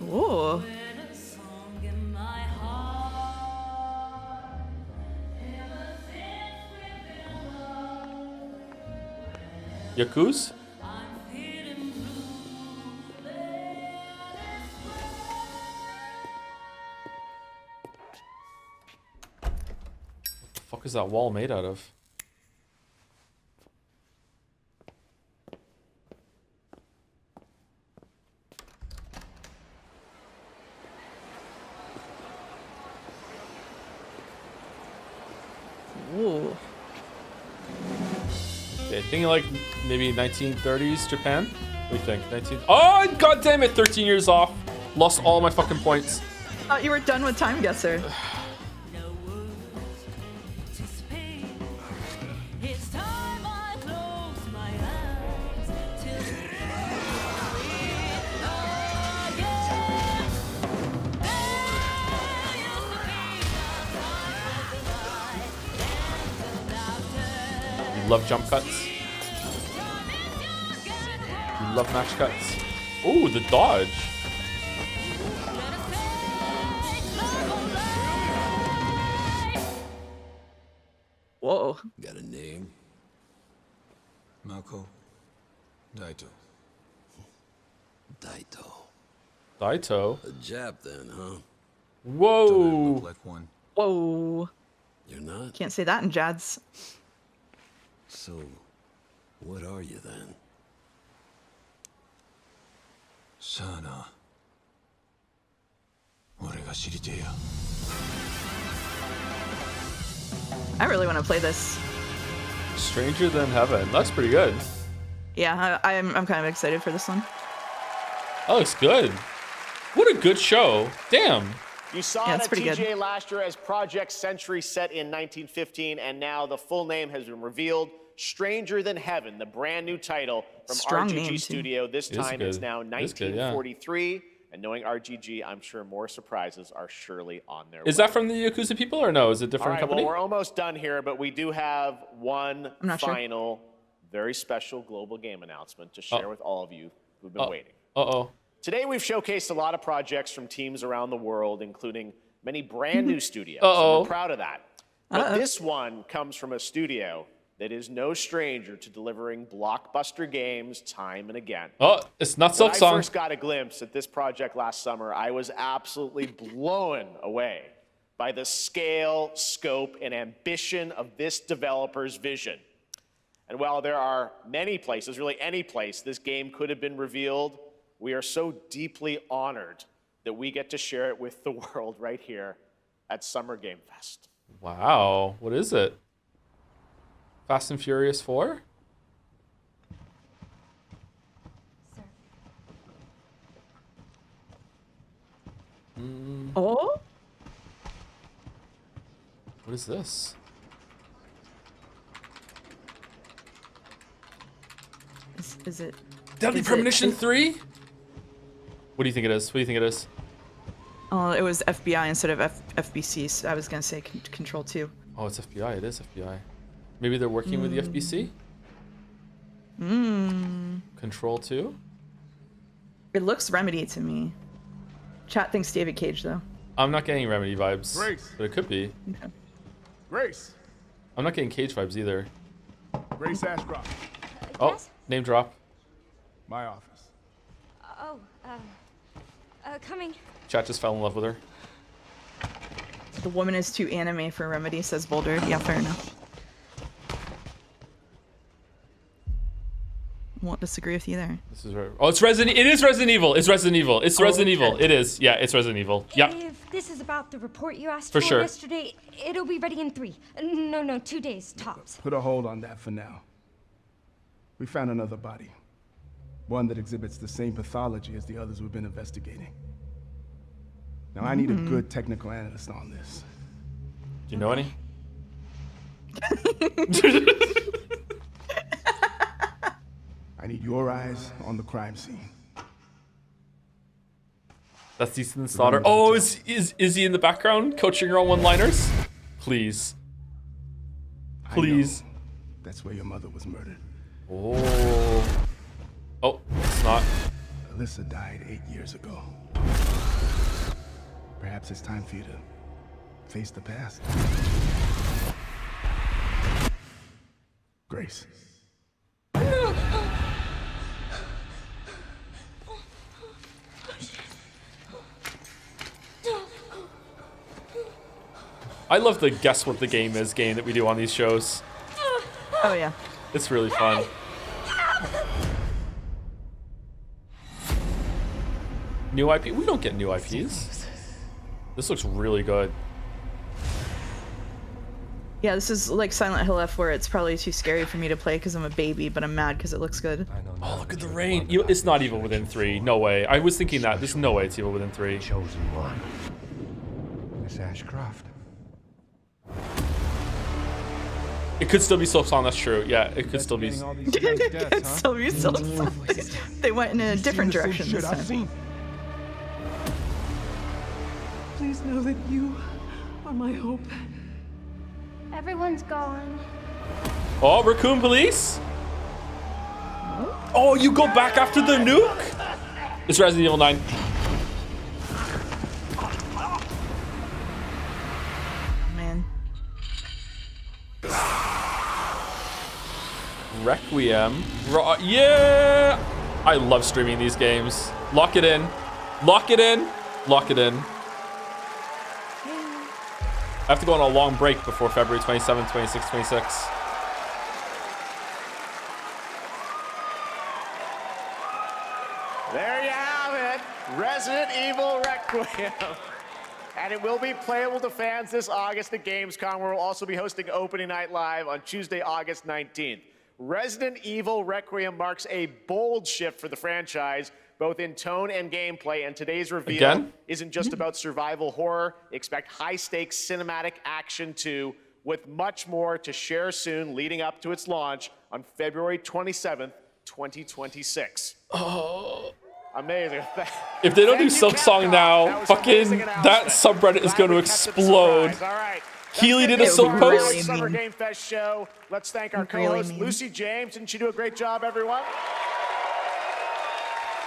Whoa. Yakuz? fuck is that wall made out of? Ooh. Okay, thinking like maybe 1930s Japan. What do you think? 19? Oh, god damn it! 13 years off. Lost all my fucking points. Thought you were done with Time Guesser. Love jump cuts. You love match cuts. Ooh, the dodge. Whoa. Got a name? Mako Daito. Daito? A Jap then, huh? Whoa. Look like one. Whoa. You're not? Can't say that in Jads. So, what are you then? Shana. I really want to play this. Stranger Than Heaven. That's pretty good. Yeah, I'm kind of excited for this one. That looks good. What a good show. Damn. You saw it at TGA last year as Project Century set in 1915, and now the full name has been revealed. Stranger Than Heaven, the brand new title from RGG Studio. This time it's now 1943. And knowing RGG, I'm sure more surprises are surely on their way. Is that from the Yakuza people or no? Is it a different company? Well, we're almost done here, but we do have one final, very special global game announcement to share with all of you who've been waiting. Today, we've showcased a lot of projects from teams around the world, including many brand new studios. So we're proud of that. But this one comes from a studio that is no stranger to delivering blockbuster games time and again. Oh, it's not Silk Song. When I first got a glimpse at this project last summer, I was absolutely blown away by the scale, scope, and ambition of this developer's vision. And while there are many places, really any place, this game could have been revealed, we are so deeply honored that we get to share it with the world right here at Summer Game Fest. Wow, what is it? Fast and Furious 4? Oh? What is this? Is it? Deadly Premonition 3? What do you think it is? What do you think it is? Oh, it was FBI instead of FBC, so I was gonna say Control 2. Oh, it's FBI. It is FBI. Maybe they're working with the FBC? Control 2? It looks Remedy to me. Chat thinks David Cage, though. I'm not getting Remedy vibes. Grace. But it could be. Okay. Grace. I'm not getting Cage vibes either. Grace Ashcroft. Oh, name drop. My office. Coming. Chat just fell in love with her. The woman is too anime for Remedy, says Boulder. Yeah, fair enough. Won't disagree with you there. This is right. Oh, it's Resident. It is Resident Evil. It's Resident Evil. It's Resident Evil. It is. Yeah, it's Resident Evil. Yeah. If this is about the report you asked For for sure. yesterday, it'll be ready in 3. No, 2 days tops. Put a hold on that for now. We found another body. One that exhibits the same pathology as the others we've been investigating. Now, I need a good technical analyst on this. Do you know any? I need your eyes on the crime scene. That's Ethan Slaughter. Oh, is he in the background coaching her on one-liners? Please. Please. That's where your mother was murdered. Oh. Oh, it's not. Alyssa died 8 years ago. Perhaps it's time for you to face the past. Grace. I love the guess what the game is game that we do on these shows. Oh yeah. It's really fun. New IP? We don't get new IPs. This looks really good. Yeah, this is like Silent Hill F, where it's probably too scary for me to play because I'm a baby, but I'm mad because it looks good. Oh, look at the rain. It's not Evil Within 3. No way. I was thinking that. There's no way it's Evil Within 3. Chosen one. Miss Ashcroft. It could still be Silksong, that's true. Yeah, it could still be. It's still be Silksong. They went in a different direction this time. Please know that you are my hope. Everyone's gone. Oh, Raccoon Police? Oh, you go back after the nuke? It's Resident Evil 9. Man. Requiem. Yeah! I love streaming these games. Lock it in. Lock it in. Lock it in. I have to go on a long break before February 27, 26, 26. There you have it, Resident Evil Requiem. And it will be playable to fans this August at Gamescom, where we'll also be hosting Opening Night Live on Tuesday, August 19th. Resident Evil Requiem marks a bold shift for the franchise, both in tone and gameplay, and today's reveal isn't just about survival horror. Expect high-stakes cinematic action too, with much more to share soon leading up to its launch on February 27th, 2026. Oh. Amazing. If they don't do Silksong now, fucking that subreddit is going to explode. All right. Keely did a Silk post. Summer Game Fest show. Let's thank our co-host, Lucy James. Didn't she do a great job, everyone?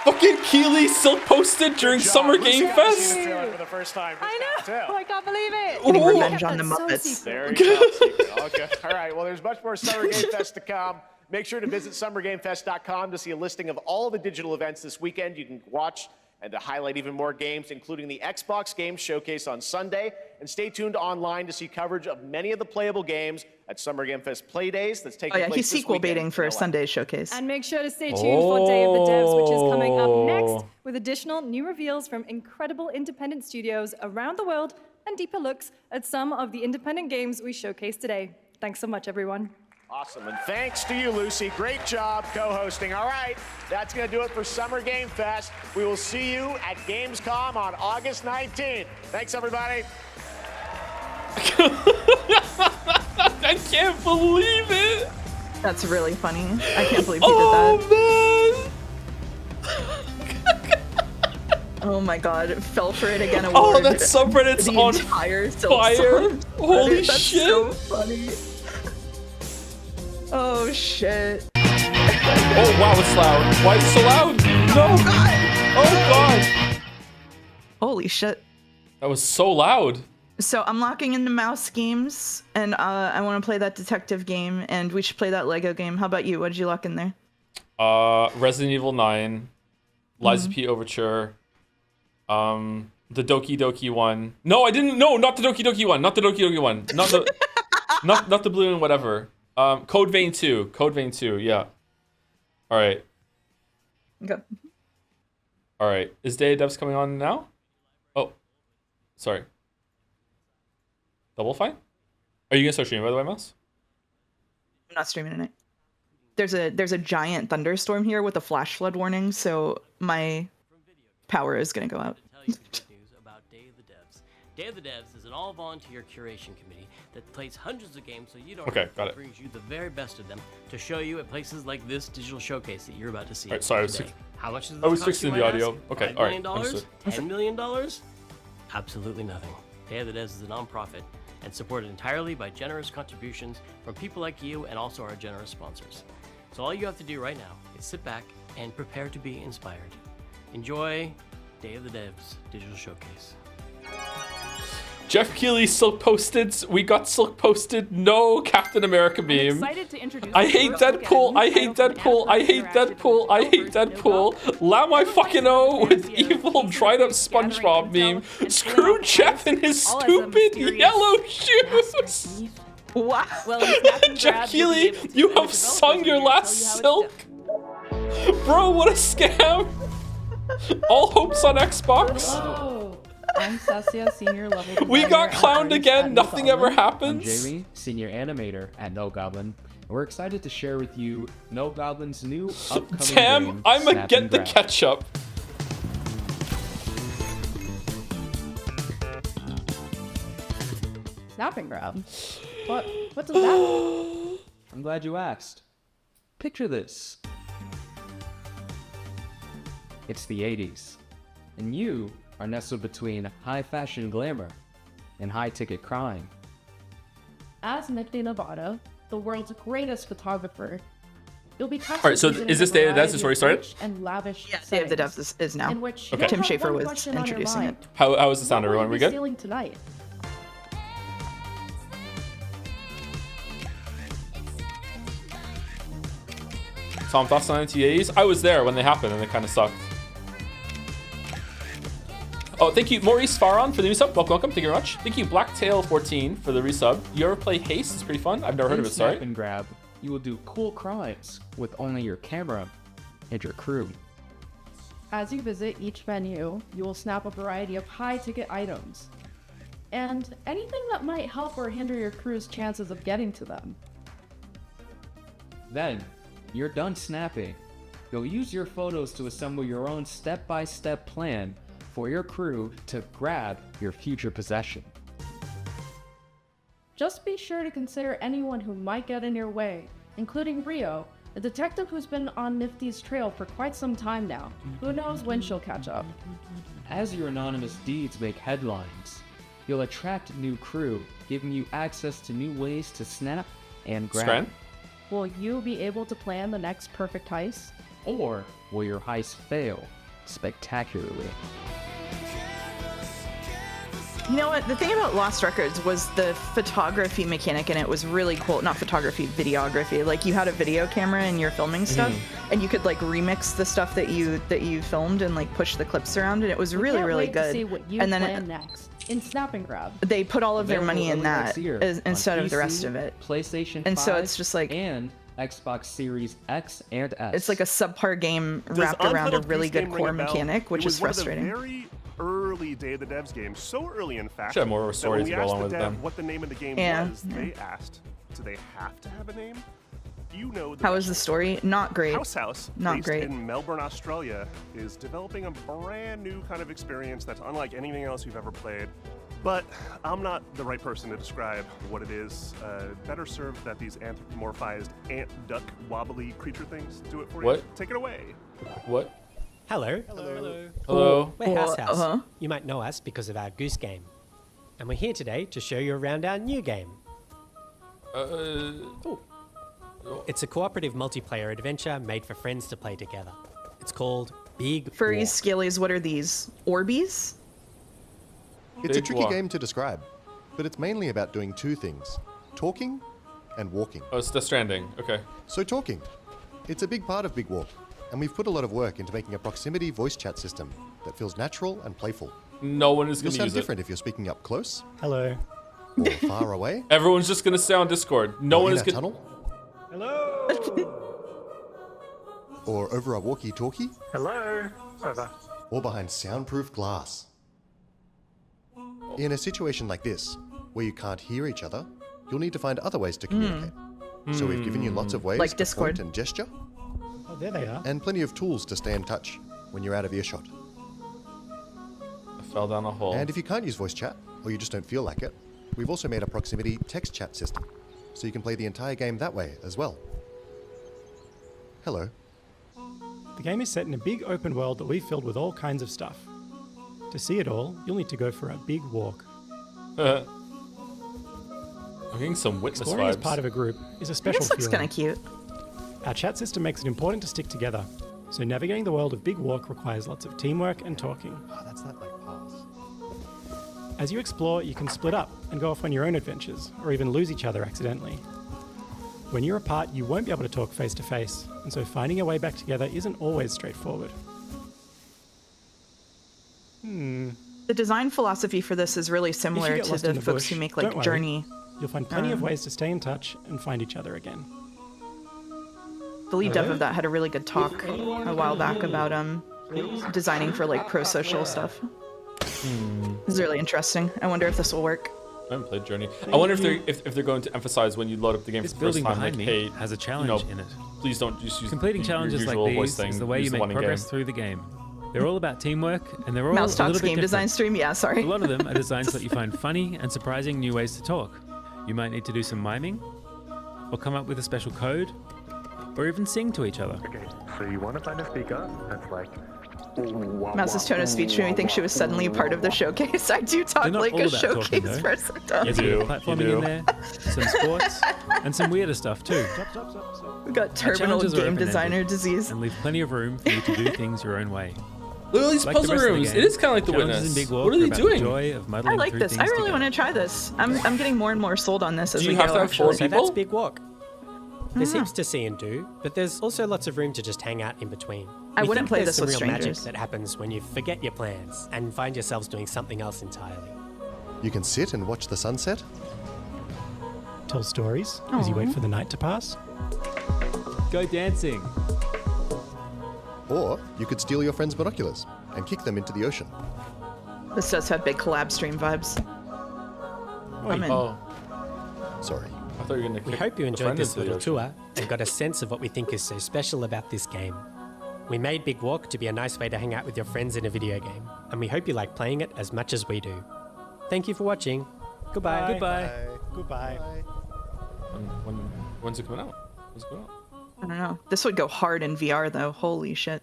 Fucking Keely Silk posted during Summer Game Fest. For the first time. I know. I can't believe it. Getting revenge on the Muppets. There you go. Okay. All right. Well, there's much more Summer Game Fest to come. Make sure to visit summergamefest.com to see a listing of all the digital events this weekend. You can watch and to highlight even more games, including the Xbox Games Showcase on Sunday. And stay tuned online to see coverage of many of the playable games at Summer Game Fest Play Days that's taking place he's sequel baiting for Sunday's showcase. And make sure to stay tuned for Day of the Devs, which is coming up next with additional new reveals from incredible independent studios around the world and deeper looks at some of the independent games we showcased today. Thanks so much, everyone. Awesome, and thanks to you, Lucy. Great job co-hosting. All right, that's going to do it for Summer Game Fest. We will see you at Gamescom on August 19th. Thanks, everybody. I can't believe it. That's really funny. I can't believe he did that. Oh my god, it fell for it again. Oh, that subreddit's on fire. Holy That's shit. so funny. Oh shit. Oh wow, it's loud. Why is it so loud? No. Oh god. Holy shit. That was so loud. So I'm locking into mouse games, and I want to play that detective game, and we should play that Lego game. How about you? What did you lock in there? Resident Evil 9, Liza P Overture, the Doki Doki one. No, I didn't. No, not the Doki Doki one. Not the Doki Doki one. Not the, not the blue and whatever. Code Vein 2. Code Vein 2. Yeah. All right. Okay. All right. Is Day of Devs coming on now? Oh, sorry. Double Fine? Are you gonna start streaming, by the way, Mouse? I'm not streaming tonight. There's a giant thunderstorm here with a flash flood warning, so my power is gonna go out. News about Day of the Devs. Day of the Devs is an all-volunteer curation committee that plays hundreds of games, so you don't. Okay, got it. Brings you the very best of them to show you at places like this digital showcase that you're about to see. All right, sorry, today. How much does this I was cost, fixing you the might audio. ask? Okay, $5 all right, million? understood. $10 million? Absolutely nothing. Day of the Devs is a non-profit and supported entirely by generous contributions from people like you and also our generous sponsors. So all you have to do right now is sit back and prepare to be inspired. Enjoy Day of the Devs Digital Showcase. Jeff Keighley silk posted. We got silk posted. No Captain America meme. I hate Deadpool. I hate Deadpool. I hate Deadpool. I hate Deadpool. Lam I fucking O with evil dried up SpongeBob meme. Screw Jeff and his stupid yellow shoes. Wow. Jeff Keighley, you have sung your last silk. Bro, what a scam. All hopes on Xbox. Oh, I'm Sasia, senior level. We got clowned again. Nothing ever happens. I'm Jamie, senior animator at No Goblin. And we're excited to share with you No Goblin's new upcoming Damn, game, I'ma Snap get and the Grab. ketchup. Snap and grab. What does that mean? I'm glad you asked. Picture this. It's the 80s, and you are nestled between high fashion glamour and high ticket crime. As Nifty Nevada, the world's greatest photographer, you'll be Alright, so is this Day of the Devs? Is where you started? and lavish Yeah, Day of the Devs is now. in which Okay. Tim you'll have Schafer one was question on your introducing it. mind. How is the sound, What will everyone? you We be good? stealing tonight? Tom, thoughts on NTAs? I was there when they happened and it kind of sucked. Oh, thank you, Maurice Farron for the resub. Welcome. Thank you very much. Thank you, Blacktail14 for the resub. You ever play Haste? It's pretty fun. I've never heard of In it, Snap sorry. and Grab, you will do cool crimes with only your camera and your crew. As you visit each venue, you will snap a variety of high-ticket items, and anything that might help or hinder your crew's chances of getting to them. Then, you're done snapping. You'll use your photos to assemble your own step-by-step plan for your crew to grab your future possession. Just be sure to consider anyone who might get in your way, including Rio, a detective who's been on Nifty's trail for quite some time now. Who knows when she'll catch up. As your anonymous deeds make headlines, you'll attract new crew, giving you access to new ways to snap and grab. Scran? Will you be able to plan the next perfect heist? Or will your heist fail spectacularly? You know what? The thing about Lost Records was the photography mechanic in it was really cool. Not photography, videography. Like you had a video camera and you're filming stuff, and you could like remix the stuff that you filmed and like push the clips around, and it was really Can't really wait good. To see what you and then plan next in Snap and Grab. they put all of their Available money in early that next year instead on of the rest PC, of it. PlayStation And 5, so it's just like and Xbox Series X and S. it's like a subpar game Does wrapped around a Untitled really Goose good Game ring core a bell? mechanic, which It was is one of the frustrating. very early Day of the Devs games, so early in fact. Should have more that stories when to we go asked along the with dev them. what the name of the game Yeah, was, yeah. they asked, do they have to have a name? Do you know How was the story? Not great. House, Not based great. in Melbourne, Australia, is developing a brand new kind of experience that's unlike anything else you've ever played. But I'm not the right person to describe what it is. Better served that these anthropomorphized ant, duck, wobbly creature things do it for you. What? Take it away. What? Hello. Hello. We're House House. Uh-huh. You might know us because of our Goose Game. And we're here today to show you around our new game. It's a cooperative multiplayer adventure made for friends to play together. It's called Big Furries, Walk. scalies, what are these? Orbeez? It's a Big tricky walk. game to describe, but it's mainly about doing two things: talking and walking. Oh, it's Death Stranding. Okay. So talking. It's a big part of Big Walk, and we've put a lot of work into making a proximity voice chat system that feels natural and playful. No one is You'll going to sound use it. different if you're speaking up close Hello. or far away. Everyone's just going to stay on Discord. No or one in is a going tunnel Hello. or over a walkie-talkie Hello. Over. or behind soundproof glass. In a situation like this, where you can't hear each other, you'll need to find other ways to communicate. So we've given you lots of ways Like to Discord. point and gesture, Oh, there they are. and plenty of tools to stay in touch when you're out of earshot. I fell down a hole. And if you can't use voice chat, or you just don't feel like it, we've also made a proximity text chat system, so you can play the entire game that way as well. Hello. The game is set in a big open world that we've filled with all kinds of stuff. To see it all, you'll need to go for a big walk. I'm getting some witness Exploring as vibes. part of a group is a I special guess looks feeling. kind of cute. Our chat system makes it important to stick together, so navigating the world of Big Walk requires lots of teamwork and talking. Oh, that's not like pass. As you explore, you can split up and go off on your own adventures, or even lose each other accidentally. When you're apart, you won't be able to talk face to face, and so finding your way back together isn't always straightforward. The design philosophy for this is really similar to the folks who make like Journey. You'll find plenty of ways to stay in touch and find each other again. The lead dev of that had a really good talk a while back about designing for like pro-social stuff. This is really interesting. I wonder if this will work. I haven't played Journey. I wonder if they're going to emphasize when you load up the game for the first time, like, hey, has a challenge you know, in it. Please don't just use completing your challenges like usual voice these thing, is the way you use the make one in progress game. through the game. They're all about teamwork, and they're all Mouse a Talks little bit game different. design stream, yeah, sorry. A lot of them are designed so that you find funny and surprising new ways to talk. You might need to do some miming, or come up with a special code, or even sing to each other. Okay, so you want to find a speaker that's like... Mouse's tone of speech made me think she was suddenly part of the showcase. I do talk They're not like all a about talking, showcase though. person There's does. a bit of platforming in there, some sports, and some weirder stuff too. We've got Our terminal challenges are game open-ended designer disease. and leave plenty of room for you to do things your own way. Look at these Like the puzzle rest of the rooms. game, It is kind of like The challenges Witness. in Big Walk What are they about the doing? joy of I muddling like through this. I things really together. want to try this. I'm getting more and more sold on this as Do we you have go. to have 4 So that's people? Big Walk. There's heaps to see and do, but there's also lots of room to just hang out in between. I We wouldn't think play there's this with some real magic strangers. that happens when you forget your plans and find yourselves doing something else entirely. You can sit and watch the sunset, Tell stories as you wait for the night to pass. Go dancing. or you could steal your friend's binoculars and kick them into the ocean. This does have big collab stream vibes. I'm in. Oh, Sorry. I thought you were going to We hope you enjoyed this little tour and got a sense of what we think is so special about this game. We made Big Walk to be a nice way to hang out with your friends in a video game, and we hope you like playing it as much as we do. Thank you for watching. Goodbye. Goodbye. Goodbye. When's it coming out? When's it coming out? I don't know. This would go hard in VR though. Holy shit.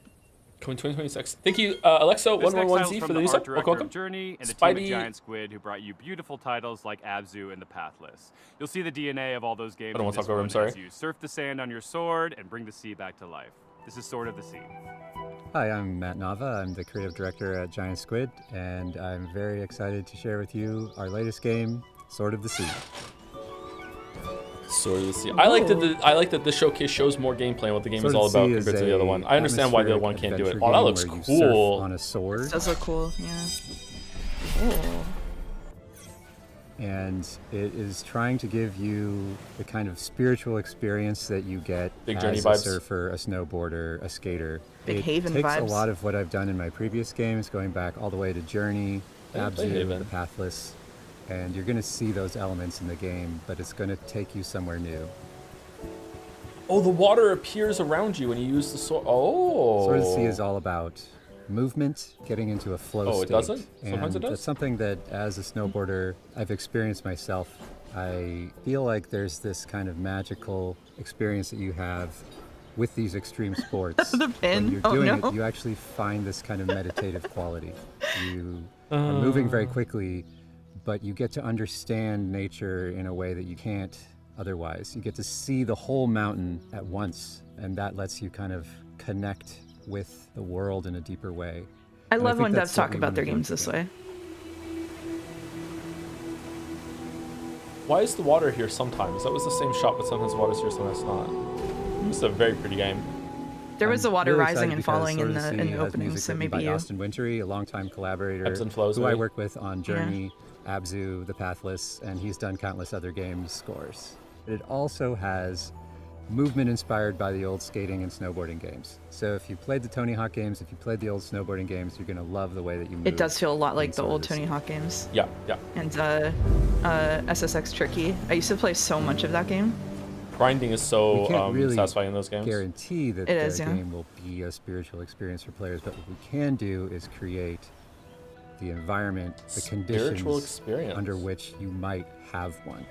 Coming 2026. Thank you, Alexa111Z for the new sub. Welcome. Journey and the team Spidey. at Giant Squid who brought you beautiful titles like Abzu and The Pathless. You'll see the DNA of all those games I don't in want to this talk over him, one sorry. as you surf the sand on your sword and bring the sea back to life. This is Sword of the Sea. Hi, I'm Matt Nava. I'm the creative director at Giant Squid, and I'm very excited to share with you our latest game, Sword of the Sea. Sword of the Sea. I like that the showcase shows more gameplay and what the game is all about compared to the other one. I understand why the other one can't do it. Oh, that looks cool. On a sword. This does look cool, yeah. Oh. And it is trying to give you the kind of spiritual experience that you get Big as Journey a vibes. surfer, a snowboarder, a skater. Big it Haven takes vibes. a lot of what I've done in my previous games, going back all the way to Journey, I didn't play Abzu, Haven. the Pathless, and you're going to see those elements in the game, but it's going to take you somewhere new. Oh, the water appears around you when you use the sword. Oh. Sword of the Sea is all about movement, getting into a flow Oh, it state. doesn't? Sometimes And it does? that's something that, as a snowboarder, I've experienced myself. I feel like there's this kind of magical experience that you have with these extreme sports. The pin. When you're Oh, doing no. it, you actually find this kind of meditative quality. You are moving very quickly, but you get to understand nature in a way that you can't otherwise. You get to see the whole mountain at once, and that lets you kind of connect with the world in a deeper way. I And love think when that's devs talk what we about wanna their do games with this the way. Why is the water here sometimes? That was the same shot, but sometimes the water's here, sometimes not. This is a very pretty game. There was the water Really rising excited and because falling Sword in of the Sea in the has opening, music so written maybe by you. Austin Wintory, a longtime collaborator Ebbs and flows, who I maybe? work with on Journey, Abzu, The Pathless, and he's done countless other games scores. It also has movement inspired by the old skating and snowboarding games. So if you played the Tony Hawk games, if you played the old snowboarding games, you're going to love the way that you move. It does feel a lot like in the Sword of old the Tony Sea. Hawk games. Yeah, yeah. And SSX Tricky. I used to play so much of that game. Grinding is We so can't really satisfying in those games. guarantee that It the is, yeah. game will be a spiritual experience for players, but what we can do is create the environment, the Spiritual conditions experience. under which you might have one.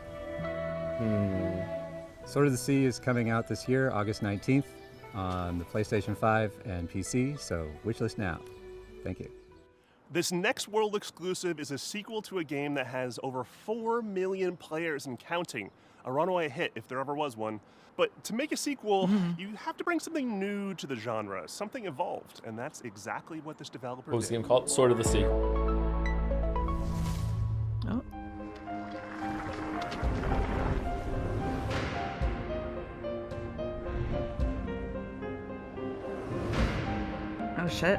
Hmm. Sword of the Sea is coming out this year, August 19th, on the PlayStation 5 and PC, so wishlist now. Thank you. This next world exclusive is a sequel to a game that has over 4 million players and counting. A runaway hit, if there ever was one. But to make a sequel, you have to bring something new to the genre, something evolved, and that's exactly what this developer What was the did. game called? Sword of the Sea. shit.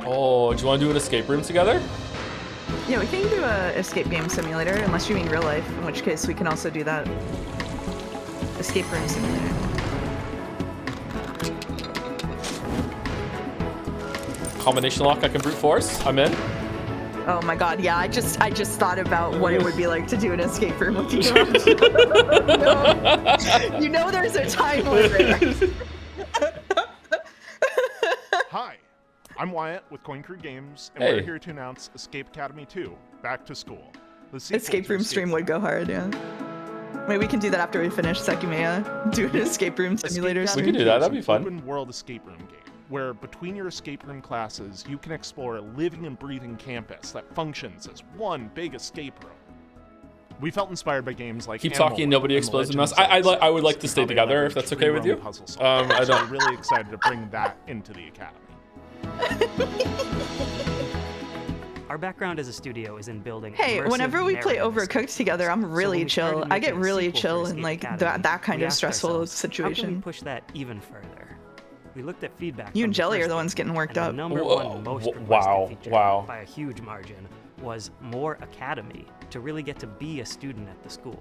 Oh, do you want to do an escape room together? Yeah, we can do a escape game simulator, unless you mean real life, in which case we can also do that. Escape room simulator. Combination lock I can brute force. I'm in. Oh my god, yeah, I just thought about what it would be like to do an escape room with you. No. You know there's a time limit. Hi, I'm Wyatt with Coin Crew Games, and Hey. we're here to announce Escape Academy 2, Back to School. The sequel Escape to room stream would go hard, yeah. Maybe we can do that after we finish Sekimeya. Do an escape room simulator stream. We can do that, that'd be fun. Open world escape room game, where between your escape room classes, you can explore a living and breathing campus that functions as one big escape room. We felt inspired by games like Keep Animal talking, nobody and The explodes in Legend us. of Zelda, I would like to and stay how they together if leverage that's okay with you. three-realm puzzle solving. I So don't. we're really excited to bring that into the academy. Our background as a studio is in building. Hey, immersive whenever we play narrative Overcooked together, I'm really when we started chill. I get making a really sequel chill for in Escape like Academy, that kind we of asked stressful ourselves, How can we situation. push that even further? We looked at feedback. You from and Jelly first are the ones game, getting worked and up. The number Whoa, one most requested wow, feature wow. by a huge margin was more academy to really get to be a student at the school.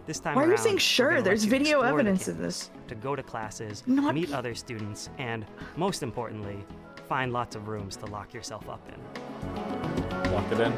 This time Why are you around, saying we're sure? gonna let There's you video explore the evidence of campus, this. To go to classes, Not- meet other students, and most importantly, find lots of rooms to lock yourself up in. Lock it in.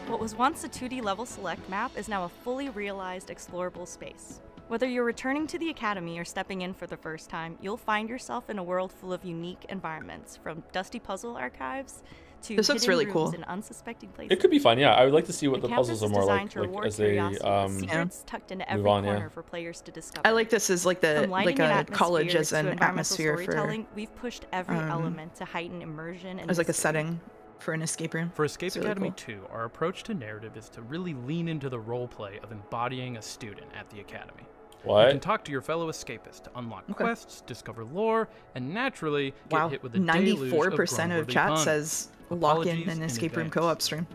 What was once a 2D level select map is now a fully realized explorable space. Whether you're returning to the academy or stepping in for the first time, you'll find yourself in a world full of unique environments, from dusty puzzle archives to This looks hidden really rooms cool. in unsuspecting places. It could be fun, yeah. I would like to see what The the puzzles campus are is more designed to like reward as they curiosity with secrets tucked into every move on, corner yeah. for players to discover. I like this as like the From lighting like and a college atmosphere as to an environmental atmosphere for storytelling, we've pushed every um, element to heighten immersion and as like a mystery. setting for an escape room. For Escape It's really Academy cool. 2, our approach to narrative is to really lean into the roleplay of embodying a student at the academy. What? You can talk to your fellow escapists to unlock Okay. quests, discover lore, and naturally get Wow, hit with a deluge 94% of grown-worthy chat puns. says lock in Apologies an escape room advance. co-op stream.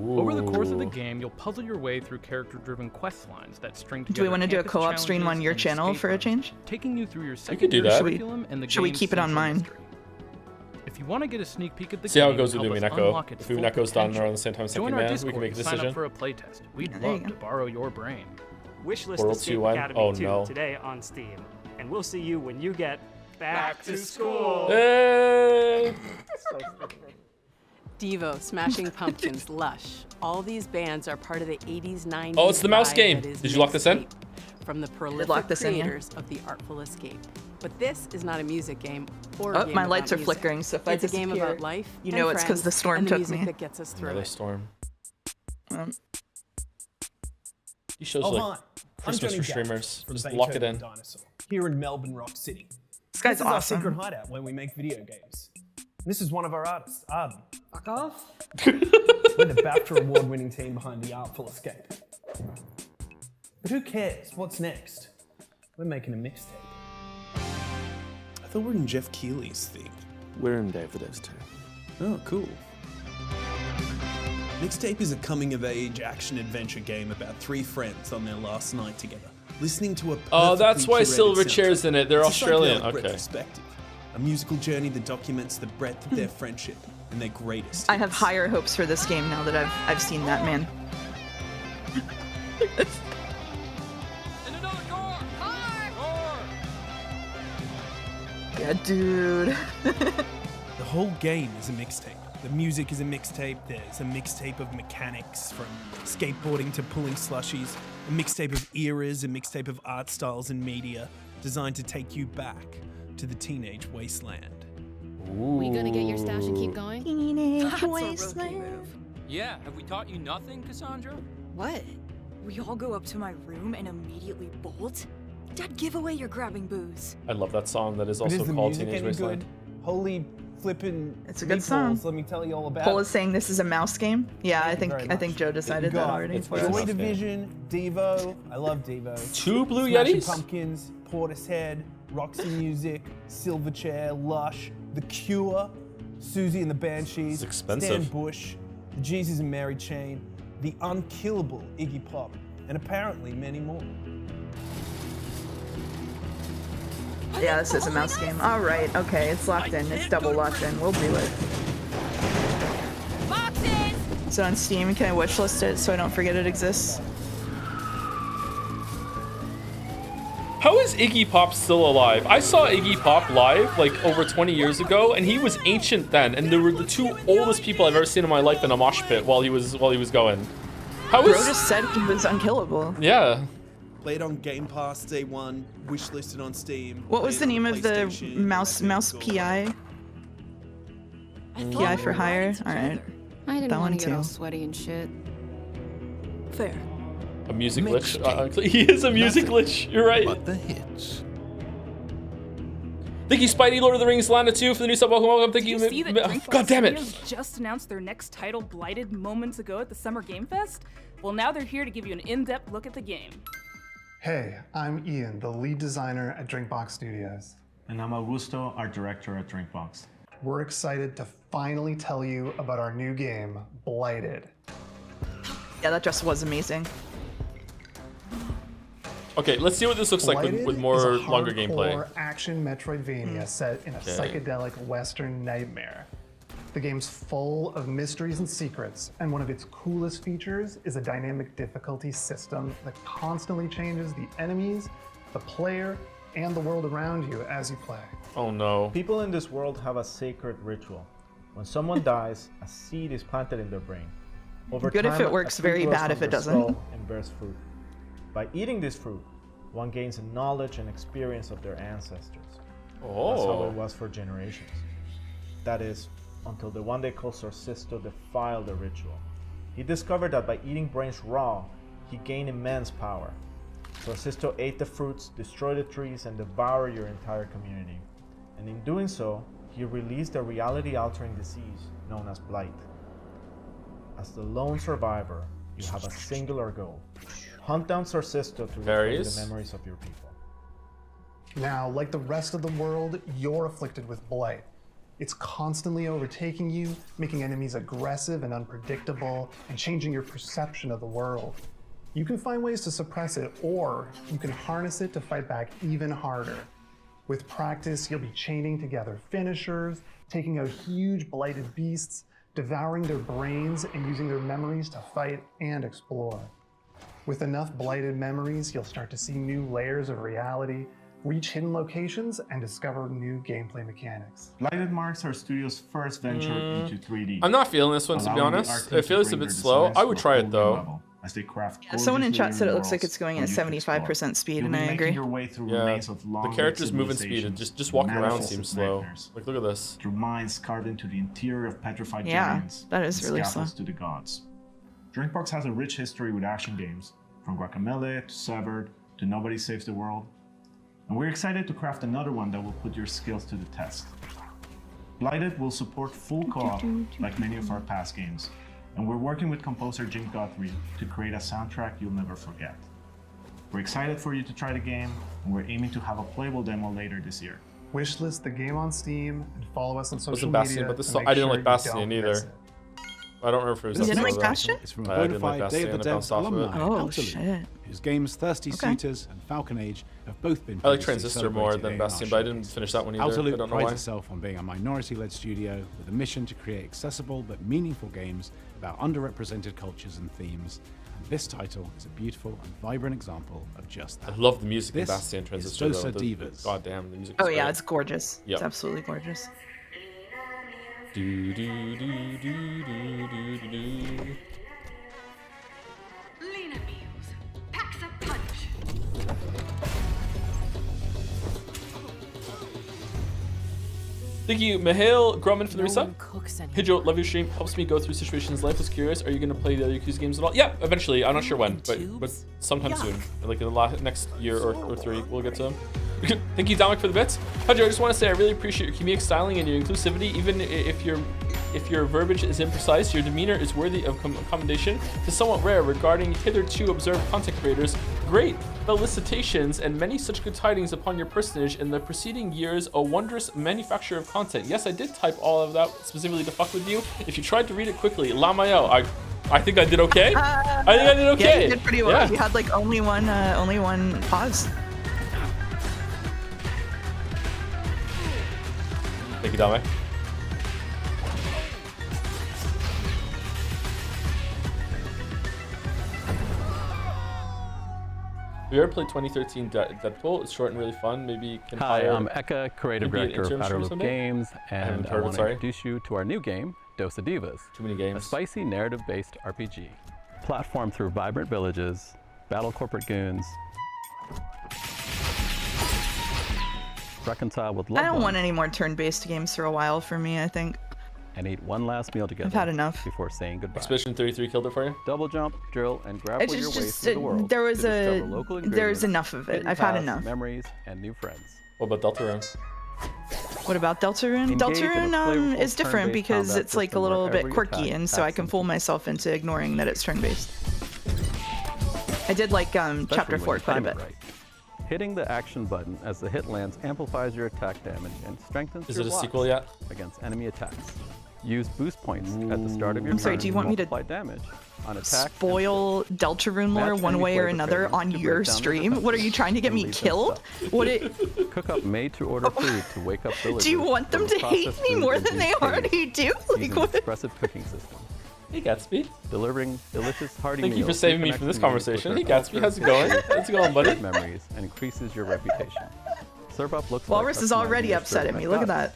Over the course of the Ooh. game, you'll puzzle your way through character-driven quest lines that string Do we together want to do a campus co-op stream on challenges your and channel escape for a runs, change? taking you through your could do secondary that. curriculum and the Should we game's keep it on central mine? mystery. If you want to get a sneak peek at the See game how it goes and with help us Umineko. unlock its If full Umineko's done potential, around the same time as join Second our Man, we Discord can make a and sign decision. up for a playtest. We'd Yeah, there you love to go. borrow your brain. Wishlist Portal Escape 2-1? Academy Oh, 2 no. today on Steam, and we'll see you when you get back to school. Hey! Devo, Smashing Pumpkins, Lush. All these bands are part of the 80s, 90s. Oh, it's the mouse vibe game. that is Did you lock this in? Mixtape, From the prolific lock this in, yeah. creators of The Artful Escape. But this is not a music game or Oh, a game my about lights are music. flickering, so if I It's a game disappear, about life. you and know it's 'cause friends the storm and took the music me. that gets us through Another it. storm. Um, These shows Oh, like hi. I'm Christmas Johnny for Gaff streamers. from Just Beethoven lock it in. Dinosaur, here in Melbourne Rock City. This guy's is awesome. our secret hideout where we make video games. This is one of our artists, Arden. Fuck off. We're the BAFTA award-winning team behind The Artful Escape. But who cares? What's next? We're making a mixtape. I thought we were in Jeff Keighley's thing. We're in David too. Oh, cool. Mixtape is a coming-of-age action-adventure game about three friends on their last night together, listening to a Oh, that's perfectly why curated Silverchair's in it. They're It's a Australian. psychedelic Okay. retrospective, a musical journey that documents the breadth of their friendship and their greatest. I have higher hopes for this game now that I've seen that man. Yeah, dude. The whole game is a mixtape. The music is a mixtape. There's a mixtape of mechanics, from skateboarding to pulling slushies, a mixtape of eras, a mixtape of art styles and media, designed to take you back to the teenage wasteland. We gonna get your stash and keep going? Teenage wasteland. Yeah, have we taught you nothing, Cassandra? What? We all go up to my room and immediately bolt? Dad, give away your grabbing booze. I love that song that is But also is the called music Teenage any Wasteland. good? Holy flippin' It's a good meatballs, song. Let me tell you all about Paul it. is saying this is a mouse game. Yeah, Thank you very I much. think Joe decided You that got already. for us. Joy Division, Devo, I love Devo. Two Blue Smashing Yetis? Pumpkins, Portishead, Roxy Music, Silverchair, Lush, The Cure, Susie and the Banshees, It's expensive. Stan Bush, the Jesus and Mary Chain, the unkillable Iggy Pop, and apparently many more. Yeah, this is a mouse game. All right, okay, it's locked in. It's double locked in. We'll do it. Is it on Steam? Can I wishlist it so I don't forget it exists? How is Iggy Pop still alive? I saw Iggy Pop live like over 20 years ago, and he was ancient then, and they were the two oldest people I've ever seen in my life in a mosh pit while he was going. How Bro is? just said he was unkillable. Yeah. Played on Game Pass day one, wishlisted on Steam. What was the name of the mouse PI? PI for hire? Alright. I didn't That want one to get all too. sweaty and shit. Fair. A music glitch. He is a music glitch. You're right. But the hits. Thank you, Spidey, Lord of the Rings, Lana 2 for the new sub. Welcome. Thank you. Did you see that Drinkbox God damn it. Studios just announced their next title, Blighted, moments ago at the Summer Game Fest? Well, now they're here to give you an in-depth look at the game. Hey, I'm Ian, the lead designer at Drinkbox Studios. And I'm Augusto, art director at Drinkbox. We're excited to finally tell you about our new game, Blighted. Yeah, that just was amazing. Okay, let's see what this looks like with more is a longer gameplay. hardcore action Metroidvania set in a psychedelic Western nightmare. The game's full of mysteries and secrets, and one of its coolest features is a dynamic difficulty system that constantly changes the enemies, the player, and the world around you as you play. Oh no. People in this world have a sacred ritual. When someone dies, a seed is planted in their brain. Over Good if time, it works, a tree very grows bad from if it their doesn't. skull and bears fruit. By eating this fruit, one gains a knowledge and experience of their ancestors. That's how Oh. it was for generations. That is, until the one they called Sorcisto defiled the ritual. He discovered that by eating brains raw, he gained immense power. Sorcisto ate the fruits, destroyed the trees, and devoured your entire community. And in doing so, he released a reality-altering disease known as Blight. As the lone survivor, you have a singular goal. Hunt down Sorcisto to reclaim the memories of your people. Now, like the rest of the world, you're afflicted with blight. It's constantly overtaking you, making enemies aggressive and unpredictable, and changing your perception of the world. You can find ways to suppress it, or you can harness it to fight back even harder. With practice, you'll be chaining together finishers, taking out huge blighted beasts, devouring their brains, and using their memories to fight and explore. With enough blighted memories, you'll start to see new layers of reality, reach hidden locations, and discover new gameplay mechanics. Blighted marks our studio's first venture into 3D. I'm not feeling this one, to be allowing the honest. art It team to feels a bring bit their slow. designs I to would a try whole it new though. level As they craft Someone in gorgeous chat said it living looks like worlds it's going for at you to explore. 75% speed, You'll and be I making agree. your way through Yeah. remains of The long character's movement speed, civilizations, just walking around manifold seems slow. nightmares, Like, look at this. through mines carved into the interior of petrified Yeah, giants. that is and really scaffolds slow. to the gods. Drinkbox has a rich history with action games, from Guacamelee to Severed to Nobody Saves the World. And we're excited to craft another one that will put your skills to the test. Blighted will support full co-op like many of our past games, and we're working with composer Jim Guthrie to create a soundtrack you'll never forget. We're excited for you to try the game, and we're aiming to have a playable demo later this year. Wishlist the game on Steam and follow us on social Wasn't Bastion, media. but this to song, make I didn't sure like you Bastion don't either. miss it. I don't remember if it was You didn't this like one, Bastion? It's from a I bona didn't like fide Day Bastion, of the I Devs bounced off of alumni, it. Oh, Outerloop, shit. whose games Thirsty Okay. Suitors and Falcon Age have both been I like previously Transistor more celebrated than in our Bastion, but I didn't showcase. finish that one either. I Outerloop don't know prides why. itself on being a minority-led studio with a mission to create accessible but meaningful games about underrepresented cultures and themes. And this title is a beautiful and vibrant example of just that. I love the music in This Bastion and is Transistor Dosa though. Divas. God damn, the music Oh is yeah, great. it's gorgeous. Yep. It's absolutely gorgeous. Do, do, do, do, do, do, do, do. Lena Meals. Packs a punch. Thank you, Mihail Grumman for the No resub. one cooks anymore. Hidro, love your stream. Helps me go through situations. Life was curious. Are you going to play the other Yakuza games at all? Yeah, eventually. I'm not sure when, but sometime soon. Like in the next year or three, we'll get to them. Thank you, Dominic, for the bits. Hydro, I just want to say I really appreciate your comedic styling and your inclusivity. Even if your verbiage is imprecise, your demeanor is worthy of commendation. To somewhat rare regarding hitherto observed content creators. Great felicitations and many such good tidings upon your personage in the preceding years. A wondrous manufacture of content. Yes, I did type all of that specifically to fuck with you. If you tried to read it quickly, Lamayo, I think I did okay. I think I did okay. Yeah, you did pretty well. Yeah. You had like only one pause. you that way. Have you ever played 2013 Deadpool? It's short and really fun. Maybe you can Hi, hire I'm Eka, creative maybe an director of intern Outer stream Loop someday? Games, and I want to introduce you to our new game, Dose of Divas. Too many games. A spicy narrative-based RPG. Platform through vibrant villages, battle corporate goons, reconcile with loved I don't ones, want any more turn-based games for a while for me, I think. and eat one last meal together. I've had enough. Before saying goodbye. Expedition 33 killed it for you? Double jump, drill, and grapple your way through the world. There was to discover local there's ingredients, enough of it. hidden I've had paths, enough. memories, and new friends. What about Deltarune? What about Deltarune? Engage in a Deltarune flavorful is different turn-based because combat it's like a system where little bit every quirky, attack and so I packs can fool myself into ignoring that it's turn-based. I did like chapter Especially 4 when you quite a time bit. it right. Hitting the action button as the hit lands amplifies your attack damage and strengthens Is your it a blocks sequel yet? against enemy attacks. Use boost points at the start of your I'm sorry, turn do you want me to multiply damage on attack. Spoil Deltarune lore Match one enemy way or flavor another favorites on to your break down the stream? What are you trying to get and me leave them killed? What it? Cook up made-to-order food to wake up villagers. Do you want them from to hate processed me food more into than they caves already do? Like using what? an expressive cooking system. Hey Gatsby. Delivering delicious hearty Thank you for meals saving me reconnects from this communities conversation. with Hey their Gatsby, how's it cultures, going? How's it going, buddy? memories and increases your reputation. Serve up looks Walrus like is already customizing your upset at serve me. Look at that.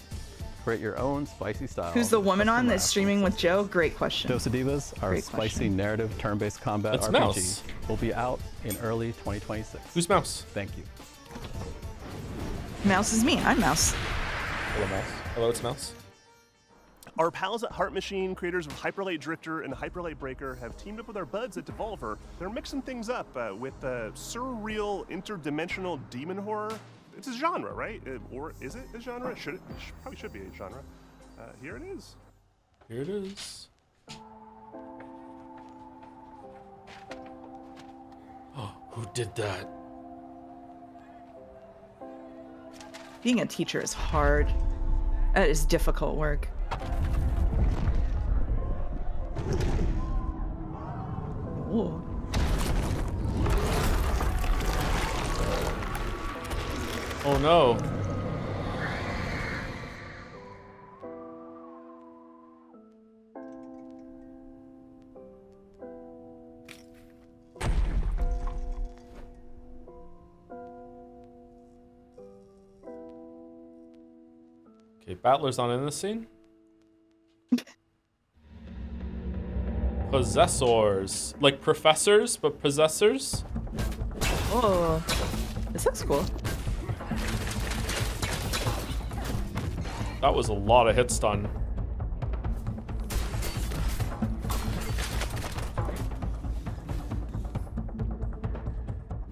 Create your own spicy style. Who's the woman on custom that's wrap. streaming with Joe? Great question. Dose of Divas, our Great spicy question. narrative turn-based combat That's RPG, Mouse. will be out in early 2026. Who's Mouse? Thank you. Mouse is me. I'm Mouse. Hello, Mouse. Hello, it's Mouse. Our pals at Heart Machine, creators of Hyperlight Drifter and Hyperlight Breaker, have teamed up with our buds at Devolver. They're mixing things up with surreal, interdimensional demon horror. It's a genre, right? Or is it a genre? Probably should be a genre. Here it is. Here it is. Oh, who did that? Being a teacher is hard. That is difficult work. Ooh. Oh no. Okay, Battler's not in this scene. Possessors. Like professors, but possessors? Oh, this looks cool. That was a lot of hit stun.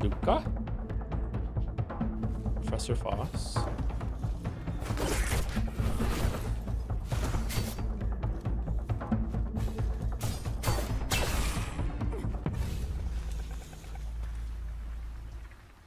Luca? Professor Foss.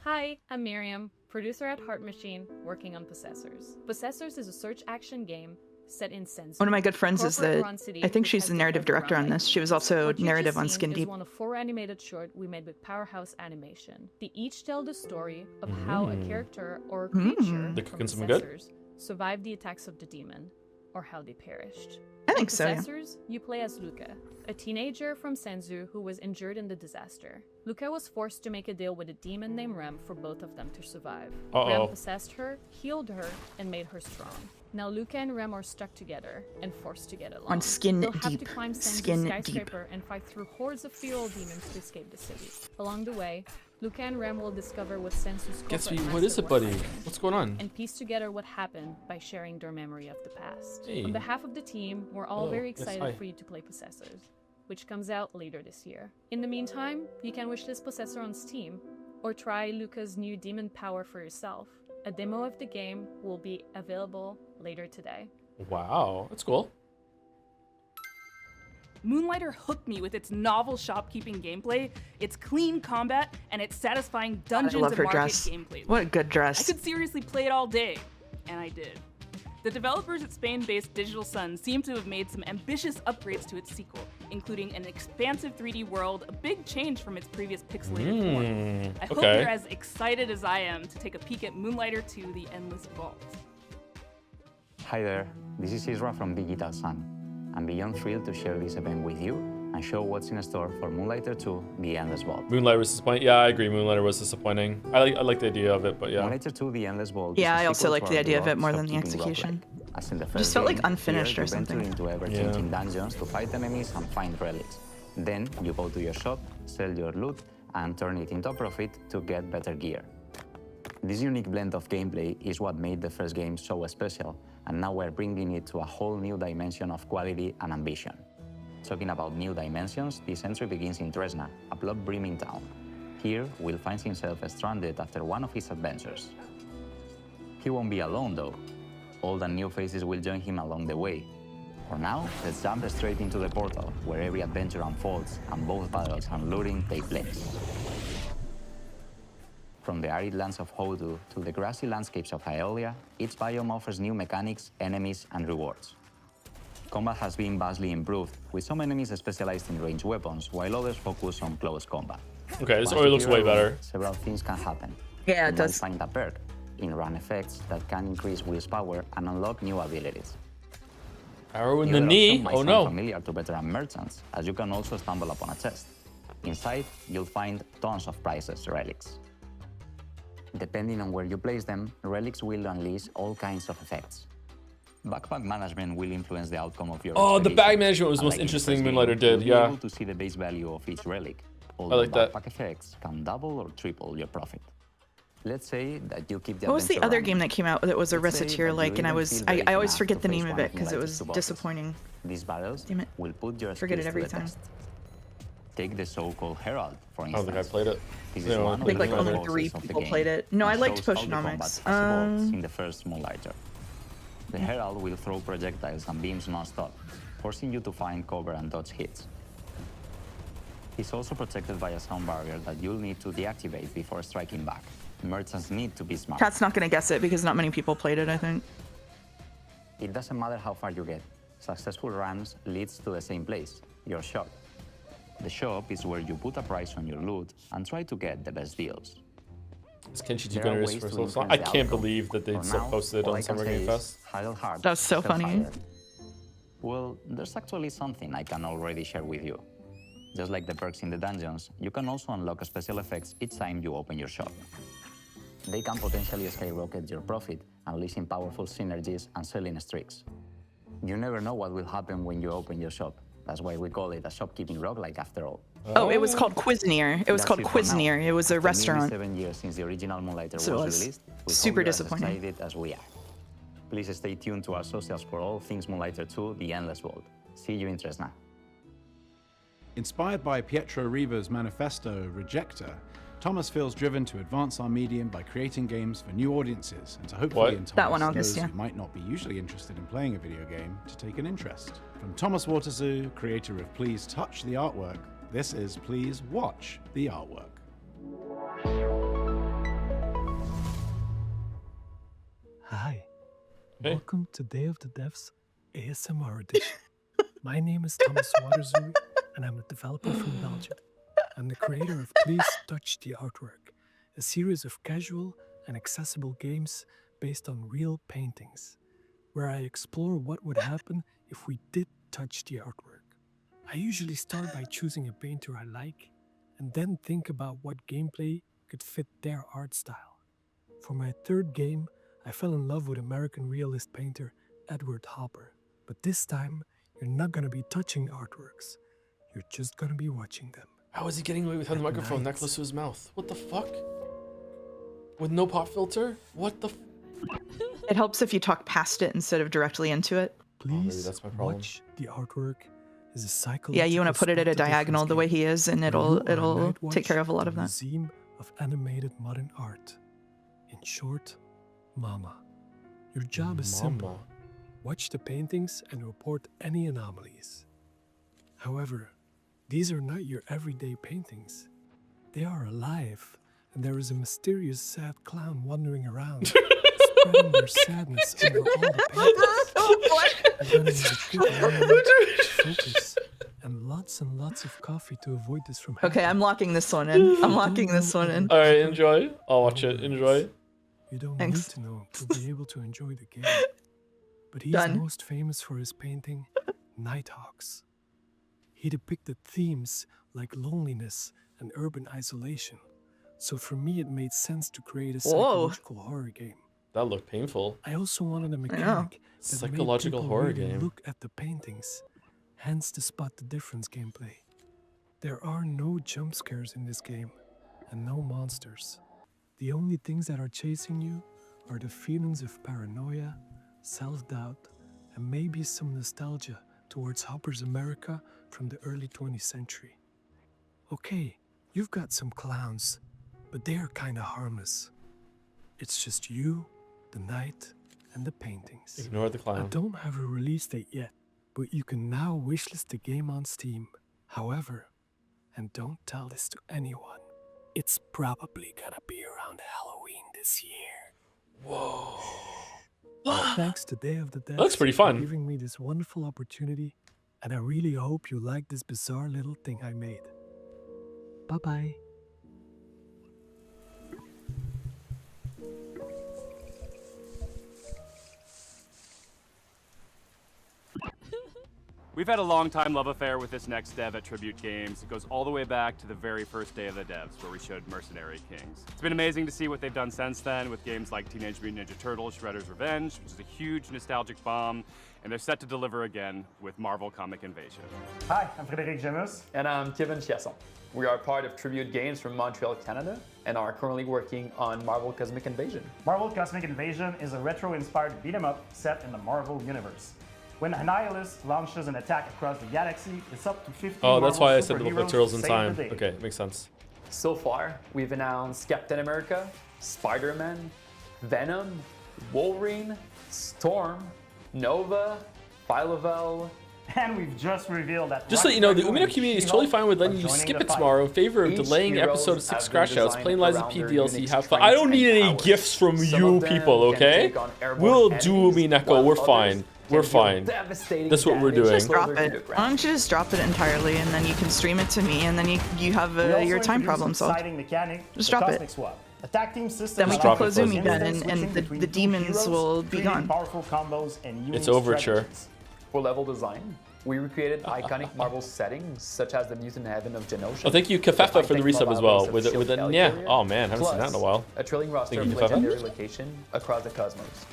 Hi, I'm Miriam, producer at Heart Machine, working on Possessors. Possessors is a search action game set in Senzu. One of my good friends is the, I think she's the narrative director on this. She was also What you narrative just on seen Skin is Deep. one of 4 animated short we made with Powerhouse Animation. They each tell the story of how a character or a creature They from cooking some good? Possessors survived the attacks of the demon, or how they perished. I think In so, yeah. Possessors, you play as Luca, a teenager from Senzu who was injured in the disaster. Luca was forced to make a deal with a demon named Rem for both of them to survive. Uh-oh. Rem possessed her, healed her, and made her strong. Now Luca and Rem are stuck together and forced to get along. On Skin They'll have Deep. to climb Senzu's Skin skyscraper and fight through hordes of feral demons to escape the city. Along the way, Luca and Rem will discover what Senzu's Gatsby, corporate what is master it, buddy? was hiding, What's going on? and piece together what happened by sharing their memory of the past. Hey. On behalf of the team, we're all Hello. very Yes, excited hi. for you to play Possessors, which comes out later this year. In the meantime, you can wishlist Possessor on Steam, or try Luca's new demon power for yourself. A demo of the game will be available later today. Wow, that's cool. Moonlighter hooked me with its novel shopkeeping gameplay, its clean combat, and its satisfying dungeons love and her market dress. gameplay. What a good dress. I could seriously play it all day, and I did. The developers at Spain-based Digital Sun seem to have made some ambitious upgrades to its sequel, including an expansive 3D world, a big change from its previous pixelated form. I hope okay. you're as excited as I am to take a peek at Moonlighter 2: The Endless Vault. Hi there, this is Isra from Digital Sun. I'm beyond thrilled to share this event with you and show what's in store for Moonlighter 2, The Endless Vault. Moonlighter was disappointing. Yeah, I agree. Moonlighter was disappointing. I like the idea of it, but yeah. Moonlighter 2, The Endless Vault. Yeah, I also like the idea of it more than the execution. As in the first Just felt like game, unfinished here or you venture something. into ever-changing dungeons to fight enemies and find relics. Then you go to your shop, sell your loot, and turn it into a profit to get better gear. This unique blend of gameplay is what made the first game so special, and now we're bringing it to a whole new dimension of quality and ambition. Talking about new dimensions, this entry begins in Tresna, a blood-brimming town. Here, Will finds himself stranded after one of his adventures. He won't be alone, though. Old and new faces will join him along the way. For now, let's jump straight into the portal, where every adventure unfolds and both battles and looting take place. From the arid lands of Hodu to the grassy landscapes of Hylia, each biome offers new mechanics, enemies, and rewards. Combat has been vastly improved, with some enemies specialized in ranged weapons, while others focus on close combat. Okay, this Once already you looks hero way better. Several things can happen. Yeah, it You does. might find a perk, in-run effects that can increase Will's power and unlock new abilities. Arrow in The the other knee? option might Oh sound no. familiar to veteran merchants, as you can also stumble upon a chest. Inside, you'll find tons of priceless relics. Depending on where you place them, relics will unleash all kinds of effects. Backpack management will influence the outcome of your Oh, the expedition. bag management was the most Unlike in the interesting first game, Moonlighter did, you'll be yeah. able to see the base value of each relic. I like that. Backpack effects can double or triple your profit. Let's say that you keep the What was the adventure other running. game that came out that was a Let's say reciteer that like, you and even feel I brave always enough forget to the face name of one it because it Moonlighter's was two bosses. disappointing. These battles Damn it. will put your Forget it skills every to the time. test. Take the so-called Herald, for I instance. don't think I played it. This Yeah, is one I of think the like first only bosses 3 of the people game, played it. No, I and liked shows how the combat Pushonomics. has evolved in the first Moonlighter. The Herald will throw projectiles and beams non-stop, forcing you to find cover and dodge hits. He's also protected by a sound barrier that you'll need to deactivate before striking back. Merchants need to be smart. Cat's not gonna guess it because not many people played it, I think. It doesn't matter how far you get. Successful runs leads to the same place, your shop. The shop is where you put a price on your loot and try to get the best deals. Is Kenshi There are Tugunner's ways to first little song? influence I the can't outcome. believe that they For now, posted all on I can Summer say Game is Fest. huddle hard, That was so sell funny. higher. Well, there's actually something I can already share with you. Just like the perks in the dungeons, you can also unlock special effects each time you open your shop. They can potentially skyrocket your profit, unleashing powerful synergies and selling streaks. You never know what will happen when you open your shop. That's why we call it a shopkeeping roguelike after all. Oh, it was called Quiznir. It was That's called it for now. Quiznir. It was a After nearly restaurant. 7 years since the original Moonlighter So it was was released, we super hope you're as disappointing. excited as we are. Please stay tuned to our socials for all things Moonlighter 2, The Endless Vault. See you in Tresna. Inspired by Pietro Riva's manifesto Rejector, Thomas feels driven to advance our medium by creating games for new audiences and to hopefully entice That one, August, those yeah. who might not be usually interested in playing a video game to take an interest. From Thomas Waterzoo, creator of Please Touch the Artwork, this is Please Watch the Artwork. Hi. Welcome to Day of the Devs ASMR edition. My name is Thomas Waterzoo, and I'm a developer from Belgium. I'm the creator of Please Touch the Artwork, a series of casual and accessible games based on real paintings, where I explore what would happen if we did touch the artwork. I usually start by choosing a painter I like, and then think about what gameplay could fit their art style. For my third game, I fell in love with American realist painter Edward Hopper. But this time, you're not gonna be touching artworks. You're just gonna be watching them. How is he getting away with having the At microphone night. necklace to his mouth? What the fuck? With no pop filter? What the? It helps if you talk past it instead of directly into it. Please that's my problem. watch the artwork is a cycle. Yeah, you want to put it at a diagonal the way he is, and it'll take care of a lot of that. Museum of Animated Modern Art. In short, Mama. Your job is simple. Watch the paintings and report any anomalies. However, these are not your everyday paintings. They are alive, and there is a mysterious sad clown wandering around, spreading their sadness over all the paintings. And then there's a good line, focus, and lots of coffee to avoid this from happening. Okay, I'm locking this one in. I'm locking this one in. All right, enjoy. I'll watch it. Enjoy. You don't Thanks. need to know to be able to enjoy the game. but he's most famous for his painting, Nighthawks. He depicted themes like loneliness and urban isolation. So for me, it made sense to create a psychological horror game. That looked painful. I also wanted a mechanic that Psychological made people horror really game. look at the paintings, hence the spot the difference gameplay. There are no jump scares in this game, and no monsters. The only things that are chasing you are the feelings of paranoia, self-doubt, and maybe some nostalgia towards Hopper's America from the early 20th century. Okay, you've got some clowns, but they are kinda harmless. It's just you, the night, and the paintings. Ignore the clown. I don't have a release date yet, but you can now wishlist the game on Steam. However, and don't tell this to anyone, it's probably gonna be around Halloween this year. Whoa. Thanks to Day of the Dead looks pretty for fun. giving me this wonderful opportunity, and I really hope you like this bizarre little thing I made. Bye-bye. We've had a long-time love affair with this next dev at Tribute Games. It goes all the way back to the very first Day of the Devs, where we showed Mercenary Kings. It's been amazing to see what they've done since then with games like Teenage Mutant Ninja Turtles: Shredder's Revenge, which is a huge nostalgic bomb, and they're set to deliver again with Marvel Comic Invasion. Hi, I'm Frédéric Gemus. And I'm Kevin Chiasson. We are part of Tribute Games from Montreal, Canada, and are currently working on Marvel Cosmic Invasion. Marvel Cosmic Invasion is a retro-inspired beat-em-up set in the Marvel Universe. When Annihilus launches an attack across the galaxy, it's up to 50 Oh, that's Marvel why I said to look like superheroes Turtles to in save Time. the day. Okay, makes sense. So far, we've announced Captain America, Spider-Man, Venom, Wolverine, Storm, Nova, Phyla-Vell, And we've just revealed that. Just so you know, the Umino community is totally fine with letting you skip it tomorrow in favor of delaying episode 6 Crash Outs, playing Lies of P DLC, have fun. I don't need any gifts from you people, okay? We'll do Mineko, we're fine. We're fine. That's what we're doing. Just drop it. Why don't you just drop it entirely, and then you can stream it to me, and then you have your time problem solved. Just drop it. Attack team system. Then we can close Umi then, and the demons will be gone. Powerful combos and It's Overture. For level design, we recreated iconic Marvel settings such as the Mutant Heaven of Genosha. Oh, thank you, Kafefa, for the resub as well. With a yeah. Oh man, haven't seen that in a while. A thrilling roster Thank of you, Kafefa. legendary location across the cosmos.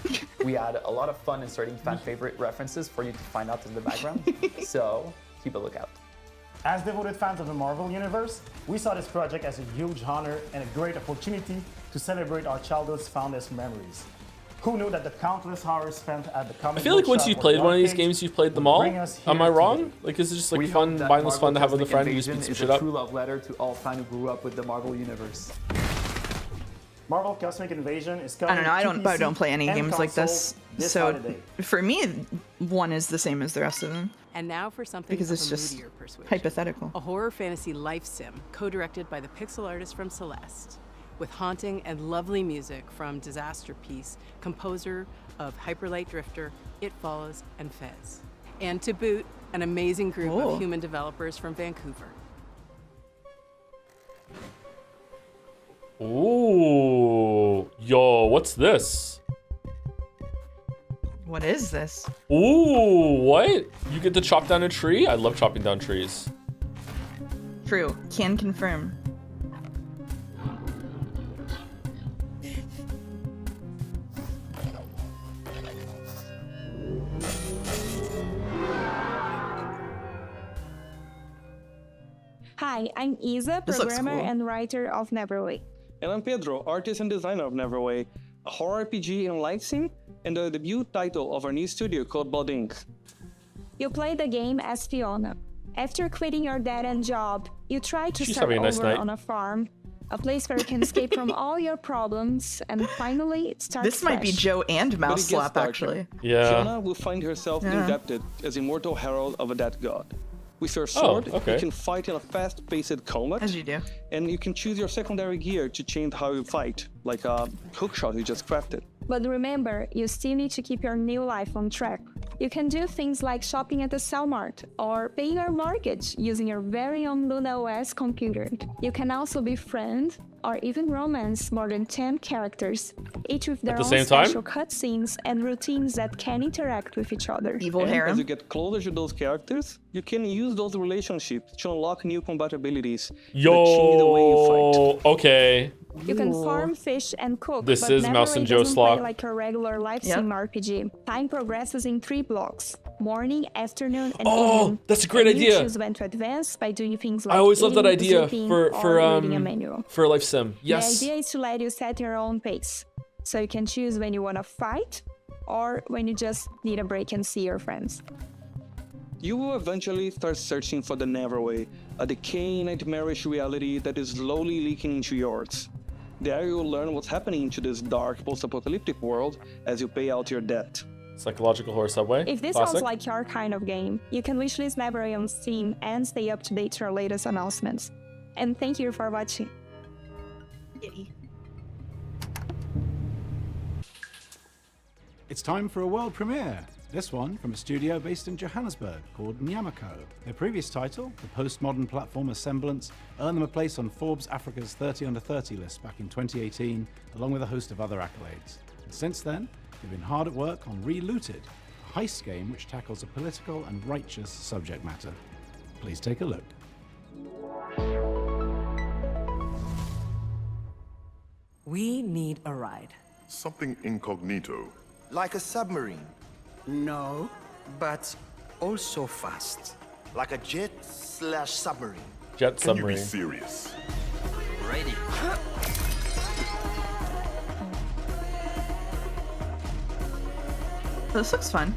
We had a lot of fun inserting fan favorite references for you to find out in the background. So keep a lookout. As devoted fans of the Marvel Universe, we saw this project as a huge honor and a great opportunity to celebrate our childhood's fondest memories. Who knew that the countless hours spent at the comic I feel like book once shop you've or played the one of these arcades games, you've played them all. bring us here Am I wrong? today. Like, is it just like We fun, hope that mindless Marvel fun to have with a Cosmic friend and just Invasion beat some is shit a up? true love letter to all fans who grew up with the Marvel Universe. Marvel Cosmic Invasion is I coming don't know. I to don't. PC I don't play any and games like consoles this. So Friday. for me, one is the same as the rest of them. And now for something Because of it's a just moodier persuasion. hypothetical. A horror fantasy life sim, co-directed by the pixel artist from Celeste, with haunting and lovely music from Disaster Piece, composer of Hyperlight Drifter, It Follows, and Fez. And to boot, an amazing group Oh. of human developers from Vancouver. Ooh, yo, what's this? What is this? Ooh, what? You get to chop down a tree? I love chopping down trees. True. Can confirm. Hi, I'm Isa, This looks programmer cool. and writer of Neverway. And I'm Pedro, artist and designer of Neverway, a horror RPG and life sim, and the debut title of our new studio called Blood Inc. You play the game as Fiona. After quitting your dead-end job, you try to She's start having a nice over night. on a farm, a place where you can escape from all your problems, and finally start This might be fresh. Joe and But it Mouse gets Slap, darker. actually. Yeah. Fiona will find herself Yeah. indebted as immortal herald of a dead god. With your sword, okay. you can fight in a fast-paced combat. As you do. And you can choose your secondary gear to change how you fight, like a hookshot you just crafted. But remember, you still need to keep your new life on track. You can do things like shopping at the Cellmart or paying your mortgage using your very own Luna OS computer. You can also befriend, or even romance more than 10 characters, each with their the own same time? special cutscenes and routines that can interact with each other. Evil And as you get closer to those characters, you can use those relationships to unlock new compatibilities that change the way you fight. Okay. You can farm, fish, and cook, This but is Neverway Mouse and Joe doesn't Slop. play like a regular live sim RPG. Time progresses in 3 blocks: morning, afternoon, and evening. That's a great And idea. You choose when to advance by doing things like I always loved that eating, idea sleeping, for or reading a manual. a life sim. Yes. The idea is to let you set your own pace, so you can choose when you want to fight or when you just need a break and see your friends. You will eventually start searching for the Neverway, a decaying, nightmarish reality that is slowly leaking into yours. There you will learn what's happening to this dark, post-apocalyptic world as you pay out your debt. Psychological horror subway. If this Classic. sounds like your kind of game, you can wishlist Neverway on Steam and stay up to date to our latest announcements. And thank you for watching. It's time for a world premiere. This one from a studio based in Johannesburg called Nyamako. Their previous title, the postmodern platformer Semblance, earned them a place on Forbes Africa's 30 Under 30 list back in 2018, along with a host of other accolades. And since then, they've been hard at work on Relooted, a heist game which tackles a political and righteous subject matter. Please take a look. We need a ride. Something incognito. Like a submarine. No, but also fast. Like a jet/submarine. Jet Can you be submarine. serious? Ready. This looks fun.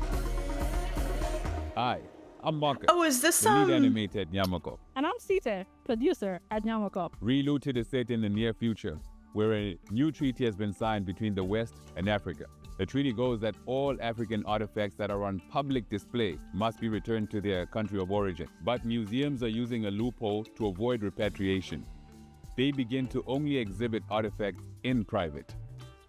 Hi, I'm Marcus. Oh, is this the lead animator at Nyamako. And I'm Sita, producer at Nyamako. Relooted is set in the near future, where a new treaty has been signed between the West and Africa. The treaty goes that all African artifacts that are on public display must be returned to their country of origin. But museums are using a loophole to avoid repatriation. They begin to only exhibit artifacts in private.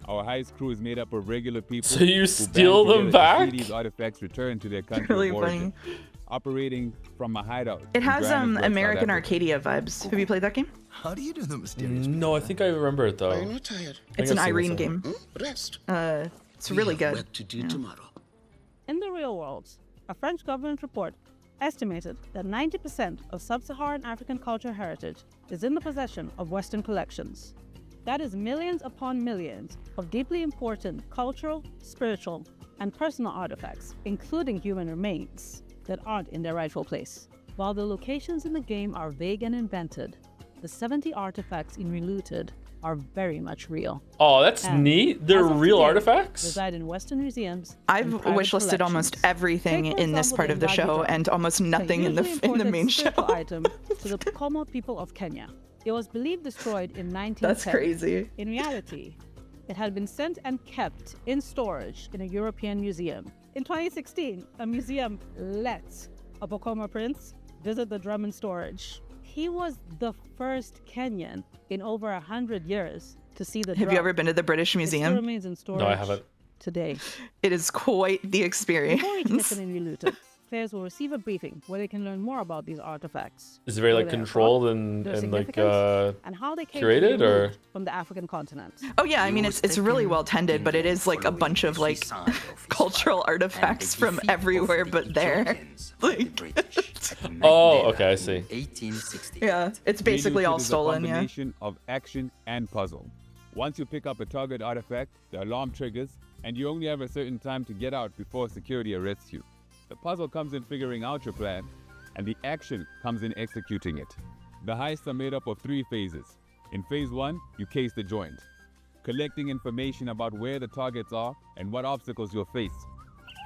Our heist crew is made up of regular people. So you who steal band them together to back? see these artifacts returned to their country Really of origin. Operating from a hideout. It in has Johannesburg, South American Africa. Arcadia vibes. Have you played that game? How do you do the mysterious? No, I think I remember it though. Are you not tired? It's an Irene game. Rest. It's really good. Work to do tomorrow. In the real world, a French government report estimated that 90% of sub-Saharan African cultural heritage is in the possession of Western collections. That is millions upon millions of deeply important cultural, spiritual, and personal artifacts, including human remains, that aren't in their rightful place. While the locations in the game are vague and invented, the 70 artifacts in Relooted are very much real. Oh, that's And neat. They're as of real today, artifacts? Reside in Western museums. I've and private wishlisted almost collections. everything Take, for in this example, part of the show Invadi drum, and almost a nothing in the hugely in the main important show. spiritual item to the Pokomo people of Kenya. It was believed destroyed in 1910. That's crazy. In reality, it had been sent and kept in storage in a European museum. In 2016, a museum let a Pokomo prince visit the drum in storage. He was the first Kenyan in over 100 years to see the drum. Have you ever been to the British It still Museum? remains in storage No, I haven't. today. It is quite the experience. Before each mission in Relooted, players will receive a briefing where they can learn more about these artifacts. Is it very like where they are controlled from, and their like significance, and how they came to be curated or? removed from the African continent. Oh yeah, I mean it's really well tended, but it is like a bunch of like cultural artifacts from everywhere but there. Like, Oh, okay, I see. yeah, it's basically all Relooted is stolen. a Yeah. combination of action and puzzle. Once you pick up a target artifact, the alarm triggers, and you only have a certain time to get out before security arrests you. The puzzle comes in figuring out your plan, and the action comes in executing it. The heists are made up of 3 phases. In phase 1, you case the joint, collecting information about where the targets are and what obstacles you'll face.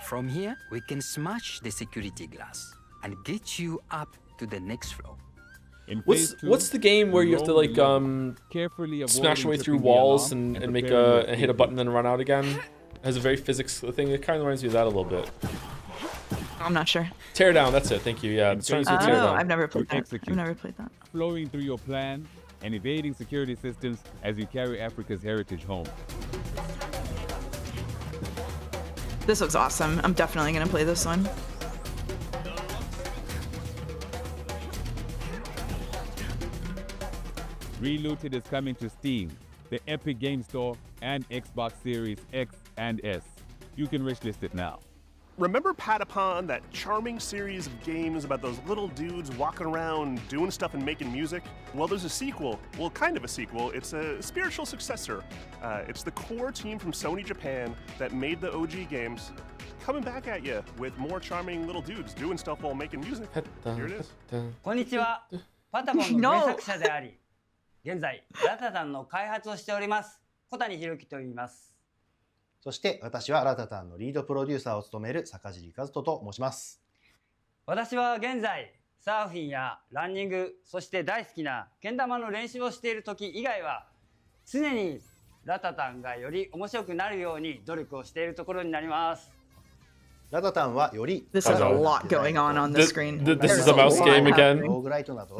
From here, we can smash the security glass and get you up to the next floor. In What's phase 2, what's the game where you have to roll like the lever, carefully smash your way avoiding through tripping the walls alarm and make preparing your and hit a escape button and run out again? It has a very physics thing. It kind of reminds me of that a little bit. I'm not sure. Tear down. That's it. Thank you. Yeah, it's trying to tear Oh, down. I've never played that. execute. I've never played that. flowing through your plan and evading security systems as you carry Africa's heritage home. This looks awesome. I'm definitely gonna play this one. Relooted is coming to Steam, the Epic Game Store, and Xbox Series X and S. You can wishlist it now. Remember Patapon, that charming series of games about those little dudes walking around doing stuff and making music? Well, there's a sequel. Well, kind of a sequel. It's a spiritual successor. It's the core team from Sony Japan that made the OG games coming back at you with more charming little dudes doing stuff while making music. Here it is. こんにちは。パタポンの原作者であり、現在ラタタンの開発をしております小谷弘樹と言います。そして私はラタタンのリードプロデューサーを務める坂尻和人と申します。私は現在サーフィンやランニング、そして大好きなけん玉の練習をしている時以外は常にラタタンがより面白くなるように努力をしているところになります。ラタタンはより This has a lot going on the screen. This is a mouse game again.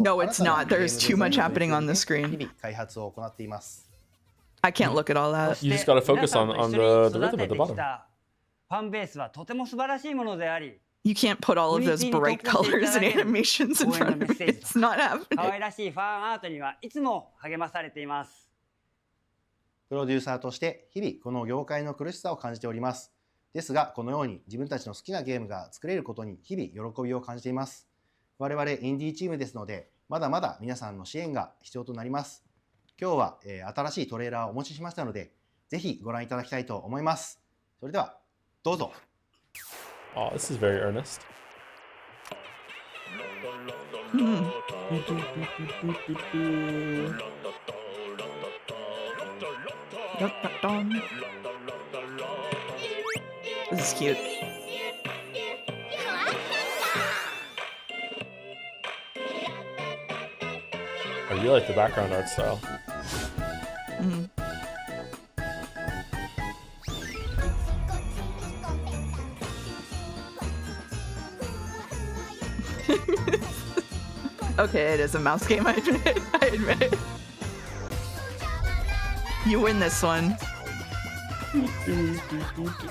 No, it's not. There's too much happening on the screen. 開発を行っています。I can't look at all that. You just gotta focus on the rhythm at the bottom. ファンベースはとても素晴らしいものであり、 You can't put all of those bright colors and animations in front of me. It's not 可愛 happening. らしいファンアートにはいつも励まされています。プロデューサーとして日々この業界の苦しさを感じております。ですがこのように自分たちの好きなゲームが作れることに日々喜びを感じています。我々インディーチームですのでまだまだ皆さんの支援が必要となります。今日は、新しいトレーラーをお持ちしましたのでぜひご覧いただきたいと思います。それではどうぞ。Oh, this is very earnest. This is cute. I really like the background art style. Okay, it is a mouse game, I admit. You win this one.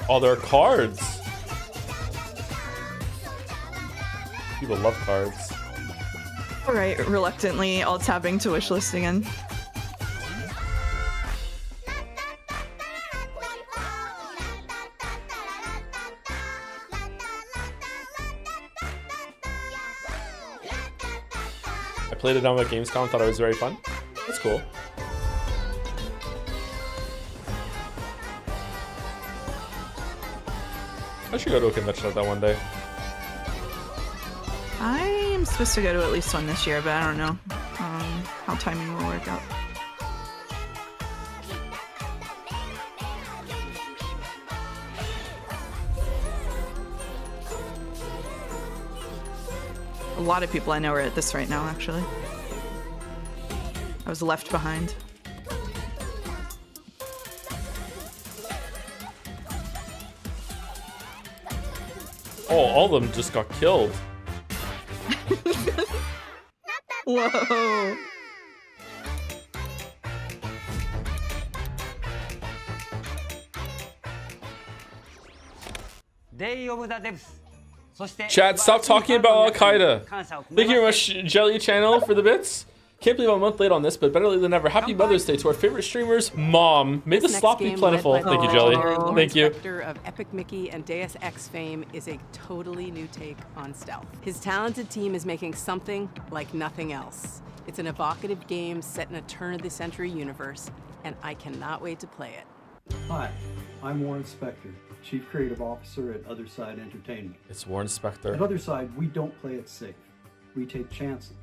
Oh, there are cards. People love cards. Alright, reluctantly alt-tabbing to wishlist again. I played it on at Gamescom, thought it was very fun. That's cool. I should go to a convention like that one day. I am supposed to go to at least one this year, but I don't know how timing will work out. A lot of people I know are at this right now, actually. I was left behind. Oh, all of them just got killed. Whoa. Day of the Devs. Chat, stop talking about Al-Qaeda. Thank you very much, Jelly Channel, for the bits. Can't believe I'm a month late on this, but better late than never. Happy Mother's Day to our favorite streamers, Mom. May the slop be plentiful. Thank you, Jelly. Thank you. Director of Epic Mickey and Deus Ex fame is a totally new take on stealth. His talented team is making something like nothing else. It's an evocative game set in a turn-of-the-century universe, and I cannot wait to play it. Hi, I'm Warren Spector, Chief Creative Officer at Otherside Entertainment. It's Warren Spector. At Otherside, we don't play it safe. We take chances,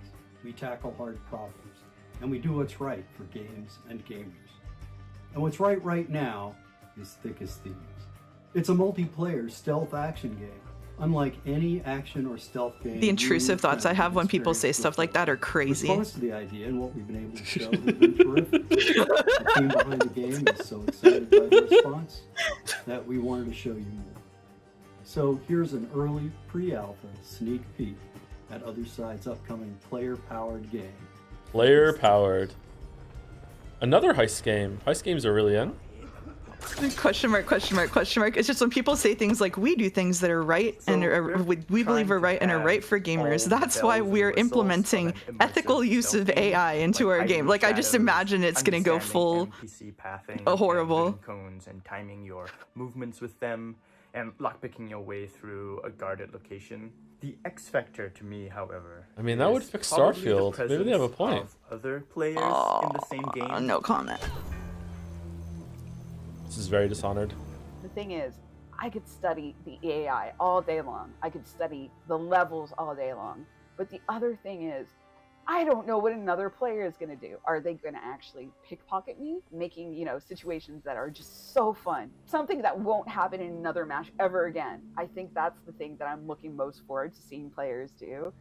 we tackle hard problems, and we do what's right for games and gamers. And what's right now is Thick as Thieves. It's a multiplayer stealth action game. Unlike any action or stealth game, The intrusive thoughts I have when people say stuff like that are the crazy. response to the idea and what we've been able to show has been terrific. The team behind the game is so excited by the response that we wanted to show you more. So here's an early pre-alpha sneak peek at Otherside's upcoming player-powered game. Player-powered. Another heist game. Heist games are really in. Question mark, question mark, question mark. It's just when people say things like we do things that are right and we believe are right and are right for gamers. That's why we're implementing ethical use of AI into our game. Like I just imagine it's gonna go full horrible. Cones and timing your movements with them and lockpicking your way through a guarded location. The X factor to me, however, I mean, that would fix Starfield. Maybe they have a point. Other players in the same game. No comment. This is very Dishonored. The thing is, I could study the AI all day long. I could study the levels all day long. But the other thing is, I don't know what another player is going to do. Are they going to actually pickpocket me? Making, situations that are just so fun. Something that won't happen in another match ever again. I think that's the thing that I'm looking most forward to seeing players do.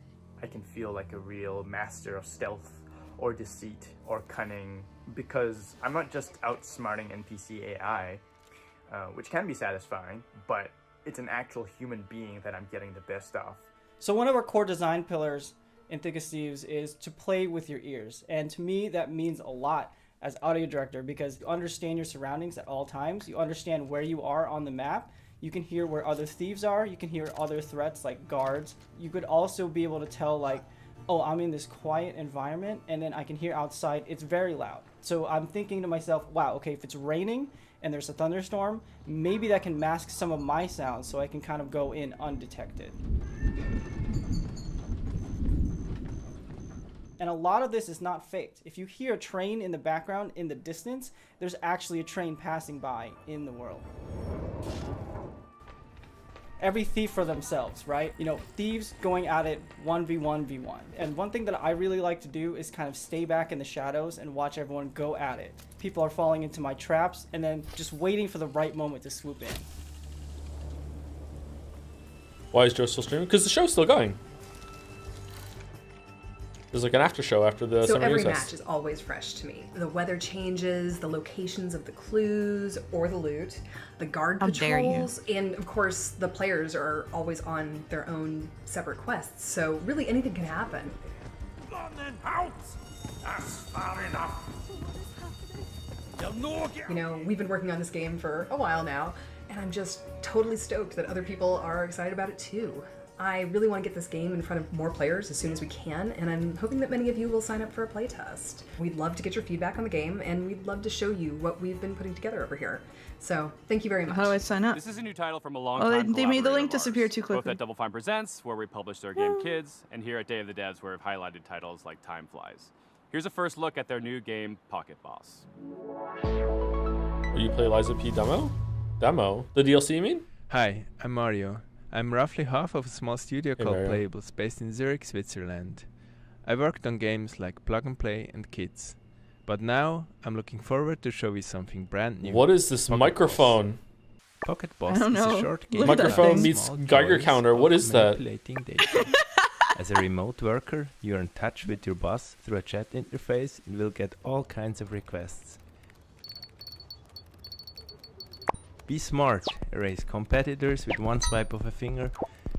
I can feel like a real master of stealth or deceit or cunning, because I'm not just outsmarting NPC AI, which can be satisfying, but it's an actual human being that I'm getting the best of. So one of our core design pillars in Thick as Thieves is to play with your ears. And to me, that means a lot as audio director, because you understand your surroundings at all times. You understand where you are on the map. You can hear where other thieves are. You can hear other threats like guards. You could also be able to tell like, oh, I'm in this quiet environment, and then I can hear outside, it's very loud. So I'm thinking to myself, wow, okay, if it's raining and there's a thunderstorm, maybe that can mask some of my sounds so I can kind of go in undetected. And a lot of this is not faked. If you hear a train in the background in the distance, there's actually a train passing by in the world. Every thief for themselves, right? Thieves going at it 1v1v1. And one thing that I really like to do is kind of stay back in the shadows and watch everyone go at it. People are falling into my traps and then just waiting for the right moment to swoop in. Why is Joe still streaming? Because the show's still going. There's like an after show after the So summer every recess. match is always fresh to me. The weather changes, the locations of the clues or the loot, the guard How dare you. patrols, and of course the players are always on their own separate quests. So really anything can happen. London out! That's far enough. We've been working on this game for a while now, and I'm just totally stoked that other people are excited about it too. I really want to get this game in front of more players as soon as we can, and I'm hoping that many of you will sign up for a playtest. We'd love to get your feedback on the game, and we'd love to show you what we've been putting together over here. So, thank you very much. How do I sign up? This is a new title from a long Oh, time they made the collaborator link of ours, disappear too both quickly. at Double Fine Presents, where we publish their game Kids, and here at Day of the Devs, where we've highlighted titles like Time Flies. Here's a first look at their new game, Pocket Boss. Will you play Liza P demo? Demo? The DLC, you mean? Hi, I'm Mario. I'm roughly half of a small studio Hey, called Mario. Playables based in Zurich, Switzerland. I worked on games like Plug and Play and Kids. But now I'm looking forward to show you something brand new. What is this microphone? Pocket I Boss don't is know. a short Look game at that Microphone thing. meets small Geiger toys counter. of What is that? manipulating data. As a remote worker, you're in touch with your boss through a chat interface and will get all kinds of requests. Be smart, erase competitors with one swipe of a finger,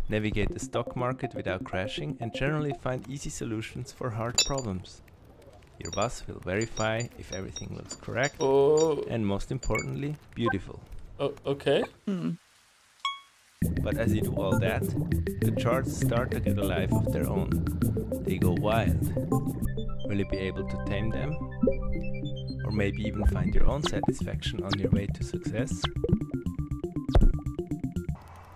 navigate the stock market without crashing, and generally find easy solutions for hard problems. Your boss will verify if everything looks correct, and most importantly, beautiful. Oh, okay. But as you do all that, the charts start to get a life of their own. They go wild. Will you be able to tame them? Or maybe even find your own satisfaction on your way to success?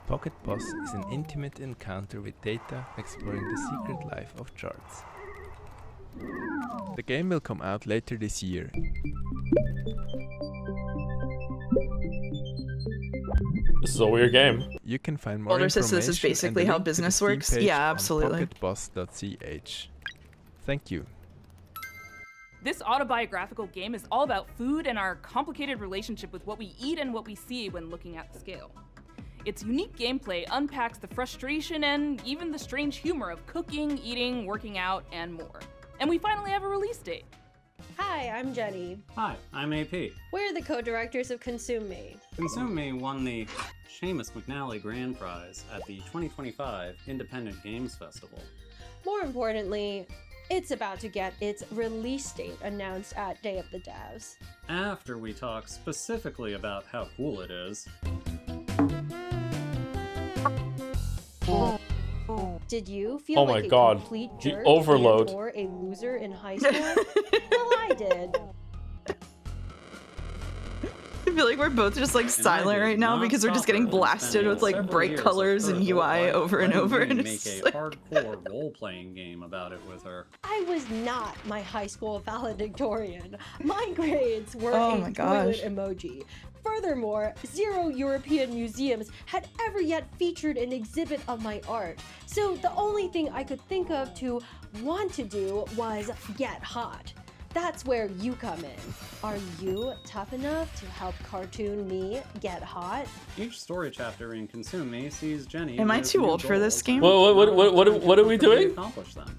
Pocket Boss is an intimate encounter with data exploring the secret life of charts. The game will come out later this year. This is a weird game. You can find more Older information Sisters is basically and the how link to the business Steam works. page Yeah, on absolutely. pocketboss.ch. Thank you. This autobiographical game is all about food and our complicated relationship with what we eat and what we see when looking at the scale. Its unique gameplay unpacks the frustration and even the strange humor of cooking, eating, working out, and more. And we finally have a release date. Hi, I'm Jenny. Hi, I'm AP. We're the co-directors of Consume Me. Consume Me won the Seamus McNally Grand Prize at the 2025 Independent Games Festival. More importantly, It's about to get its release date announced at Day of the Devs. After we talk specifically about how cool it is. Did you feel Oh like my a God. complete The jerk overload. or a loser in high school? Well, I did. I feel like we're both just like silent right now because we're just getting blasted with like bright colors and UI over and over. And Make it's a like, hardcore role-playing game about it with her. I was not my high school valedictorian. My grades were Oh a my gosh. toilet emoji. Furthermore, 0 European museums had ever yet featured an exhibit of my art. So the only thing I could think of to want to do was get hot. That's where you come in. Are you tough enough to help cartoon me get hot? Each story chapter in Consume Me sees Jenny. Am I with too new old for this goals game? What are we doing? Accomplish them.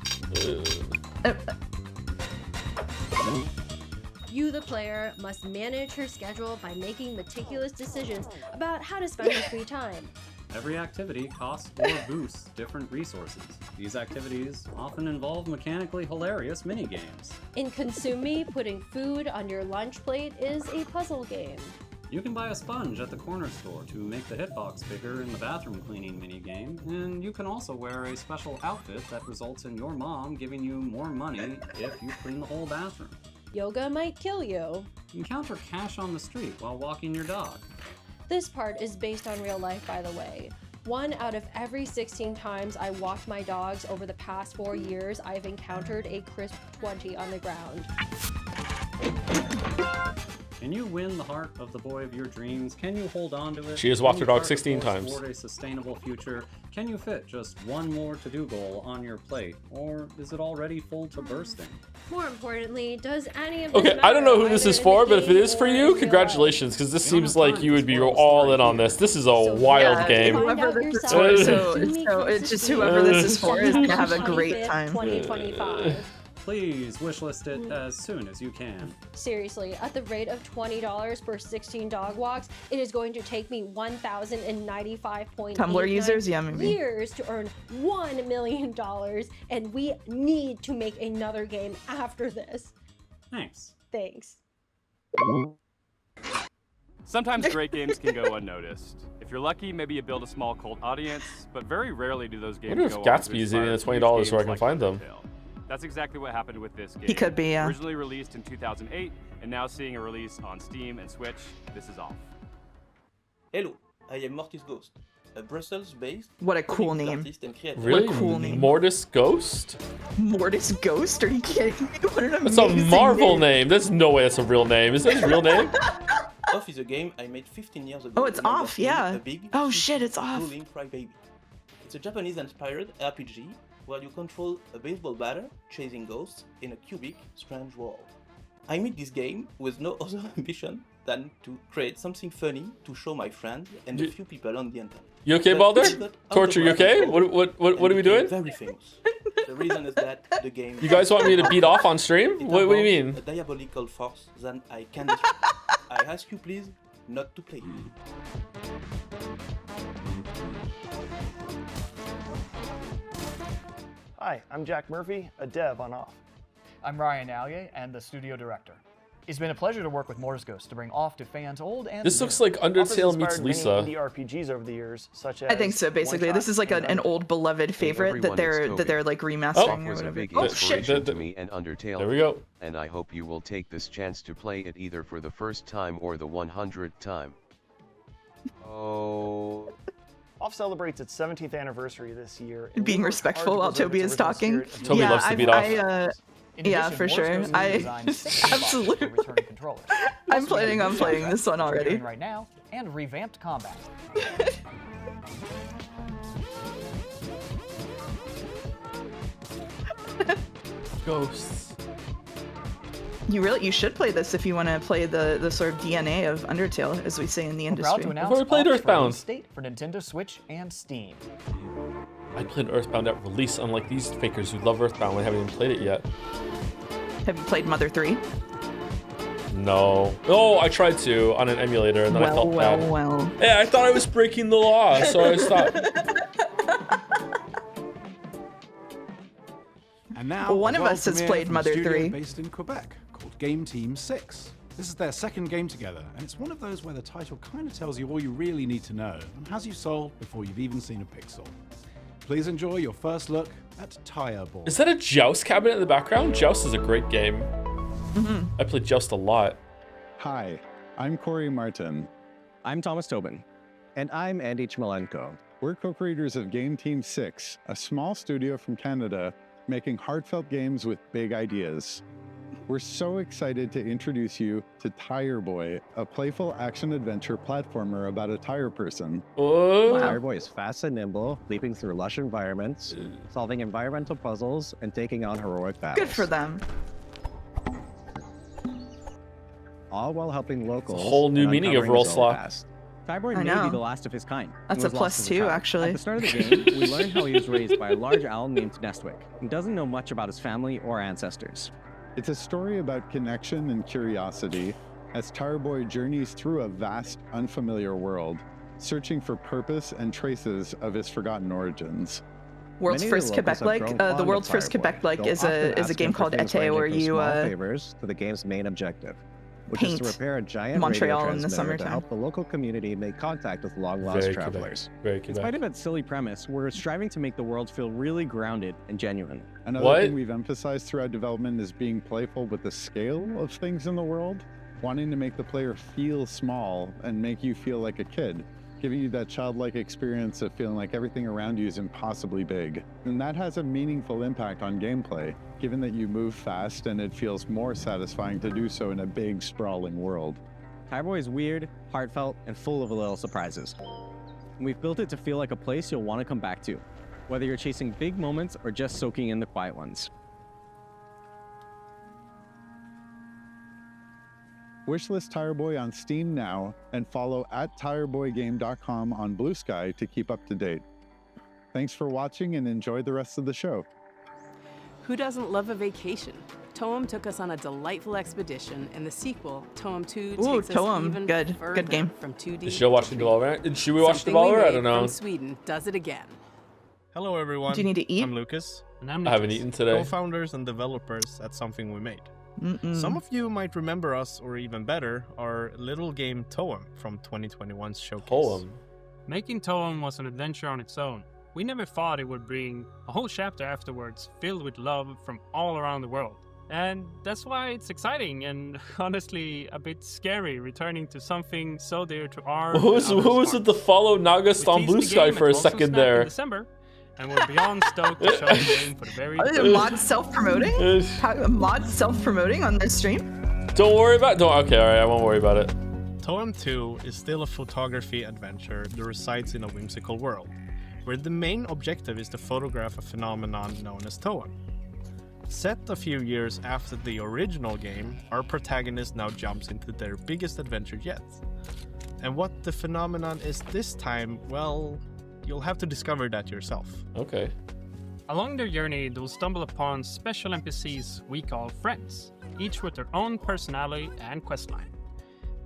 You, the player, must manage her schedule by making meticulous decisions about how to spend her free time. Every activity costs or boosts different resources. These activities often involve mechanically hilarious mini-games. In Consume Me, putting food on your lunch plate is a puzzle game. You can buy a sponge at the corner store to make the hitbox bigger in the bathroom cleaning minigame, and you can also wear a special outfit that results in your mom giving you more money if you clean the whole bathroom. Yoga might kill you. Encounter cash on the street while walking your dog. This part is based on real life, by the way. 1 out of every 16 times I walked my dogs over the past 4 years, I've encountered a crisp 20 on the ground. Can you win the heart of the boy of your dreams? Can you hold on to it? She has walked Can her you dog chart 16 course times. Toward a sustainable future? Can you fit just one more to-do goal on your plate? Or is it already full to bursting? More importantly, does any of this Okay, I don't know who matter this is either for, in the but if it game is for or in you, real life? congratulations, because this seems like you would be all in on this. This is a wild yeah, game. Whoever this is for, so it's just whoever this is for is gonna have a great time. 2025. Please wishlist it as soon as you can. Seriously, at the rate of $20 per 16 dog walks, it is going to take me 1,095.89 Tumblr users? Yeah, maybe. years to earn $1 million, and we need to make another game after this. Thanks. Thanks. Sometimes great games can go unnoticed. If you're lucky, maybe you build a small cult audience, but very rarely do those I games wonder if go on to Gatsby is eating inspire the $20 so I games can like find them. Undertale. That's exactly what happened with this game. He could be, yeah. Originally released in 2008, and now seeing a release on Steam and Switch, this is off. Hello, I am Mortis Ghost, a Brussels-based What a cool comic book name. artist and creator. Really? What a cool name. Mortis Ghost? Mortis Ghost? Are you kidding me? What an That's a amazing Marvel name. name. There's no way that's a real name. Is that his real name? Off is a game I made 15 years ago. Oh, it's when I was off, playing yeah. A big, Oh shit, it's off. drooling crybaby. It's a Japanese-inspired RPG where you control a baseball batter chasing ghosts in a cubic, strange world. I made this game with no other ambition than to create something funny to show my friends and a few people on the internet. You okay, But Baldur? it got out of Torture, you rabbit okay? hole What are we doing? Very famous. The reason is that the game. You guys want me to beat off on stream? It What do you involves mean? A diabolical force than I can describe. I ask you please not to play. Hi, I'm Jack Murphy, a dev on Off. I'm Ryan Allier and the studio director. It's been a pleasure to work with Mortis Ghost to bring Off to fans old and This new. looks like Off has Undertale meets inspired Lisa. many indie RPGs over the years, such as I think so. Basically, One this is like Shot an old beloved favorite that they're like remastering or was a whatever. big Oh shit! inspiration to me and Undertale. There we go. And I hope you will take this chance to play it either for the first time or the 100th time. Oh. Off celebrates its 17th anniversary this year. Being respectful while Toby is talking. Toby loves to beat off. Yeah, for sure. Absolutely. I'm planning on playing this one already. Right now, and revamped combat. Ghosts. You should play this if you want to play the sort of DNA of Undertale, as we say in the We're proud industry. to announce already played Off's Earthbound. release date for Nintendo Switch and Steam. I played Earthbound at release, unlike these fakers who love Earthbound when I haven't even played it yet. Have you played Mother 3? No. Oh, I tried to on an emulator and then I felt bad. Well. Yeah, I thought I was breaking the law, so I stopped. And now, one a of world us has premiere played from a Mother studio 3. based in Quebec called Game Team 6. This is their second game together, and it's one of those where the title kind of tells you all you really need to know and has you sold before you've even seen a pixel. Please enjoy your first look at Tire Boy. Is that a Joust cabinet in the background? Joust is a great game. I played Joust a lot. Hi, I'm Corey Martin. I'm Thomas Tobin. And I'm Andy Chmelenko. We're co-creators of Game Team 6, a small studio from Canada making heartfelt games with big ideas. We're so excited to introduce you to Tire Boy, a playful action-adventure platformer about a tire person. Tire Boy is fast and nimble, leaping through lush environments, solving environmental puzzles, and taking on heroic battles. Good for them. All while helping locals. It's a whole new and meaning of uncovering his own Roll past. Tire Boy I may know. be the last of his kind. That's He a was lost plus as a 2, child. actually. At the start of the game, we learned how he was raised by a large owl named Nestwick. He doesn't know much about his family or ancestors. It's a story about connection and curiosity as Tire Boy journeys through a vast, unfamiliar world, searching for purpose and traces of his forgotten origins. World's Many of first the locals have Quebec-like. grown The fond of world's first Tire Boy. Quebec-like They'll is often a ask him game for called things Ete, ranging where from you small favors to the game's main objective, which is paint to repair a giant Montreal radio in the transmitter to summertime. help the local community make contact with long-lost Very travelers. Quebec. Very In Quebec. spite of its silly premise, we're striving to make the world feel really grounded and genuine. Another thing we've emphasized throughout development is being playful with the scale of things in the world, wanting to make the player feel small and make you feel like a kid, giving you that childlike experience of feeling like everything around you is impossibly big. And that has a meaningful impact on gameplay, given that you move fast and it feels more satisfying to do so in a big, sprawling world. Tire Boy is weird, heartfelt, and full of little surprises. And we've built it to feel like a place you'll want to come back to, whether you're chasing big moments or just soaking in the quiet ones. Wishlist Tire Boy on Steam now and follow @tireboygame.com on Blue Sky to keep up to date. Thanks for watching and enjoy the rest of the show. Who doesn't love a vacation? Toem took us on a delightful expedition, and the sequel, Toem 2, Ooh, takes us Toem. even Good. further Good game. from 2D. Is Joe watching Devolver? Should we watch Something Devolver? I made don't know. From Sweden does it again. Hello everyone. Do you need to eat? I'm Lucas. And I'm I haven't Niklas, eaten today. Co-founders and developers at Something We Made. Some of you might remember us, or even better, our little game Toem from 2021's showcase. Toem. Making Toem was an adventure on its own. We never thought it would bring a whole chapter afterwards filled with love from all around the world. And that's why it's exciting and honestly a bit scary returning to something so dear to our. Who was it to follow Nagast on Blue Sky for a second there? In December, and we're beyond stoked to show the game for the very Are there mods self-promoting? Mods self-promoting on this stream? Don't worry about. Okay, all right. I won't worry about it. Toem 2 is still a photography adventure that resides in a whimsical world, where the main objective is to photograph a phenomenon known as Toem. Set a few years after the original game, our protagonist now jumps into their biggest adventure yet. And what the phenomenon is this time, well, you'll have to discover that yourself. Okay. Along their journey, they'll stumble upon special NPCs we call friends, each with their own personality and questline.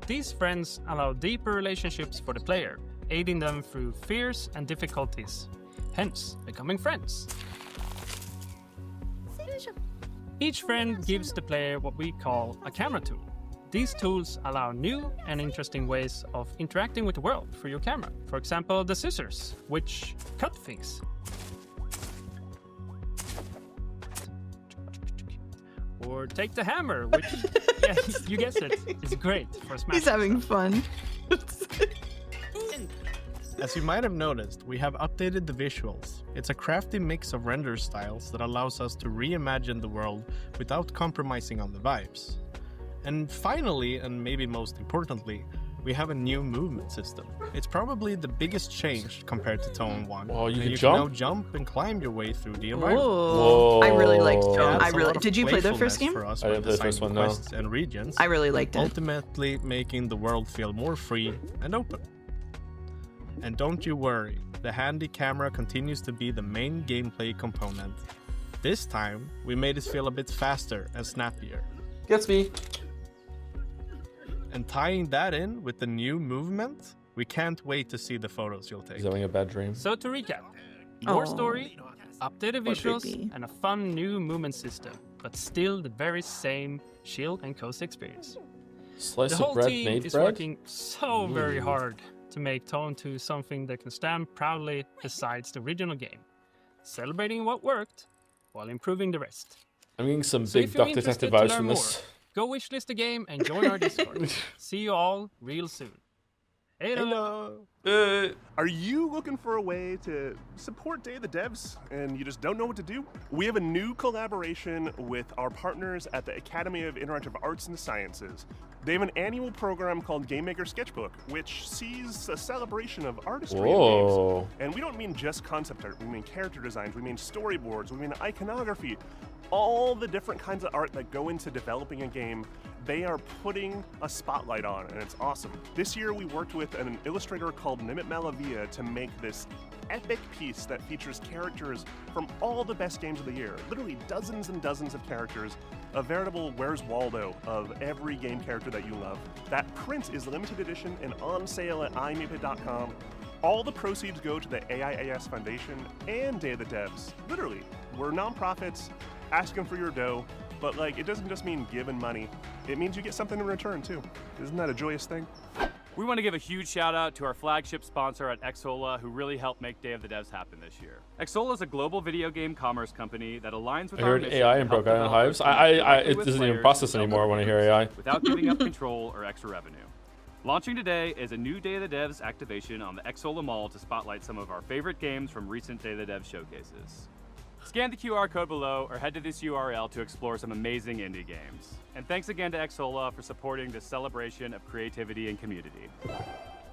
These friends allow deeper relationships for the player, aiding them through fears and difficulties, hence becoming friends. Each friend gives the player what we call a camera tool. These tools allow new and interesting ways of interacting with the world through your camera. For example, the scissors, which cut things. Or take the hammer, which, yes, you guessed it, is great for smashing. He's having fun. As you might have noticed, we have updated the visuals. It's a crafty mix of render styles that allows us to reimagine the world without compromising on the vibes. And finally, and maybe most importantly, we have a new movement system. It's probably the biggest change compared to Toem 1. Oh, you and can can now jump? jump and climb your way through the environment. Whoa. I really liked Toem. Adds a lot of Did you play the first playfulness game? for us I when didn't play the first designing one, no. quests and regions. I really liked it. Ultimately making the world feel more free and open. And don't you worry, the handy camera continues to be the main gameplay component. This time, we made it feel a bit faster and snappier. Gets me. And tying that in with the new movement, we can't wait to see the photos you'll take. He's having a bad dream. So to recap, your story, updated visuals, and a fun new movement system, but still the very same chill and cozy experience. Slice The of whole bread team made is bread? working so very Ooh. hard to make Tone 2 something that can stand proudly besides the original game, celebrating what worked while improving the rest. I'm getting some So big if you're Duck Detective interested to vibes learn from more, this. go wishlist the game and join our Discord. See you all real soon. Hello. Are you looking for a way to support Day of the Devs and you just don't know what to do? We have a new collaboration with our partners at the Academy of Interactive Arts and Sciences. They have an annual program called Game Maker Sketchbook, which sees a celebration of artistry in Whoa. games. And we don't mean just concept art, we mean character designs, we mean storyboards, we mean iconography. All the different kinds of art that go into developing a game, they are putting a spotlight on, and it's awesome. This year we worked with an illustrator called Nimit Malavia to make this epic piece that features characters from all the best games of the year. Literally dozens and dozens of characters, a veritable Where's Waldo of every game character that you love. That print is limited edition and on sale at imapit.com. All the proceeds go to the AIAS Foundation and Day of the Devs. Literally, we're nonprofits asking for your dough, but like it doesn't just mean giving money. It means you get something in return too. Isn't that a joyous thing? We want to give a huge shout out to our flagship sponsor at Xsolla, who really helped make Day of the Devs happen this year. Xsolla is a global video game commerce company that aligns with I our heard mission AI to and help broke out in developers hives. It connect with doesn't even players process and build anymore when I hear their AI. games without giving up control or extra revenue. Launching today is a new Day of the Devs activation on the Xsolla Mall to spotlight some of our favorite games from recent Day of the Devs showcases. Scan the QR code below or head to this URL to explore some amazing indie games. And thanks again to Xsolla for supporting this celebration of creativity and community.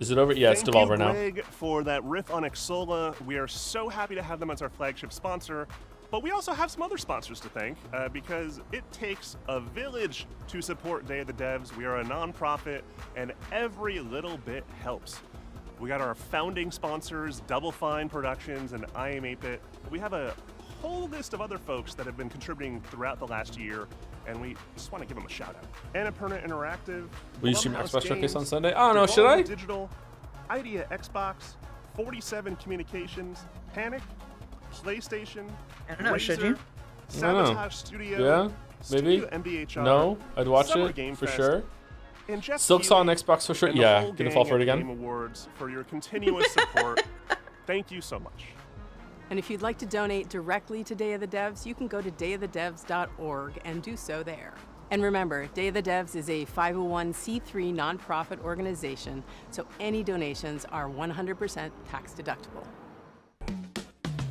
Is it over? Yeah, it's Thank Devolver you, now. Greg, for that riff on Xsolla. We are so happy to have them as our flagship sponsor. But we also have some other sponsors to thank because it takes a village to support Day of the Devs. We are a nonprofit, and every little bit helps. We got our founding sponsors, Double Fine Productions and I Am 8-Bit. We have a whole list of other folks that have been contributing throughout the last year, and we just want to give them a shout out. Annapurna Interactive. Will you stream Blumhouse Xbox Showcase Games, on Sunday? I don't know, should I? Digital, Idea Xbox, 47 Communications, Panic, PlayStation, I don't know, should you? I don't know. Sabotage Studio, Yeah, maybe. Studio MBHR, No, I'd watch Summer it Game for Fest, sure. and Jeff Silk's on Keighley Xbox for sure. and the Yeah, whole gonna fall gang for it at again. Game Awards for your continuous support. Thank you so much. And if you'd like to donate directly to Day of the Devs, you can go to dayofthedevs.org and do so there. And remember, Day of the Devs is a 501c3 nonprofit organization, so any donations are 100% tax deductible.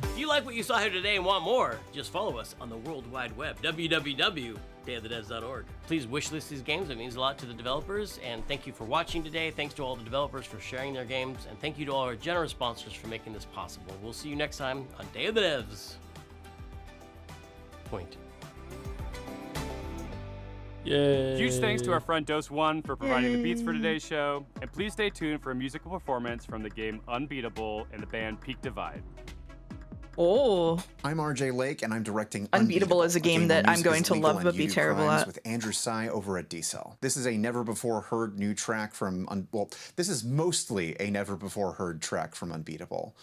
If you like what you saw here today and want more, just follow us on the World Wide Web, www.dayofthedevs.org. Please wishlist these games. It means a lot to the developers. And thank you for watching today. Thanks to all the developers for sharing their games. And thank you to all our generous sponsors for making this possible. We'll see you next time on Day of the Devs. Point. Yay. Huge thanks to our friend Dose One for providing the beats for today's show. And please stay tuned for a musical performance from the game Unbeatable and the band Peak Divide. Oh. I'm RJ Lake, and I'm directing Unbeatable is a game that where I'm music going is to legal love and but be you do terrible crimes at. With Andrew Tsai over at D-Cell. This is a never-before-heard new track from, this is mostly a never-before-heard track from Unbeatable.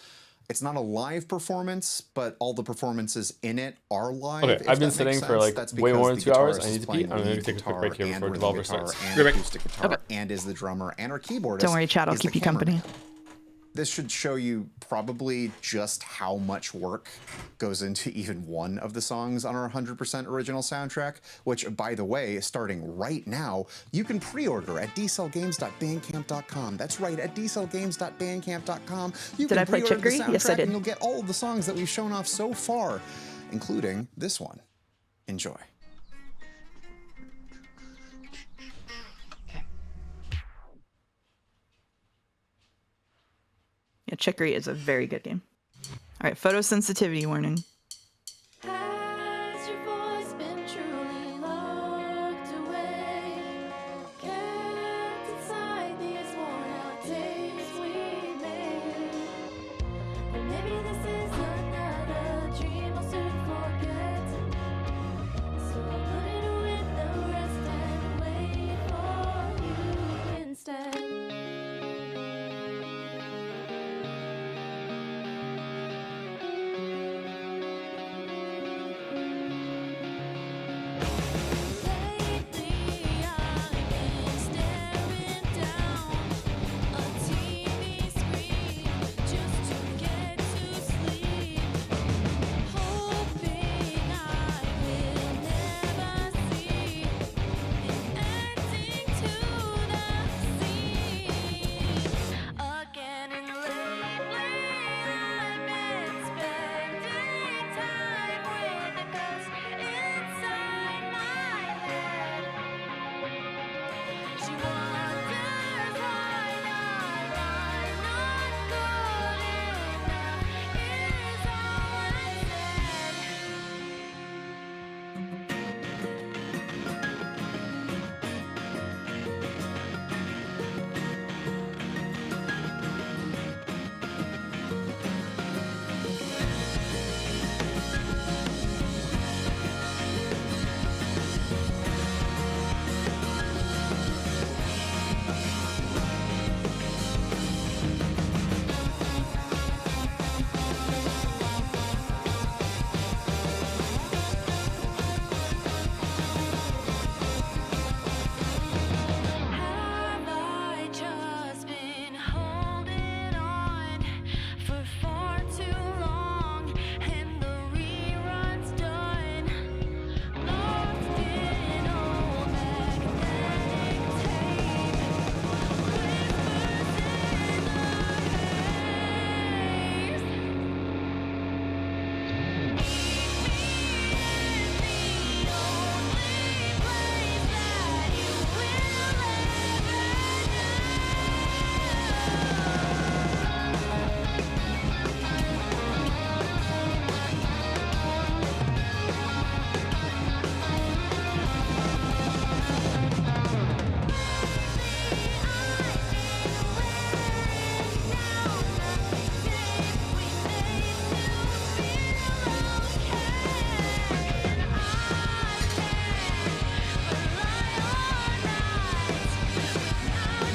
It's not a live performance, but all the performances in it are live. Okay, if I've been that sitting makes for sense. like That's way more than because 2 hours. the I need guitarist to is pee. playing I'm gonna lead take a quick guitar break here and before rhythm Devolver guitar starts. and Be right back. acoustic guitar and is the drummer, and our keyboardist. Don't worry, Chad, I'll is keep the you company. cameraman. This should show you probably just how much work goes into even one of the songs on our 100% original soundtrack, which, by the way, starting right now, you can pre-order at dcellgames.bandcamp.com. That's right, at dcellgames.bandcamp.com. You Did can I play pre-order the Chicory? Yes, I soundtrack did. and you'll get all of the songs that we've shown off so far, including this one. Enjoy. Yeah, Chicory is a very good game. All right, photosensitivity warning. Has your voice been truly locked away? Kept inside these worn out days we made? Or maybe this is another dream I'll soon forget. So I'll put it with the rest and wait for you instead.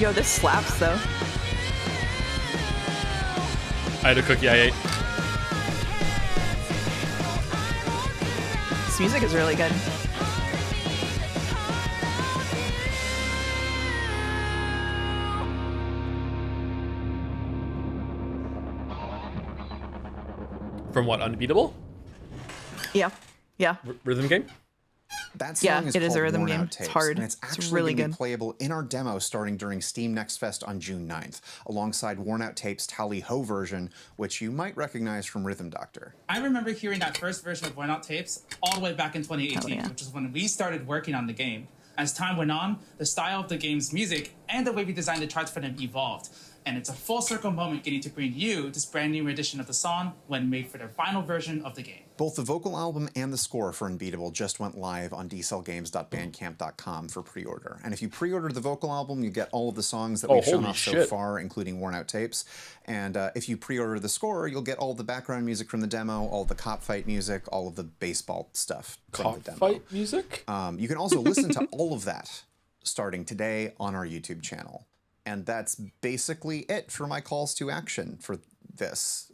Yo, this slaps though. I had a cookie I ate. This music is really good. From what, Unbeatable? Yeah. Yeah. Rhythm game? That song Yeah, is it is called a rhythm Worn game. Out It's Tapes, hard. and it's It's actually really going to be good. playable in our demo starting during Steam Next Fest on June 9th, alongside Worn Out Tapes' Tally Ho version, which you might recognize from Rhythm Doctor. I remember hearing that first version of Worn Out Tapes all the way back in 2018, which is when we started working on the game. As time went on, the style of the game's music and the way we designed the charts for them evolved. And it's a full circle moment getting to bring you this brand new edition of the song when made for their final version of the game. Both the vocal album and the score for Unbeatable just went live on dcellgames.bandcamp.com for pre-order. And if you pre-order the vocal album, you get all of the songs that we've shown holy off so shit. far, including Worn Out Tapes. And if you pre-order the score, you'll get all the background music from the demo, all the cop fight music, all of the baseball stuff from the demo. Fight music? You can also listen to all of that starting today on our YouTube channel. And that's basically it for my calls to action for this.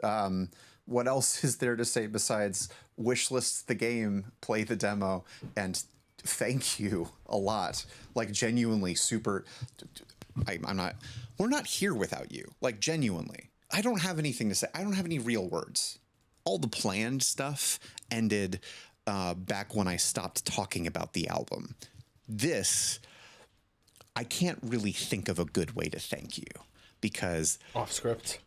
What else is there to say besides wishlist the game, play the demo, and thank you a lot. Like, genuinely super... We're not here without you. Like, genuinely. I don't have anything to say. I don't have any real words. All the planned stuff ended back when I stopped talking about the album. This... I can't really think of a good way to thank you because off script.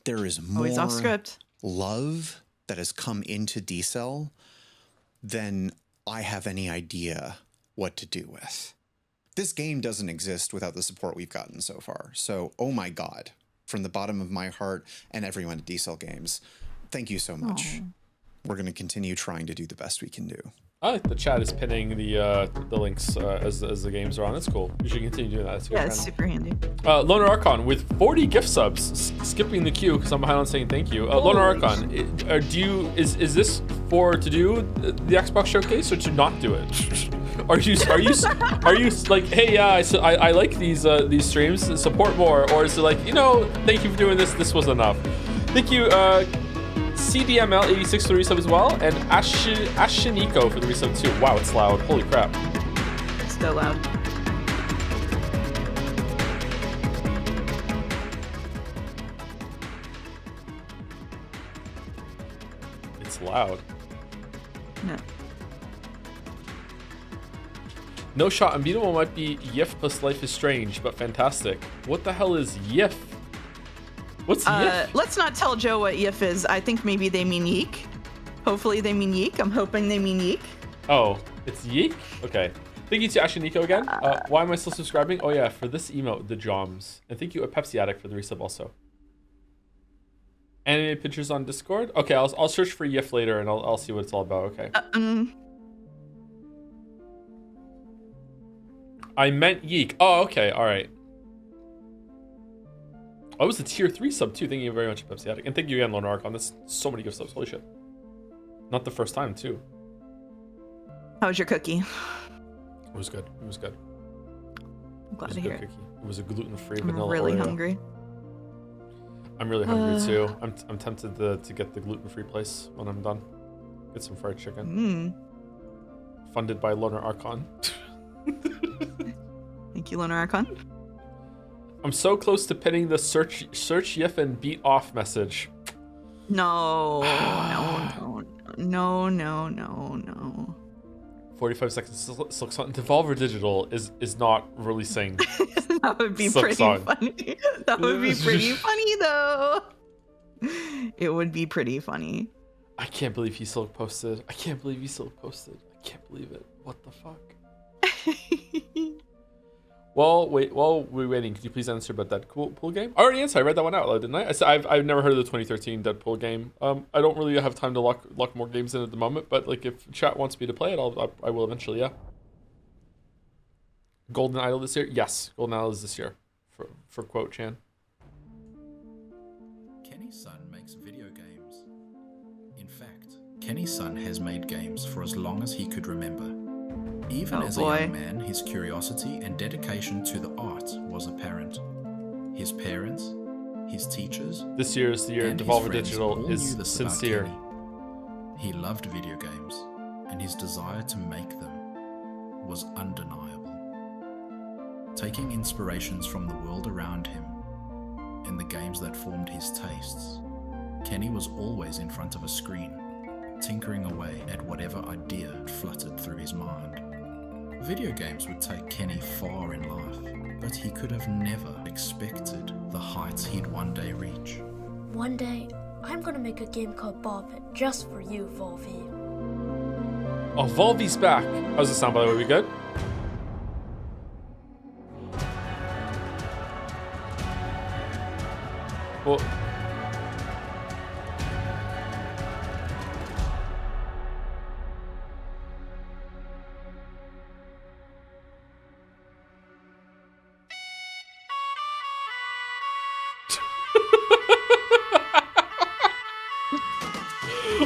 There is Always more off script. love that has come into D-Cell than I have any idea what to do with. This game doesn't exist without the support we've gotten so far. So, oh my God, from the bottom of my heart and everyone at D-Cell Games, thank you so much. Aw. We're going to continue trying to do the best we can do. I like the chat is pinning the links as the games are on. That's cool. You should continue doing that. That's Yeah, good, it's man. super handy. Loner Archon with 40 gift subs, skipping the queue because I'm behind on saying thank you. Loner Archon, is this for to do the Xbox showcase or to not do it? Are you like, hey, I like these streams, support more, or is it like, thank you for doing this. This was enough. Thank you. CDML86 for the resub as well, and Ashiniko for the resub too. Wow, it's loud. Holy crap. It's so loud. It's loud. No. No Shot Unbeatable might be Yif plus Life is Strange, but fantastic. What the hell is Yif? What's Yif? Let's not tell Joe what Yif is. I think maybe they mean yeek. Hopefully they mean yeek. I'm hoping they mean yeek. Oh, it's Yeek? Okay. Thank you to Ashiniko again. Why am I still subscribing? Oh yeah, for this emote, the Joms. And thank you, a Pepsi Addict, for the resub also. Anime pictures on Discord? Okay, I'll search for Yif later and I'll see what it's all about. Okay. I meant Yeek. Oh, okay, alright. Oh, it was a tier 3 sub too. Thank you very much, Pepsi Addict. And thank you again, Lone Archon. That's so many gift subs. Holy shit. Not the first time, too. How was your cookie? It was good. It was good. I'm glad It was to a hear good it. cookie. It was a gluten-free I'm vanilla really Oreo. hungry. I'm really hungry too. I'm tempted to get the gluten-free place when I'm done. Get some fried chicken. Funded by Loner Archon. Thank you, Loner Archon. I'm so close to pinning the search Yif and beat off message. No. 45 seconds. Silk Song. Devolver Digital is not releasing. That would be Silk pretty Song. funny. That would be pretty funny, though. It would be pretty funny. I can't believe he still posted. I can't believe he still posted. I can't believe it. What the fuck? Well, while we're waiting, could you please answer about that pool game? I already answered. I read that one out loud, didn't I? I said I've never heard of the 2013 Deadpool game. I don't really have time to lock more games in at the moment, but like if chat wants me to play it, I will eventually. Yeah. Golden Idol this year? Yes, Golden Idol is this year. For quote Chan. Kenny's son makes video games. In fact, Kenny's son has made games for as long as he could remember. Even Oh, as boy. a young man, his curiosity and dedication to the art was apparent. His parents, his teachers, This year is the year and his Devolver friends Digital all is knew this about sincere. Kenny. He loved video games, and his desire to make them was undeniable. Taking inspirations from the world around him and the games that formed his tastes, Kenny was always in front of a screen, tinkering away at whatever idea fluttered through his mind. Video games would take Kenny far in life, but he could have never expected the heights he'd one day reach. One day, I'm gonna make a game called Ball Pit just for you, Volvi. Oh, Volvi's back. How's it sound, by the way? We good? Well,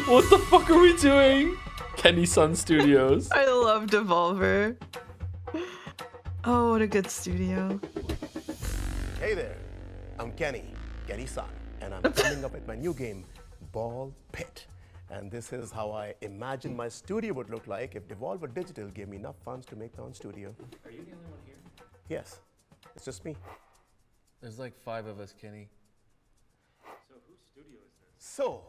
what the fuck are we doing? Kenny Sun Studios. I love Devolver. Oh, what a good studio. Hey there, I'm Kenny Sun, and I'm coming up with my new game, Ball Pit. And this is how I imagine my studio would look like if Devolver Digital gave me enough funds to make my own studio. Are you the only one here? Yes, it's just me. There's like 5 of us, Kenny. So whose studio is this? So,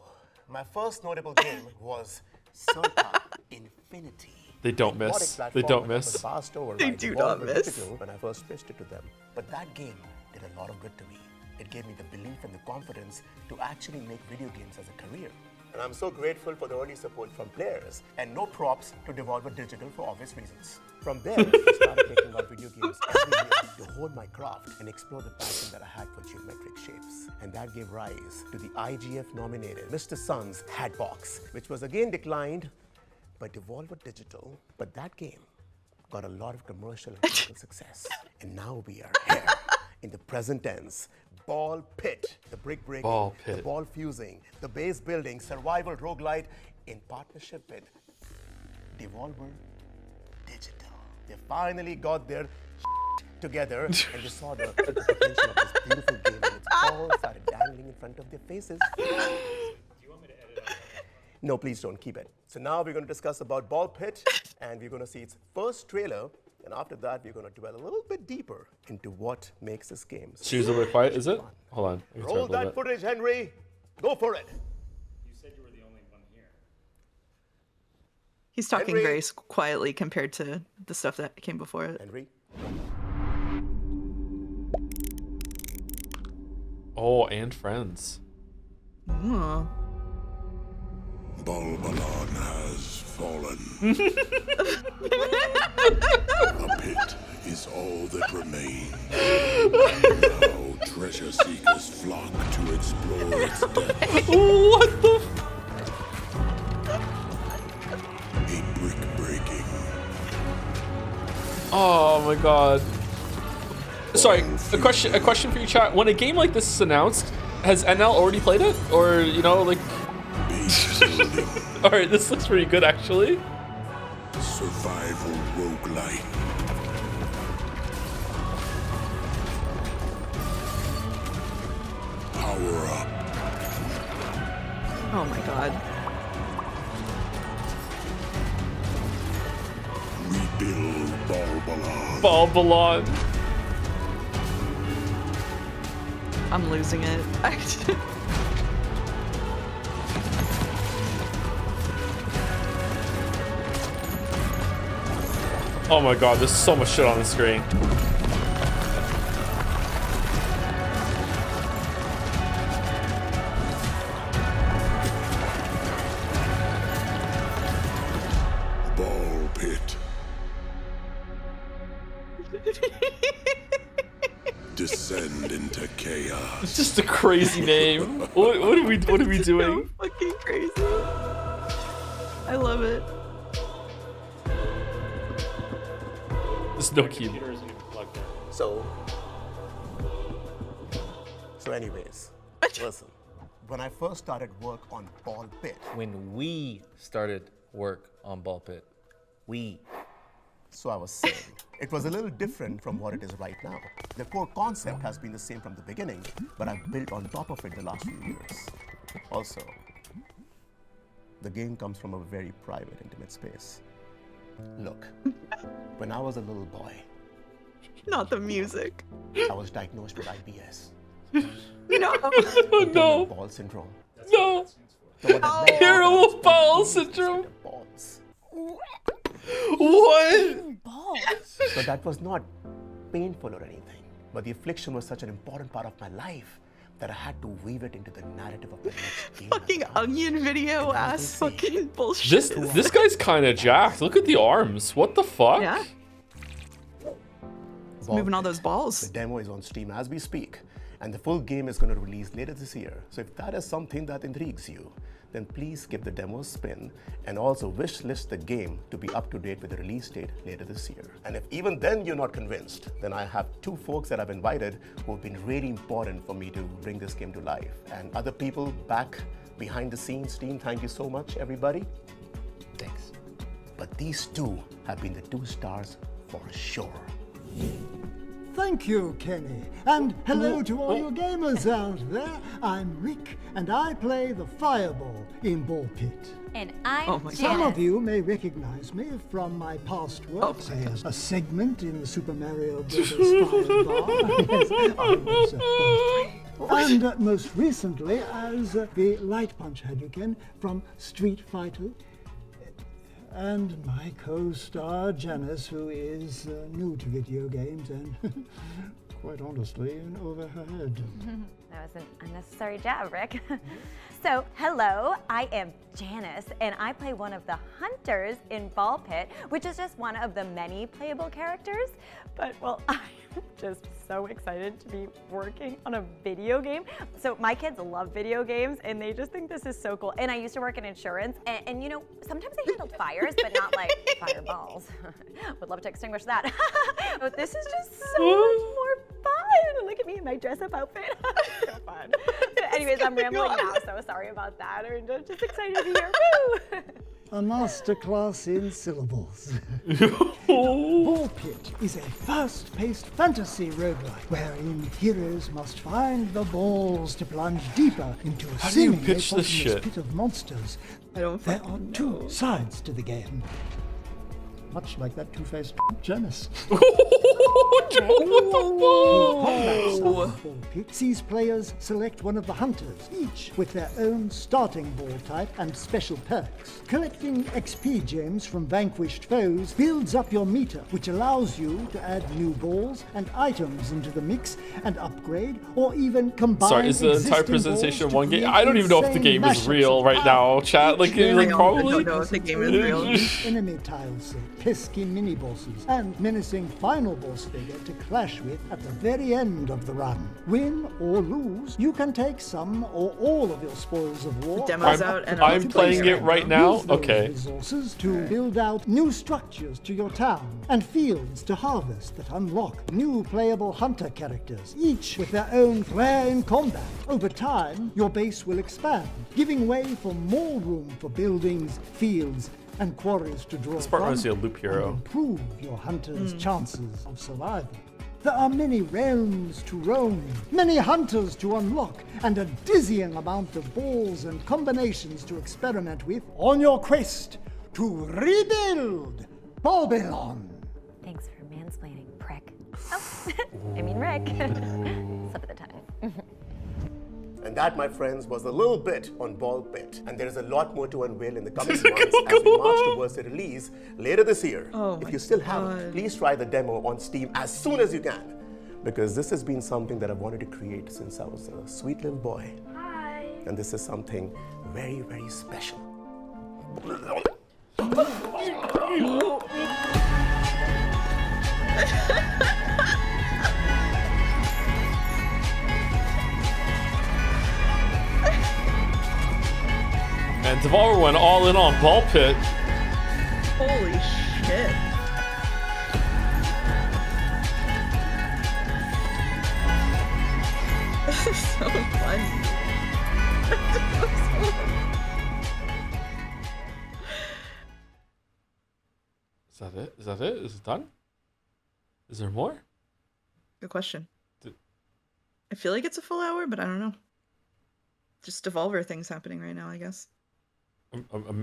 my first notable game was Circa Infinity. They don't a robotic miss. They platform don't that miss. was passed over They by do Devolver not miss. Digital when I first pitched it to them. But that game did a lot of good to me. It gave me the belief and the confidence to actually make video games as a career. And I'm so grateful for the early support from players, and no props to Devolver Digital for obvious reasons. From there, I started taking out video games every year to hone my craft and explore the passion that I had for geometric shapes. And that gave rise to the IGF-nominated Mr. Sun's Hatbox, which was again declined by Devolver Digital. But that game got a lot of commercial and critical success. And now we are here in the present tense. Ball Pit, the brick breaking, Ball the Pit. ball fusing, the base building, survival roguelite in partnership with Devolver Digital. They finally got their together and they saw the potential of this beautiful game, and it's all started dangling in front of their faces. Do you want me to edit out? No, please don't, keep it. So now we're going to discuss about Ball Pit, and we're going to see its first trailer. And after that, we're going to dwell a little bit deeper into what makes this game. She was a little bit quiet, is it? Hold on. I can turn it Roll up a little that bit. footage, Henry. Go for it. You said you were the only one here. He's talking Henry. very quietly compared to the stuff that came before it. Henry. Oh, and friends. Ooh. Balbalon has fallen. A pit is all that remains. Now treasure seekers flock to explore its depths. What the A brick breaking. Oh my god. Sorry, a question for you, chat. When a game like this is announced, has NL already played it? Or, you know, like... Alright, this looks pretty good, actually. Survival roguelite. Power up. Oh my god. Rebuild Balbalon. Balbalon. I'm losing it. Oh my god, there's so much shit on the screen. Ball Pit. Descend into chaos. It's just a crazy name. What are we doing? Fucking crazy. I love it. There's no keyboard. So anyways, listen. When I first started work on Ball Pit, When we started work on Ball Pit, we. So I was saying, it was a little different from what it is right now. The core concept has been the same from the beginning, but I've built on top of it the last few years. Also, the game comes from a very private, intimate space. Look, when I was a little boy, Not the music. I was diagnosed with IBS. No. No. Ball syndrome. No. Irritable bowel syndrome. What? Balls. So that was not painful or anything, but the affliction was such an important part of my life that I had to weave it into the narrative of the next game. Fucking onion video ass fucking bullshit. This guy's kind of jacked. Look at the arms. What the fuck? Yeah. He's moving all those balls. The demo is on Steam as we speak, and the full game is going to release later this year. So if that is something that intrigues you, then please give the demo a spin and also wish list the game to be up to date with the release date later this year. And if even then you're not convinced, then I have two folks that I've invited who have been really important for me to bring this game to life. And other people back behind the scenes, team, thank you so much, everybody. Thanks. But these two have been the 2 stars for sure. Thank you, Kenny. And hello to all your gamers out there. I'm Rick, and I play the Fireball in Ball Pit. And I'm Janice. Some of you may recognize me from my past work as a segment in the Super Mario Bros. Fireball. Yes, I was, and most recently as the Light Punch Hadouken from Street Fighter. And my co-star Janice, who is new to video games and, quite honestly, in over her head. That was an unnecessary jab, Rick. So, hello, I am Janice, and I play one of the hunters in Ball Pit, which is just one of the many playable characters. But, well, I'm just so excited to be working on a video game. So my kids love video games, and they just think this is so cool. And I used to work in insurance, and you know, sometimes I handle fires, but not like fireballs. Would love to extinguish that. But this is just so much more fun. Look at me in my dress-up outfit. So fun. Anyways, I'm rambling now, so sorry about that. I'm just excited to be here. Woo! A masterclass in syllables. Ball Pit is a fast-paced fantasy roguelike wherein heroes must find the balls to plunge deeper into a How do you seemingly pitch this bottomless shit? pit of monsters. There are 2 sides to the game. Much like that two-faced Janice. Ball Pit sees players select one of the hunters, each with their own starting ball type and special perks. Collecting XP gems from vanquished foes builds up your meter, which allows you to add new balls and items into the mix and upgrade or even combine. Sorry, is the entire existing presentation balls to one game? create I don't even know if the insane game is mashups real of right now, chat. Like, probably. don't know if the game is real. Enemy tile set, pesky mini bosses, and menacing final boss figure to clash with at the very end of the run. Win or lose, you can take some or all of your spoils of war. Demo's out and I'm playing it right now. Use those Okay. resources to build out new structures to your town and fields to harvest that unlock new playable hunter characters, each with their own flair in combat. Over time, your base will expand, giving way for more room for buildings, fields, and quarries to draw This part from reminds me of Loop Hero. and improve your hunter's chances of survival. There are many realms to roam, many hunters to unlock, and a dizzying amount of balls and combinations to experiment with on your quest to rebuild Babylon. Thanks for mansplaining, prick. Oh, I mean Rick. Slip of the tongue. And that, my friends, was a little bit on Ball Pit. And there is a lot more to unveil in the coming months as we march towards the release later this year. If you still haven't, please try the demo on Steam as soon as you can. Because this has been something that I've wanted to create since I was a sweet little boy. Hi. And this is something very, very special. And Devolver went all in on Ball Pit. Holy shit. This is so fun. that it? Is that it? Is it done? Is there more? Good question. I feel like it's a full hour, but I don't know. Just Devolver things happening right now, I guess.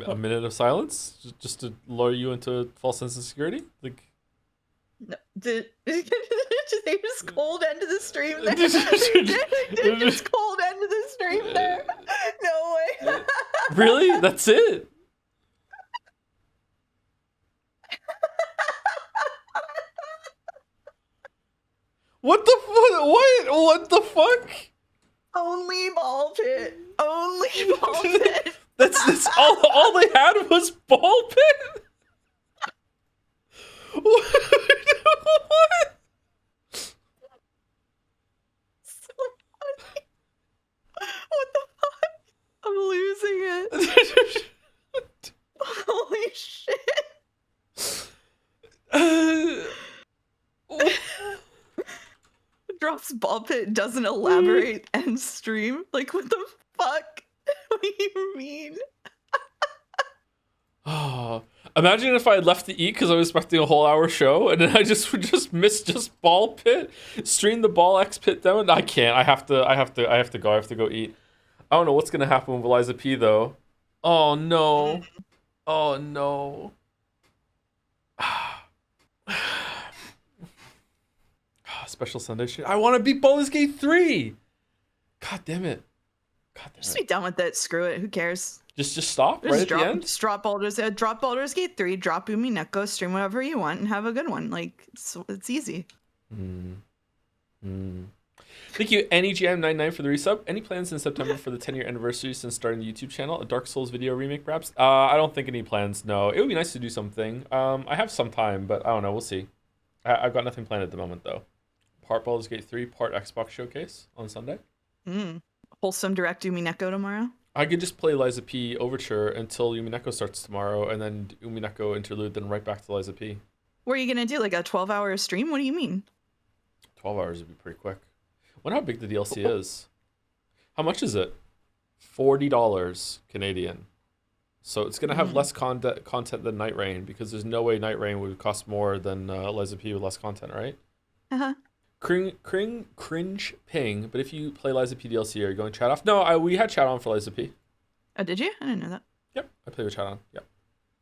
A minute of silence just to lure you into a false sense of security? Like, No, did they just cold end to the stream there? Did just cold end to the stream there? No way. really? That's it? What the fuck? What the fuck? Only ball pit. Only ball pit. That's all they had was ball pit? What? So funny. What the fuck? I'm losing it. Holy shit. Drops ball pit, doesn't elaborate, and stream. Like, what the fuck? What do you mean? Oh, imagine if I had left to eat because I was expecting a whole hour show, and then I just missed just ball pit, stream the ball X pit down. I can't. I have to go. I have to go eat. I don't know what's gonna happen with Eliza P though. Oh no. Oh no. Special Sunday shit. I want to beat Baldur's Gate 3. God damn it. Just be done with it. Screw it. Who cares? Just stop right at the end. Just drop Baldur's Gate 3. Drop Umineko. Stream whatever you want and have a good one. Like it's easy. Thank you, NEGM99 for the resub. Any plans in September for the 10-year anniversary since starting the YouTube channel? A Dark Souls video remake, perhaps? I don't think any plans. No, it would be nice to do something. I have some time, but I don't know. We'll see. I've got nothing planned at the moment though. Part Baldur's Gate 3, part Xbox Showcase on Sunday. Wholesome direct Umineko tomorrow. I could just play Liza P Overture until Umineko starts tomorrow, and then Umineko interlude, then right back to Liza P. What are you gonna do? Like a 12-hour stream? What do you mean? 12 hours would be pretty quick. Wonder how big the DLC is. How much is it? $40 Canadian. So it's gonna have less content than Night Rain, because there's no way Night Rain would cost more than Liza P with less content, right? Cringe ping, but if you play Liza P DLC, are you going chat off? No, we had chat on for Liza P. Oh, did you? I didn't know that. Yep, I played with chat on. Yep.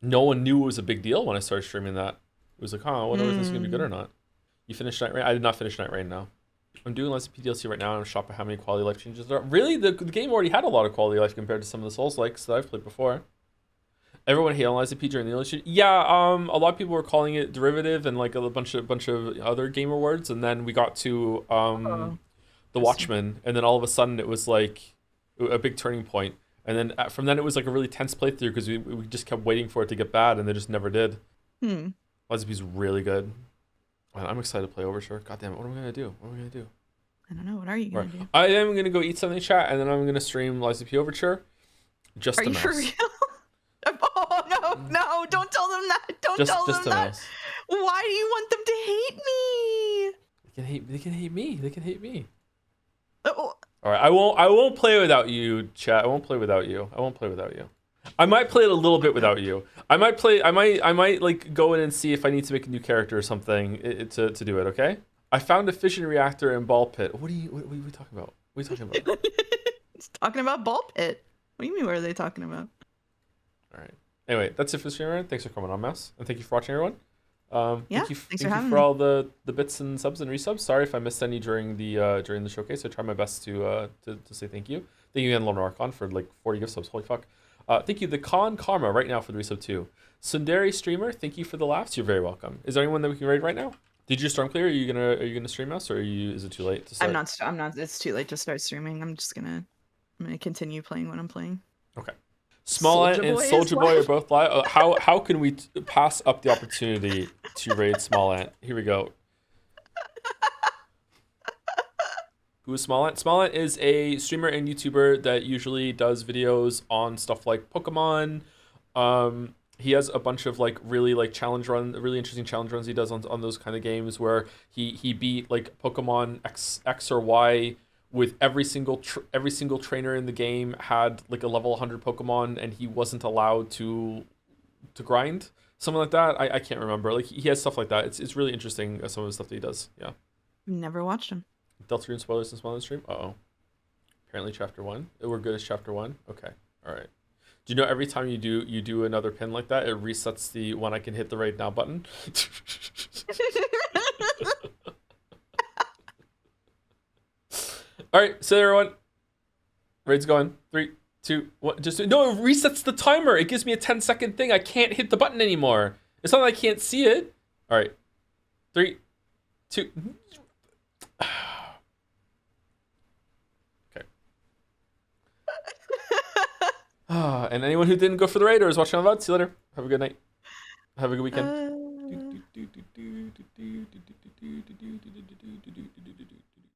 No one knew it was a big deal when I started streaming that. It was like, whether this is gonna be good or not. You finished Night Rain? I did not finish Night Rain, no. I'm doing Liza P DLC right now, and I'm shocked at how many quality of life changes there are. Really, the game already had a lot of quality of life compared to some of the Souls-likes that I've played before. Everyone hated on Liza P during the election. Yeah, a lot of people were calling it derivative and like a bunch of other gamer words, and then we got to the Watchmen, and then all of a sudden it was like a big turning point. And then from then it was like a really tense playthrough because we just kept waiting for it to get bad, and they just never did. Liza P's really good. Man, I'm excited to play Overture. God damn it, what am I gonna do? I don't know. What are you gonna do? I am gonna go eat something, chat, and then I'm gonna stream Liza P Overture. Just are you for real? Oh no! Don't tell them that. Don't tell them that. Why do you want them to hate me? They can hate me. Oh. All right, I won't play without you, chat. I won't play without you. I might play it a little bit without you. I might like go in and see if I need to make a new character or something to do it. Okay. I found a fission reactor in Ball Pit. What are we talking about? What are you talking about? It's talking about Ball Pit. What do you mean? What are they talking about? All right. Anyway, that's it for the stream, everyone. Thanks for coming on, Mouse, and thank you for watching, everyone. Thank you for all the bits and subs and resubs. Sorry if I missed any during the showcase. I tried my best to say thank you. Thank you again, Lone Archon, for like 40 gift subs. Holy fuck. Thank you, the Con Karma, right now for the resub too. Sundari Streamer, thank you for the laughs. You're very welcome. Is there anyone that we can raid right now? Did you storm clear? Are you gonna stream us, or is it too late to start? I'm not. It's too late to start streaming. I'm gonna continue playing what I'm playing. Okay. Small Ant and Soldier Boy are both live. How can we pass up the opportunity to raid Small Ant? Here we go. Who is Small Ant? Small Ant is a streamer and YouTuber that usually does videos on stuff like Pokemon. He has a bunch of like really really interesting challenge runs he does on those kind of games where he beat like Pokemon X or Y with every single trainer in the game had like a level 100 Pokemon, and he wasn't allowed to grind. something like that. I can't remember. Like he has stuff like that. It's really interesting, some of the stuff that he does. Yeah. Never watched him. Deltarune spoilers and spoilers stream. Uh-oh. Apparently chapter 1. We're good as chapter 1. Okay. All right. Do you know every time you do another pin like that, it resets the when I can hit the raid now button? All right, so everyone, raid's going. 3, 2, 1. Just no, it resets the timer. It gives me a 10-second thing. I can't hit the button anymore. It's not like I can't see it. All right, 3, 2. Okay. And anyone who didn't go for the raid or is watching on VOD, see you later. Have a good night. Have a good weekend.